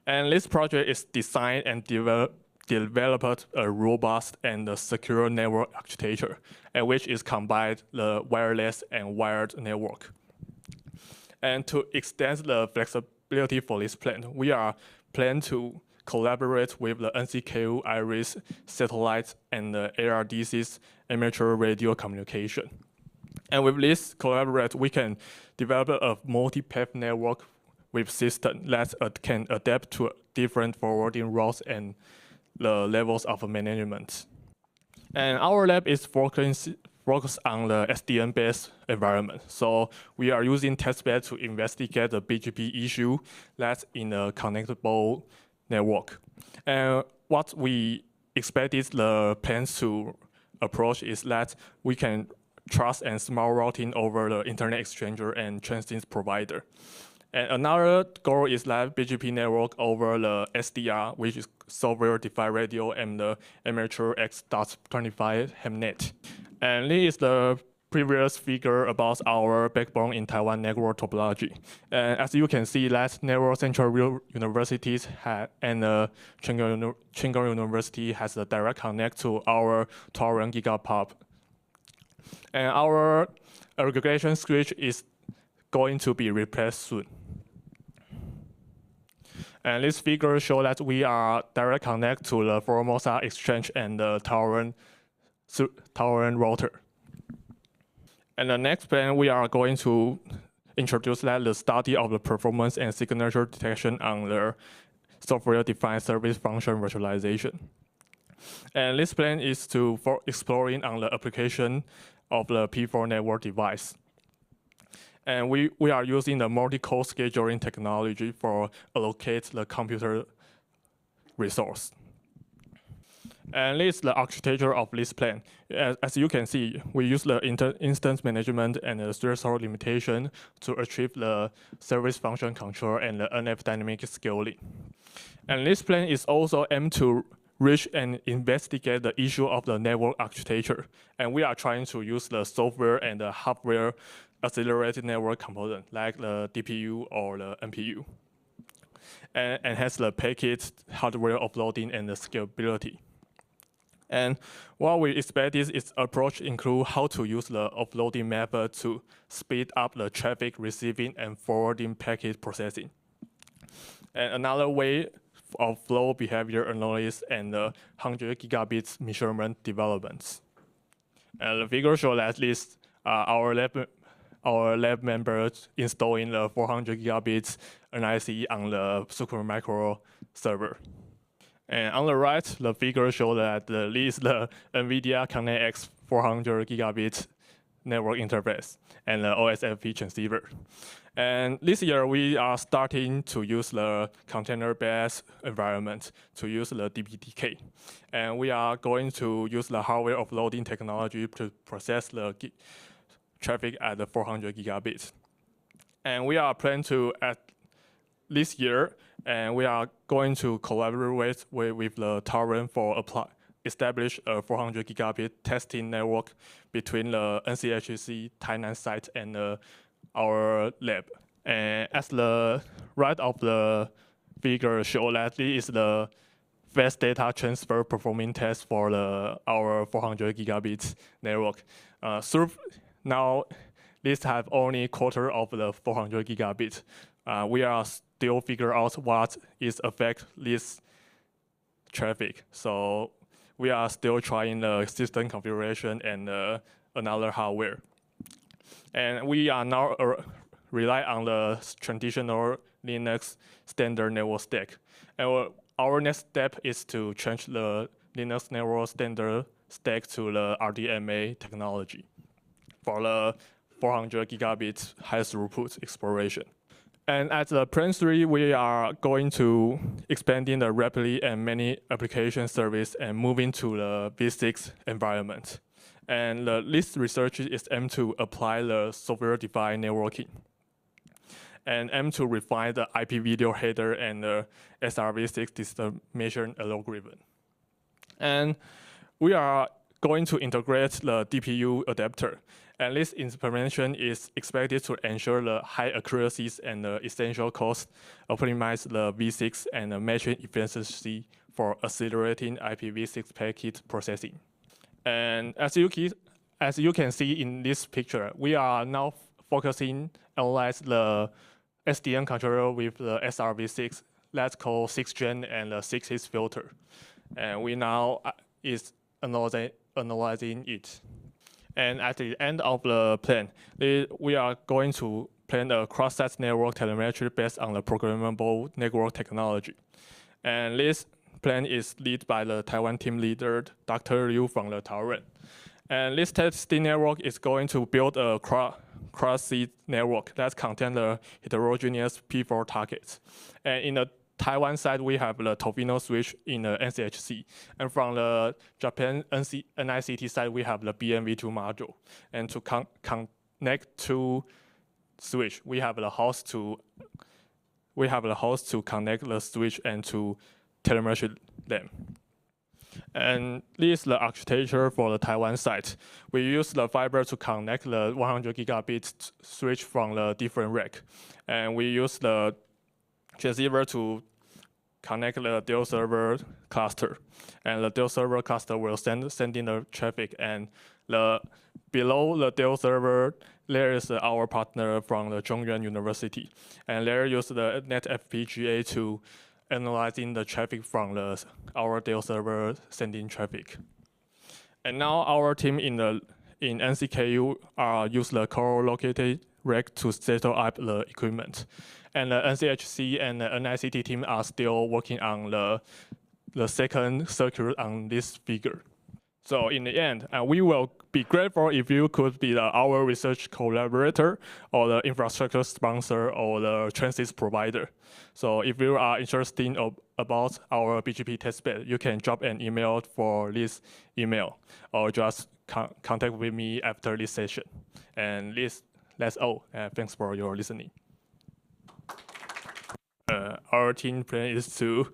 And this project is designed and developed a robust and secure network architecture, and which is combined the wireless and wired network. And to extend the flexibility for this plan, we are planning to collaborate with the NCKU IRIS satellite and the ARDC's amateur radio communication. And with this collaborate, we can develop a multi-path network with system that can adapt to different forwarding routes and the levels of management. And our lab is focused on the SDN-based environment. So we are using Testbed to investigate the BGP issue that's in a connectable network. And what we expected the plans to approach is that we can trust and smart routing over the internet exchanger and transit provider. And another goal is that BGP network over the SDR, which is software-defined radio, and the amateur X.25 Hemnet. And this is the previous figure about our backbone in Taiwan network topology. And as you can see, that Network Central Universities and Cheng University has a direct connect to our Taiwan Gigapub. And our aggregation switch is going to be replaced soon. And this figure shows that we are direct connect to the Formosa Exchange and the Taiwan router. And the next plan, we are going to introduce that the study of the performance and signature detection on the software-defined service function virtualization. And this plan is for exploring on the application of the P4 network device. And we are using the multi-core scheduling technology for allocate the computer resource. And this is the architecture of this plan. As you can see, we use the instance management and the threshold limitation to achieve the service function control and the NF dynamic scaling. And this plan is also aimed to reach and investigate the issue of the network architecture. And we are trying to use the software and the hardware accelerated network component, like the DPU or the NPU, and has the packet hardware offloading and the scalability. And what we expect is its approach include how to use the offloading method to speed up the traffic receiving and forwarding packet processing. And another way of flow behavior analysis and the 100 gigabits measurement developments. And the figure shows that this our lab members installing the 400 gigabits NIC on the Supermicro server. And on the right, the figure shows that this is the NVIDIA Connect X 400 gigabit network interface and the OSFP transceiver. And this year, we are starting to use the container-based environment to use the DPDK. And we are going to use the hardware offloading technology to process the traffic at the 400 gigabits. And we are planning to, at this year, and we are going to collaborate with the Taiwan for establish a 400 gigabit testing network between the NCKU Tainan site and our lab. And as the right of the figure show that this is the fast data transfer performing test for our 400 gigabit network. Now, this have only quarter of the 400 gigabit. We are still figure out what is affect this traffic. So we are still trying the system configuration and another hardware. And we are now rely on the traditional Linux standard network stack. And our next step is to change the Linux network standard stack to the RDMA technology for the 400 gigabit high throughput exploration. And at the Plan 3, we are going to expanding the rapidly and many application service and moving to the V6 environment. And this research is aimed to apply the software-defined networking and aim to refine the IP video header and the SRv6 distribution algorithm. And we are going to integrate the DPU adapter. And this implementation is expected to ensure the high accuracies and the essential cost, optimize the V6 and the matching efficiency for accelerating IPv6 packet processing. And as you can see in this picture, we are now focusing analyze the SDN controller with the SRv6, that's called 6th gen and the 6X filter. And we now is analyzing it. And at the end of the plan, we are going to plan a cross-site network telemetry based on the programmable network technology. And this plan is led by the Taiwan team leader, Dr. Liu from the Taiwan. And this testing network is going to build a cross-site network that contains the heterogeneous P4 targets. And in the Taiwan side, we have the Tovino switch in the NCHC. And from the Japan NICT side, we have the BMV2 module. And to connect to switch, we have the host to connect the switch and to telemetry them. And this is the architecture for the Taiwan side. We use the fiber to connect the 100 gigabit switch from the different rack. And we use the transceiver to connect the dual server cluster. And the dual server cluster will send in the traffic. And below the dual server, there is our partner from the JongWon University. And they use the net FPGA to analyzing the traffic from our dual server sending traffic. And now our team in NCKU use the co-located rack to settle up the equipment. And the NCHC and the NICT team are still working on the second circuit on this figure. So in the end, we will be grateful if you could be our research collaborator or the infrastructure sponsor or the transit provider. So if you are interested about our BGP testbed, you can drop an email for this email or just contact with me after this session. And that's all. Thanks for your listening. Our team plan is to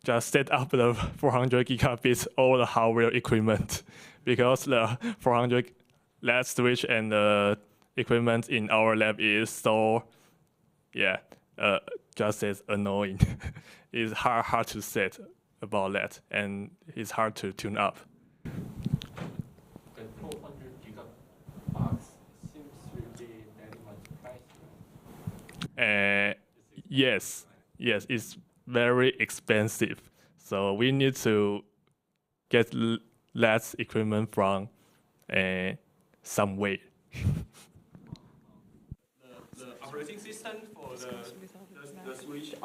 just set up the 400 gigabits all the hardware equipment because the 400 LED switch and the equipment in our lab is so, just as annoying. It's hard to set about that, and it's hard to tune up. The 400 gigabytes seems really very much pricey. Yes, it's very expensive. So we need to get less equipment from some way. The operating system for the switch,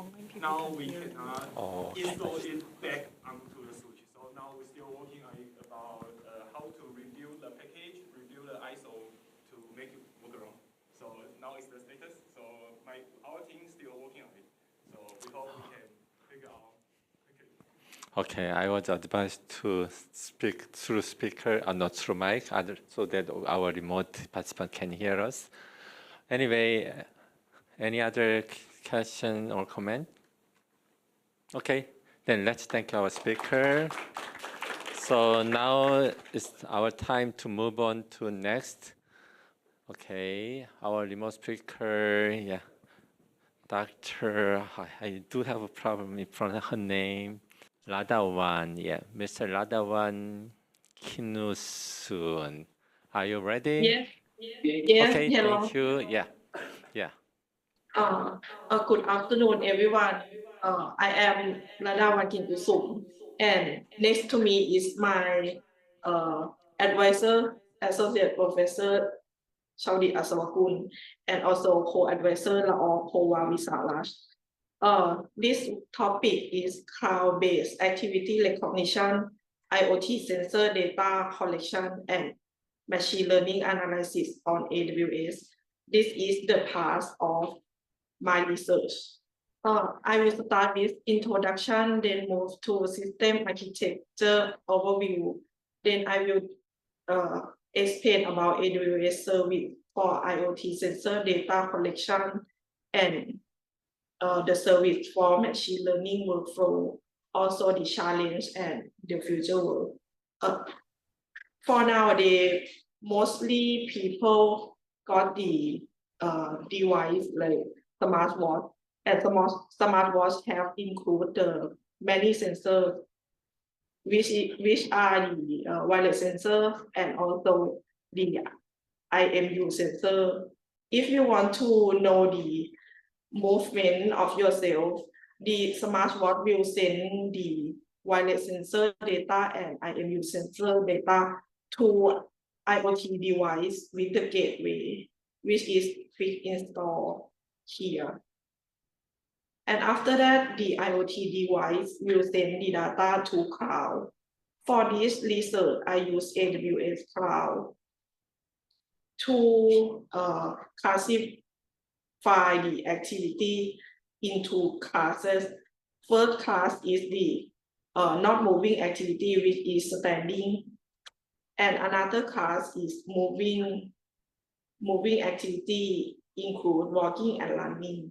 now we cannot install it back onto the switch. So now we're still working on it about how to review the package, review the ISO to make it work around. So now it's the status. So our team is still working on it. So we hope we can figure out quickly. Okay, I was advised to speak through speaker and not through mic, so that our remote participant can hear us. Anyway, any other question or comment? Okay, then let's thank our speaker. So now it's our time to move on to next. Okay, our remote speaker, Dr. I do have a problem in front of her name. Radawan, Mr. Radawan Kinusun. Are you ready? Yes. Okay, Hello. thank you. Good afternoon, everyone. I am Radawan Kinusun, and next to me is my advisor, Associate Professor Chaudi Asawakun, and also co-advisor Lao Kowa Visaraj. This topic is cloud-based activity recognition, IoT sensor data collection, and machine learning analysis on AWS. This is the part of my research. I will start with introduction, then move to system architecture overview. Then I will explain about AWS service for IoT sensor data collection and the service for machine learning workflow, also the challenge and the future work. For nowadays, mostly people got the device like smartwatch, and smartwatch have included many sensors, which are the wireless sensor and also the IMU sensor. If you want to know the movement of yourself, the smartwatch will send the wireless sensor data and IMU sensor data to IoT device with the gateway, which is quick install here. And after that, the IoT device will send the data to cloud. For this research, I use AWS Cloud to classify the activity into classes. First class is the not moving activity, which is standing, and another class is moving activity, include walking and running.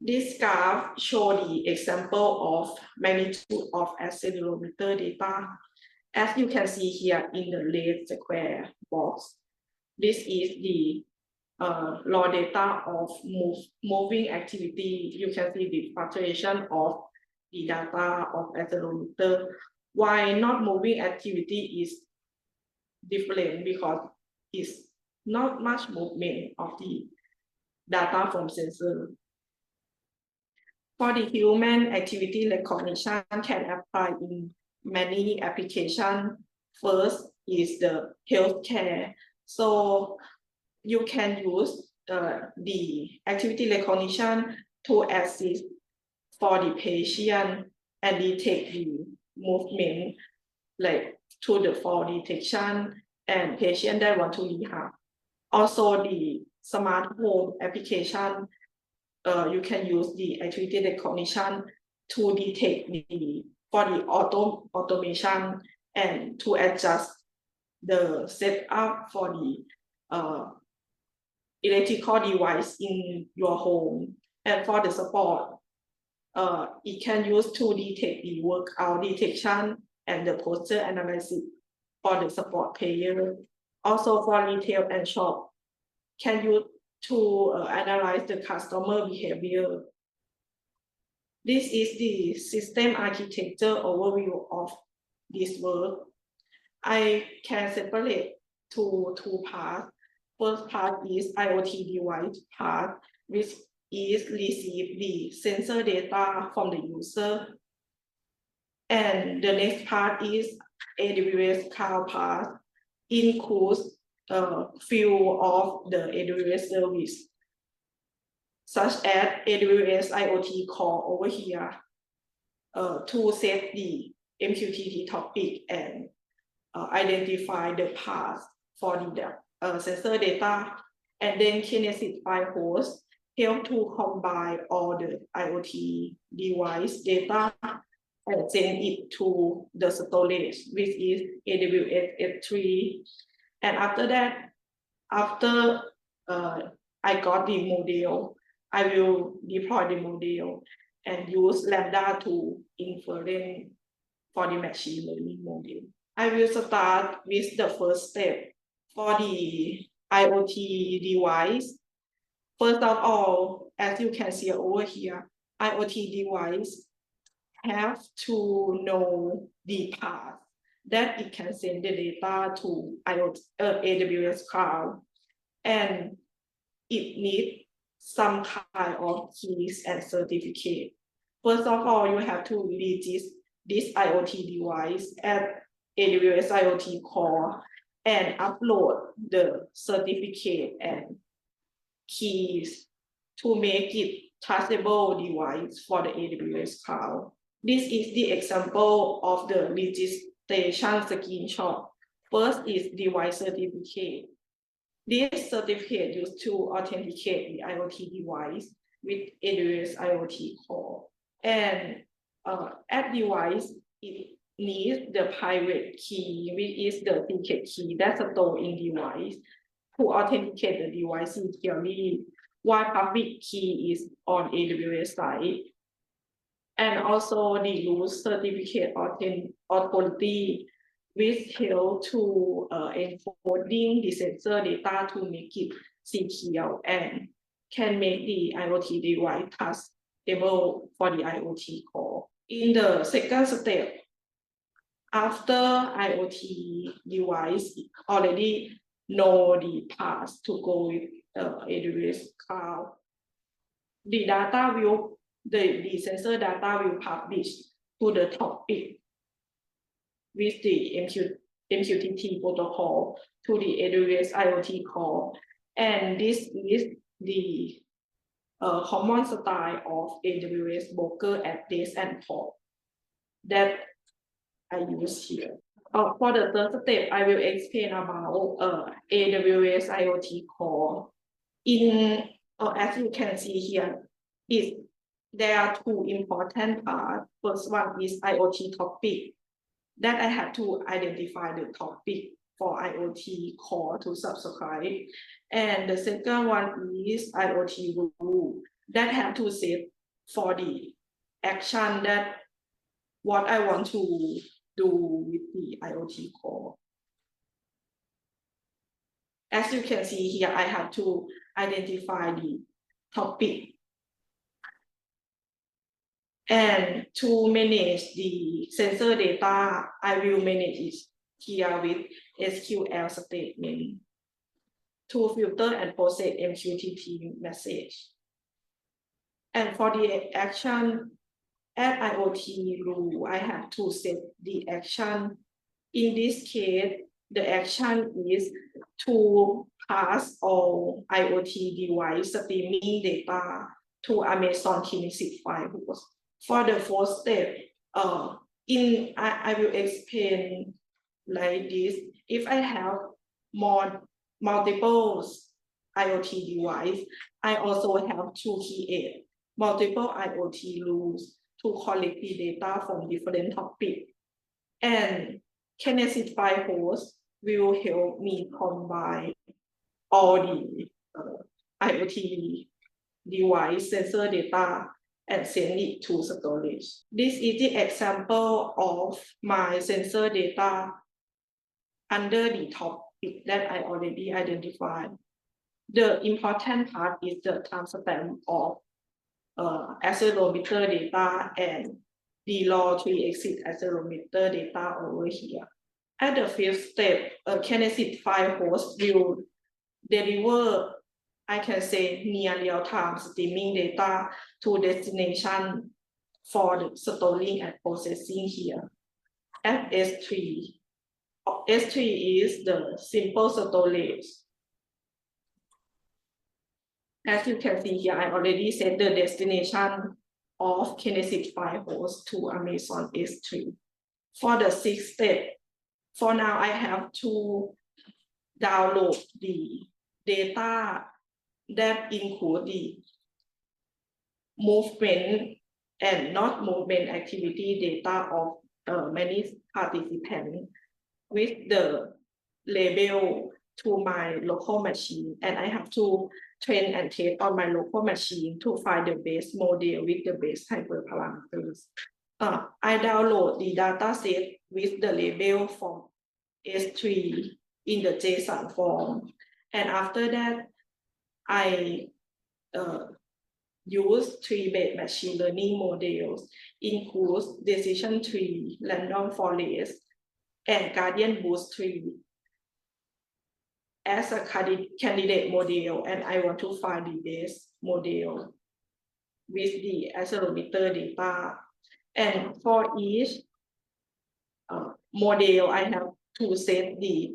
This graph shows the example of magnitude of accelerometer data. As you can see here in the red square box, this is the raw data of moving activity. You can see the fluctuation of the data of accelerometer. Why not moving activity is different because it's not much movement of the data from sensor. For the human activity recognition can apply in many applications. First is the healthcare. So you can use the activity recognition to assist for the patient and detect the movement, like to the fall detection and patient that want to rehab. Also the smart home application, you can use the activity recognition to detect for the automation and to adjust the setup for the electrical device in your home. And for the support, it can use to detect the workout detection and the posture analysis for the support player. Also for retail and shop, can use to analyze the customer behavior. This is the system architecture overview of this work. I can separate to two parts. First part is IoT device part, which is receive the sensor data from the user. And the next part is AWS Cloud part, includes few of the AWS service, such as AWS IoT Core over here, to set the MQTT topic and identify the path for the sensor data, and then Kinesis file host help to combine all the IoT device data and send it to the storage, which is AWS S3. And after that, after I got the model, I will deploy the model and use Lambda to inference for the machine learning model. I will start with the first step for the IoT device. First of all, as you can see over here, IoT device have to know the path that it can send the data to AWS Cloud, and it needs some kind of keys and certificate. First of all, you have to register this IoT device at AWS IoT Core and upload the certificate and keys to make it trustable device for the AWS Cloud. This is the example of the registration screenshot. First is device certificate. This certificate used to authenticate the IoT device with AWS IoT Core. And at device, it needs the private key, which is the secret key that's stored in device to authenticate the device securely, while public key is on AWS side. And also the root certificate authority, which help to encoding the sensor data to make it secure and can make the IoT device trustable for the IoT core. In the second step, after IoT device already know the path to go with AWS cloud, the data will, the sensor data will publish to the topic with the MQTT protocol to the AWS IoT core. And this is the common style of AWS broker address and port that I use here. For the third step, I will explain about AWS IoT core. As you can see here, there are two important parts. First one is IoT topic, that I have to identify the topic for IoT core to subscribe. And the second one is IoT rule, that have to set for the action that what I want to do with the IoT core. As you can see here, I have to identify the topic. And to manage the sensor data, I will manage it here with SQL statement to filter and process MQTT message. And for the action at IoT rule, I have to set the action. In this case, the action is to pass all IoT device streaming data to Amazon Kinesis file host. For the fourth step, I will explain like this. If I have multiple IoT device, I also have to create multiple IoT rules to collect the data from different topics. And Kinesis file host will help me combine all the IoT device sensor data and send it to storage. This is the example of my sensor data under the topic that I already identified. The important part is the timestamp of accelerometer data and the law 3-axis accelerometer data over here. At the fifth step, Kinesis file host will deliver, I can say, near real-time streaming data to destination for the storing and processing here. At S3. S3 is the simple storage. As you can see here, I already set the destination of Kinesis file host to Amazon S3. For the sixth step, for now I have to download the data that include the movement and not movement activity data of many participants with the label to my local machine, and I have to train and test on my local machine to find the best model with the best hyperparameters. I download the data set with the label from S3 in the JSON form, and after that, I use tree-based machine learning models, includes decision tree, random forest, and Guardian Boost tree as a candidate model, and I want to find the best model with the accelerometer data. And for each model, I have to set the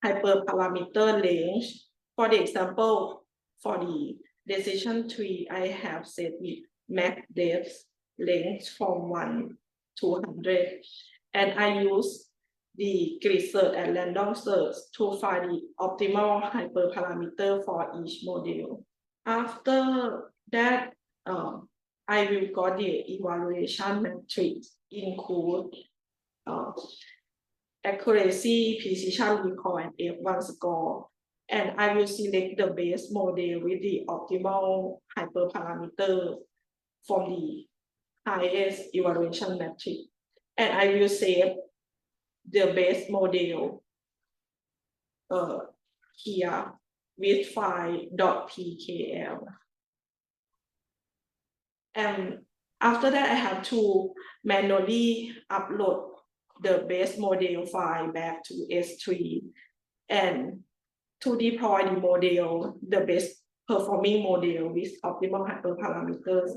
hyperparameter range. For the example, for the decision tree, I have set the max depth range from 1 to 100, and I use the grid search and random search to find the optimal hyperparameter for each model. After that, I will got the evaluation matrix, include accuracy, precision recall, and F1 score. And I will select the base model with the optimal hyperparameter from the highest evaluation matrix. And I will save the base model here with file .pkl. And after that, I have to manually upload the base model file back to S3 and to deploy the model, the best performing model with optimal hyperparameters.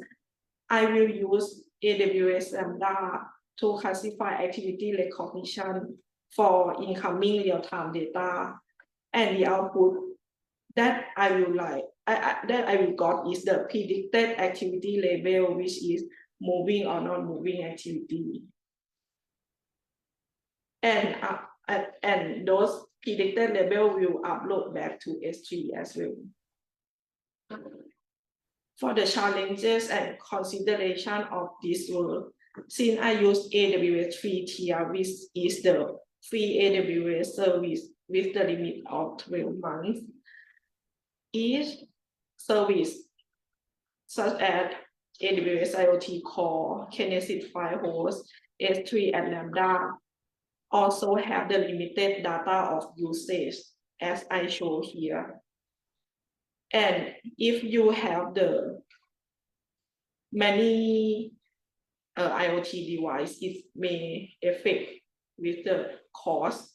I will use AWS Lambda to classify activity recognition for incoming real-time data, and the output that I will got is the predicted activity level, which is moving or not moving activity, and those predicted level will upload back to S3 as well. For the challenges and consideration of this work, since I use AWS free tier, which is the free AWS service with the limit of 12 months, each service, such as AWS IoT Core, Kinesis File Host, S3, and Lambda, also have the limited data of usage, as I show here. And if you have the many IoT device, it may affect with the cost.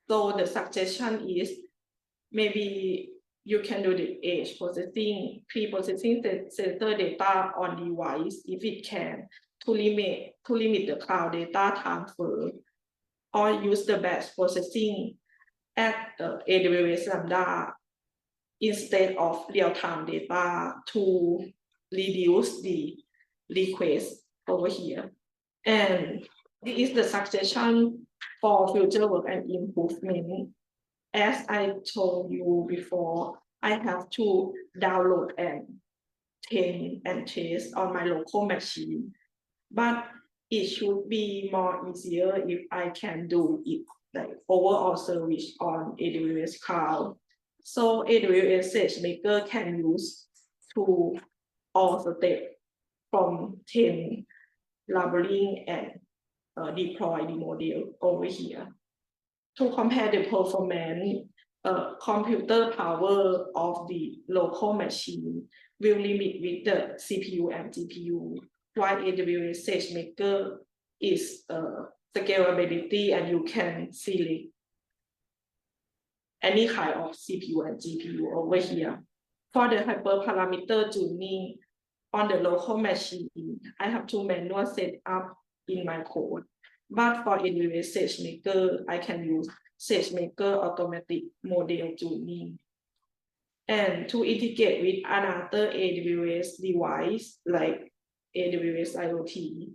So the suggestion is maybe you can do the edge processing, pre-processing sensor data on device if it can to limit the cloud data transfer, or use the batch processing at AWS Lambda instead of real-time data to reduce the request over here. And this is the suggestion for future work and improvement. As I told you before, I have to download and train and test on my local machine, but it should be more easier if I can do it like overall service on AWS Cloud. So AWS SageMaker can use to all steps from 10 labeling and deploy the model over here. To compare the performance, computer power of the local machine will limit with the CPU and GPU, while AWS SageMaker is scalability, and you can select any kind of CPU and GPU over here. For the hyperparameter tuning on the local machine, I have to manually set up in my code. But for AWS SageMaker, I can use SageMaker automatic model tuning. And to integrate with another AWS device like AWS IoT,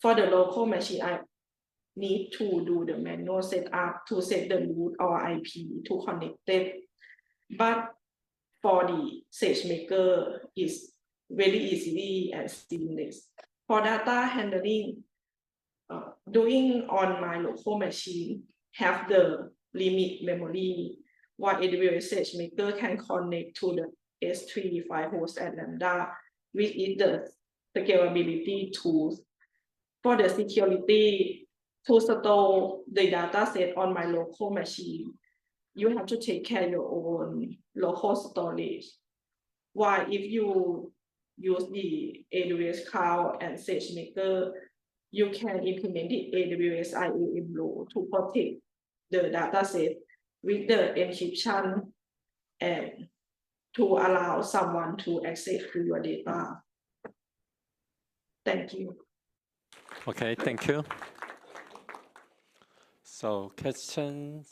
for the local machine, I need to do the manual setup to set the root or IP to connect it. But for the SageMaker, it's very easily and seamless. For data handling, doing on my local machine have the limit memory, while AWS SageMaker can connect to the S3 file host and Lambda, which is the scalability tools. For the security, to store the data set on my local machine, you have to take care of your own local storage. While if you use the AWS Cloud and SageMaker, you can implement the AWS IAM role to protect the data set with the encryption and to allow someone to access to your data. Thank you. Okay, thank you. So questions?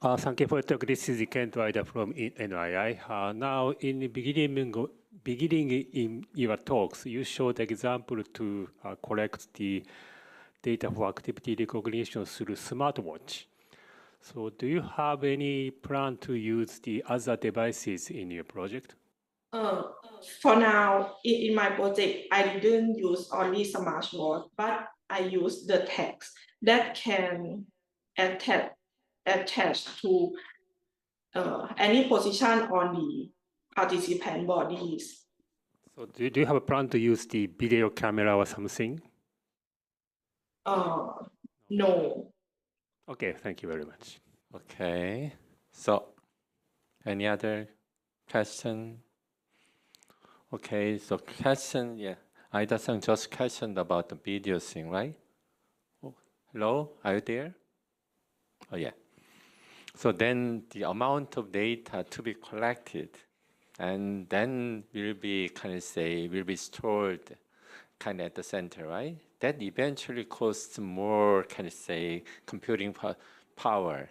Thank you for the talk. This is Kento Aida from NII. Now, in the beginning in your talks, you showed example to collect the data for activity recognition through smartwatch. So do you have any plan to use the other devices in your project? For now, in my project, I didn't use only smartwatch, but I use the text that can attach to any position on the participant bodies. So do you have a plan to use the video camera or something? No. Okay, thank you very much. Okay, so any other question? Okay, so question, yeah. Aida-san just questioned about the video thing, right? Hello, are you there? Oh yeah. So then the amount of data to be collected, and then will be will be stored at the center, right? That eventually costs more computing power.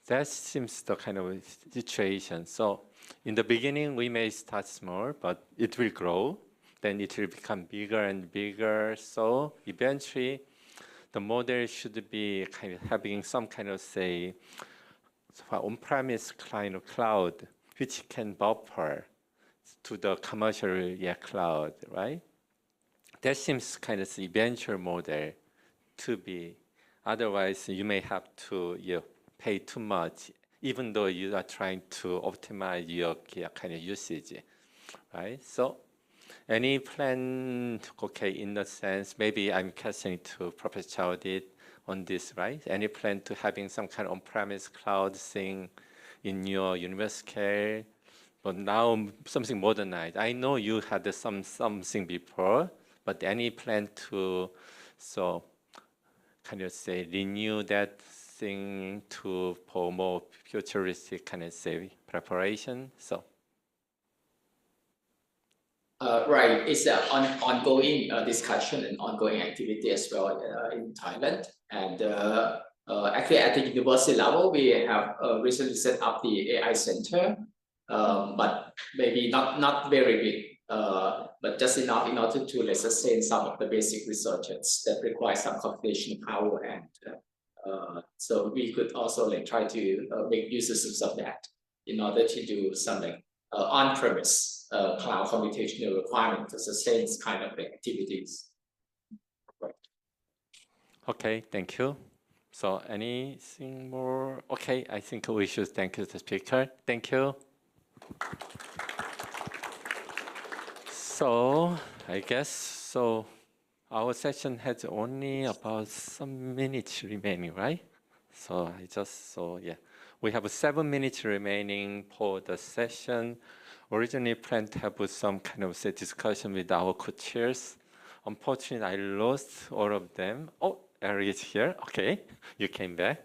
That seems the kind of situation. So in the beginning, we may start small, but it will grow. Then it will become bigger and bigger. So eventually, the model should be having some on-premise kind of cloud, which can buffer to the commercial cloud, right? That seems the eventual model to be. Otherwise, you may have to pay too much, even though you are trying to optimize your usage, right? So, any plan? Okay, in the sense, maybe I'm casting to Professor Chaudit on this, right? Any plan to having some kind of on-premise cloud thing in your Univ-Scale? But now something modernized. I know you had something before, but any plan to renew that thing for more futuristic preparation? So. Right, it's an ongoing discussion and ongoing activity as well in Thailand. And actually at the university level, we have recently set up the AI center, but maybe not very big, but just enough in order to sustain some of the basic researches that require some computational power. And so we could also try to make uses of that in order to do some on-premise cloud computational requirement to sustain this kind of activities. Right. Okay, thank you. So anything more? Okay, I think we should thank the speaker. Thank you. So I guess so. Our session has only about some minutes remaining, right? So we have 7 minutes remaining for the session. Originally planned to have some kind of discussion with our co-chairs. Unfortunately, I lost all of them. Oh, Ari is here. Okay, you came back.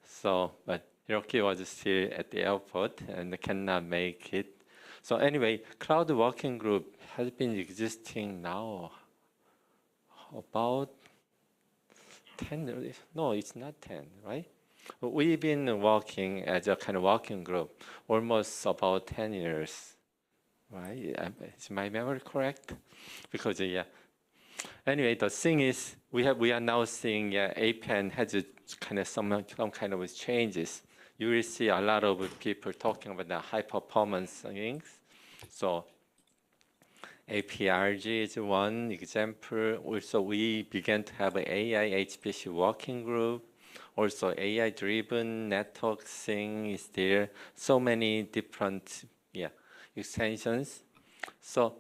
So, but Hiroki was still at the airport and cannot make it. So anyway, Cloud Working Group has been existing now about 10, no, it's not 10, right? We've been working as a kind of working group almost about 10 years, right? Is my memory correct? Because anyway, the thing is, we are now seeing APAN has some kind of changes. You will see a lot of people talking about the high performance things. So APRG is one example. Also, we began to have an AI HPC working group. Also, AI-driven network thing is there. So many different extensions. So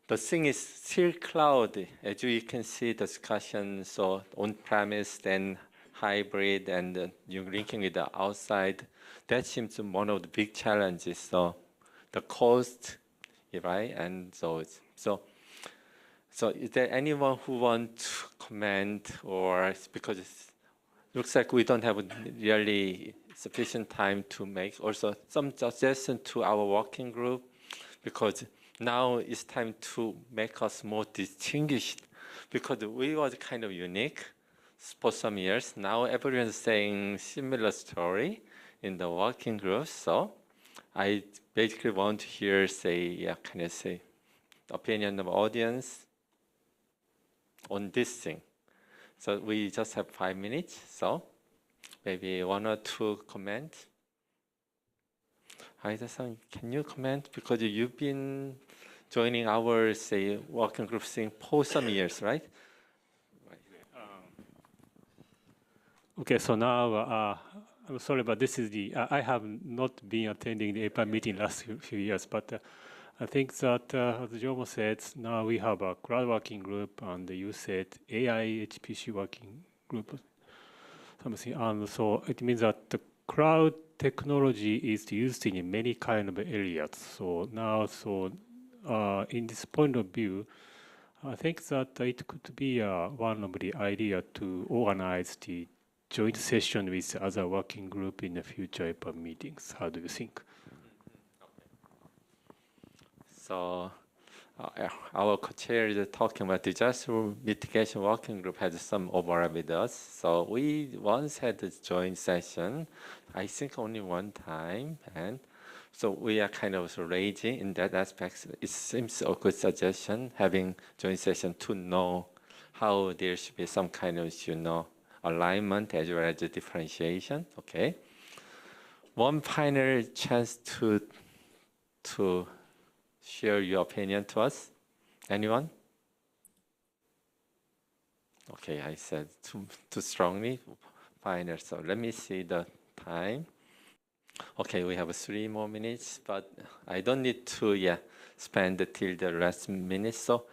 the thing is still cloud. As you can see, discussion. So on-premise, then hybrid, and you linking with the outside. That seems one of the big challenges. So the cost, right? And so is there anyone who wants to comment, or because it looks like we don't have really sufficient time to make also some suggestion to our working group, because now it's time to make us more distinguished, because we was kind of unique for some years. Now everyone's saying similar story in the working group. So I basically want to hear opinion of audience on this thing. So we just have 5 minutes. So maybe 1 or 2 comments. Aida-san, can you comment? Because you've been joining our working group thing for some years, right? Okay, so now I'm sorry, but this is I have not been attending the APAN meeting last few years, but I think that, as JongWon said, now we have a cloud working group, and you said AI HPC working group, something. And so it means that the cloud technology is used in many kind of areas. So now, in this point of view, I think that it could be one of the idea to organize the joint session with other working group in the future APAN meetings. How do you think? So our co-chair is talking about disaster mitigation working group has some overlap with us. So we once had a joint session, I think only one time, and so we are kind of raising in that aspect. It seems a good suggestion having joint session to know how there should be some kind of alignment as well as the differentiation. Okay. One final chance to share your opinion to us. Anyone? Okay, I said too strongly. Final. So let me see the time. Okay, we have 3 more minutes, but I don't need to spend till the last minute. So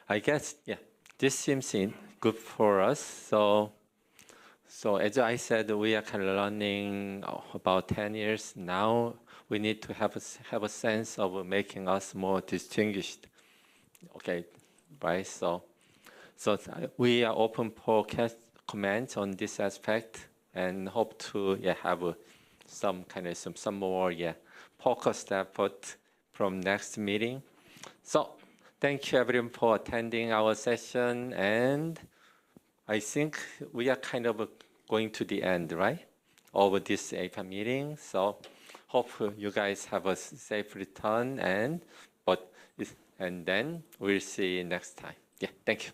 I guess this seems good for us. So as I said, we are kind of learning about 10 years now. We need to have a sense of making us more distinguished. Okay, right? So we are open for comments on this aspect and hope to have some more focused effort from next meeting. So thank you everyone for attending our session, and I think we are kind of going to the end, right, of this APAN meeting. So hope you guys have a safe return, and then we'll see you next time. Yeah, thank you.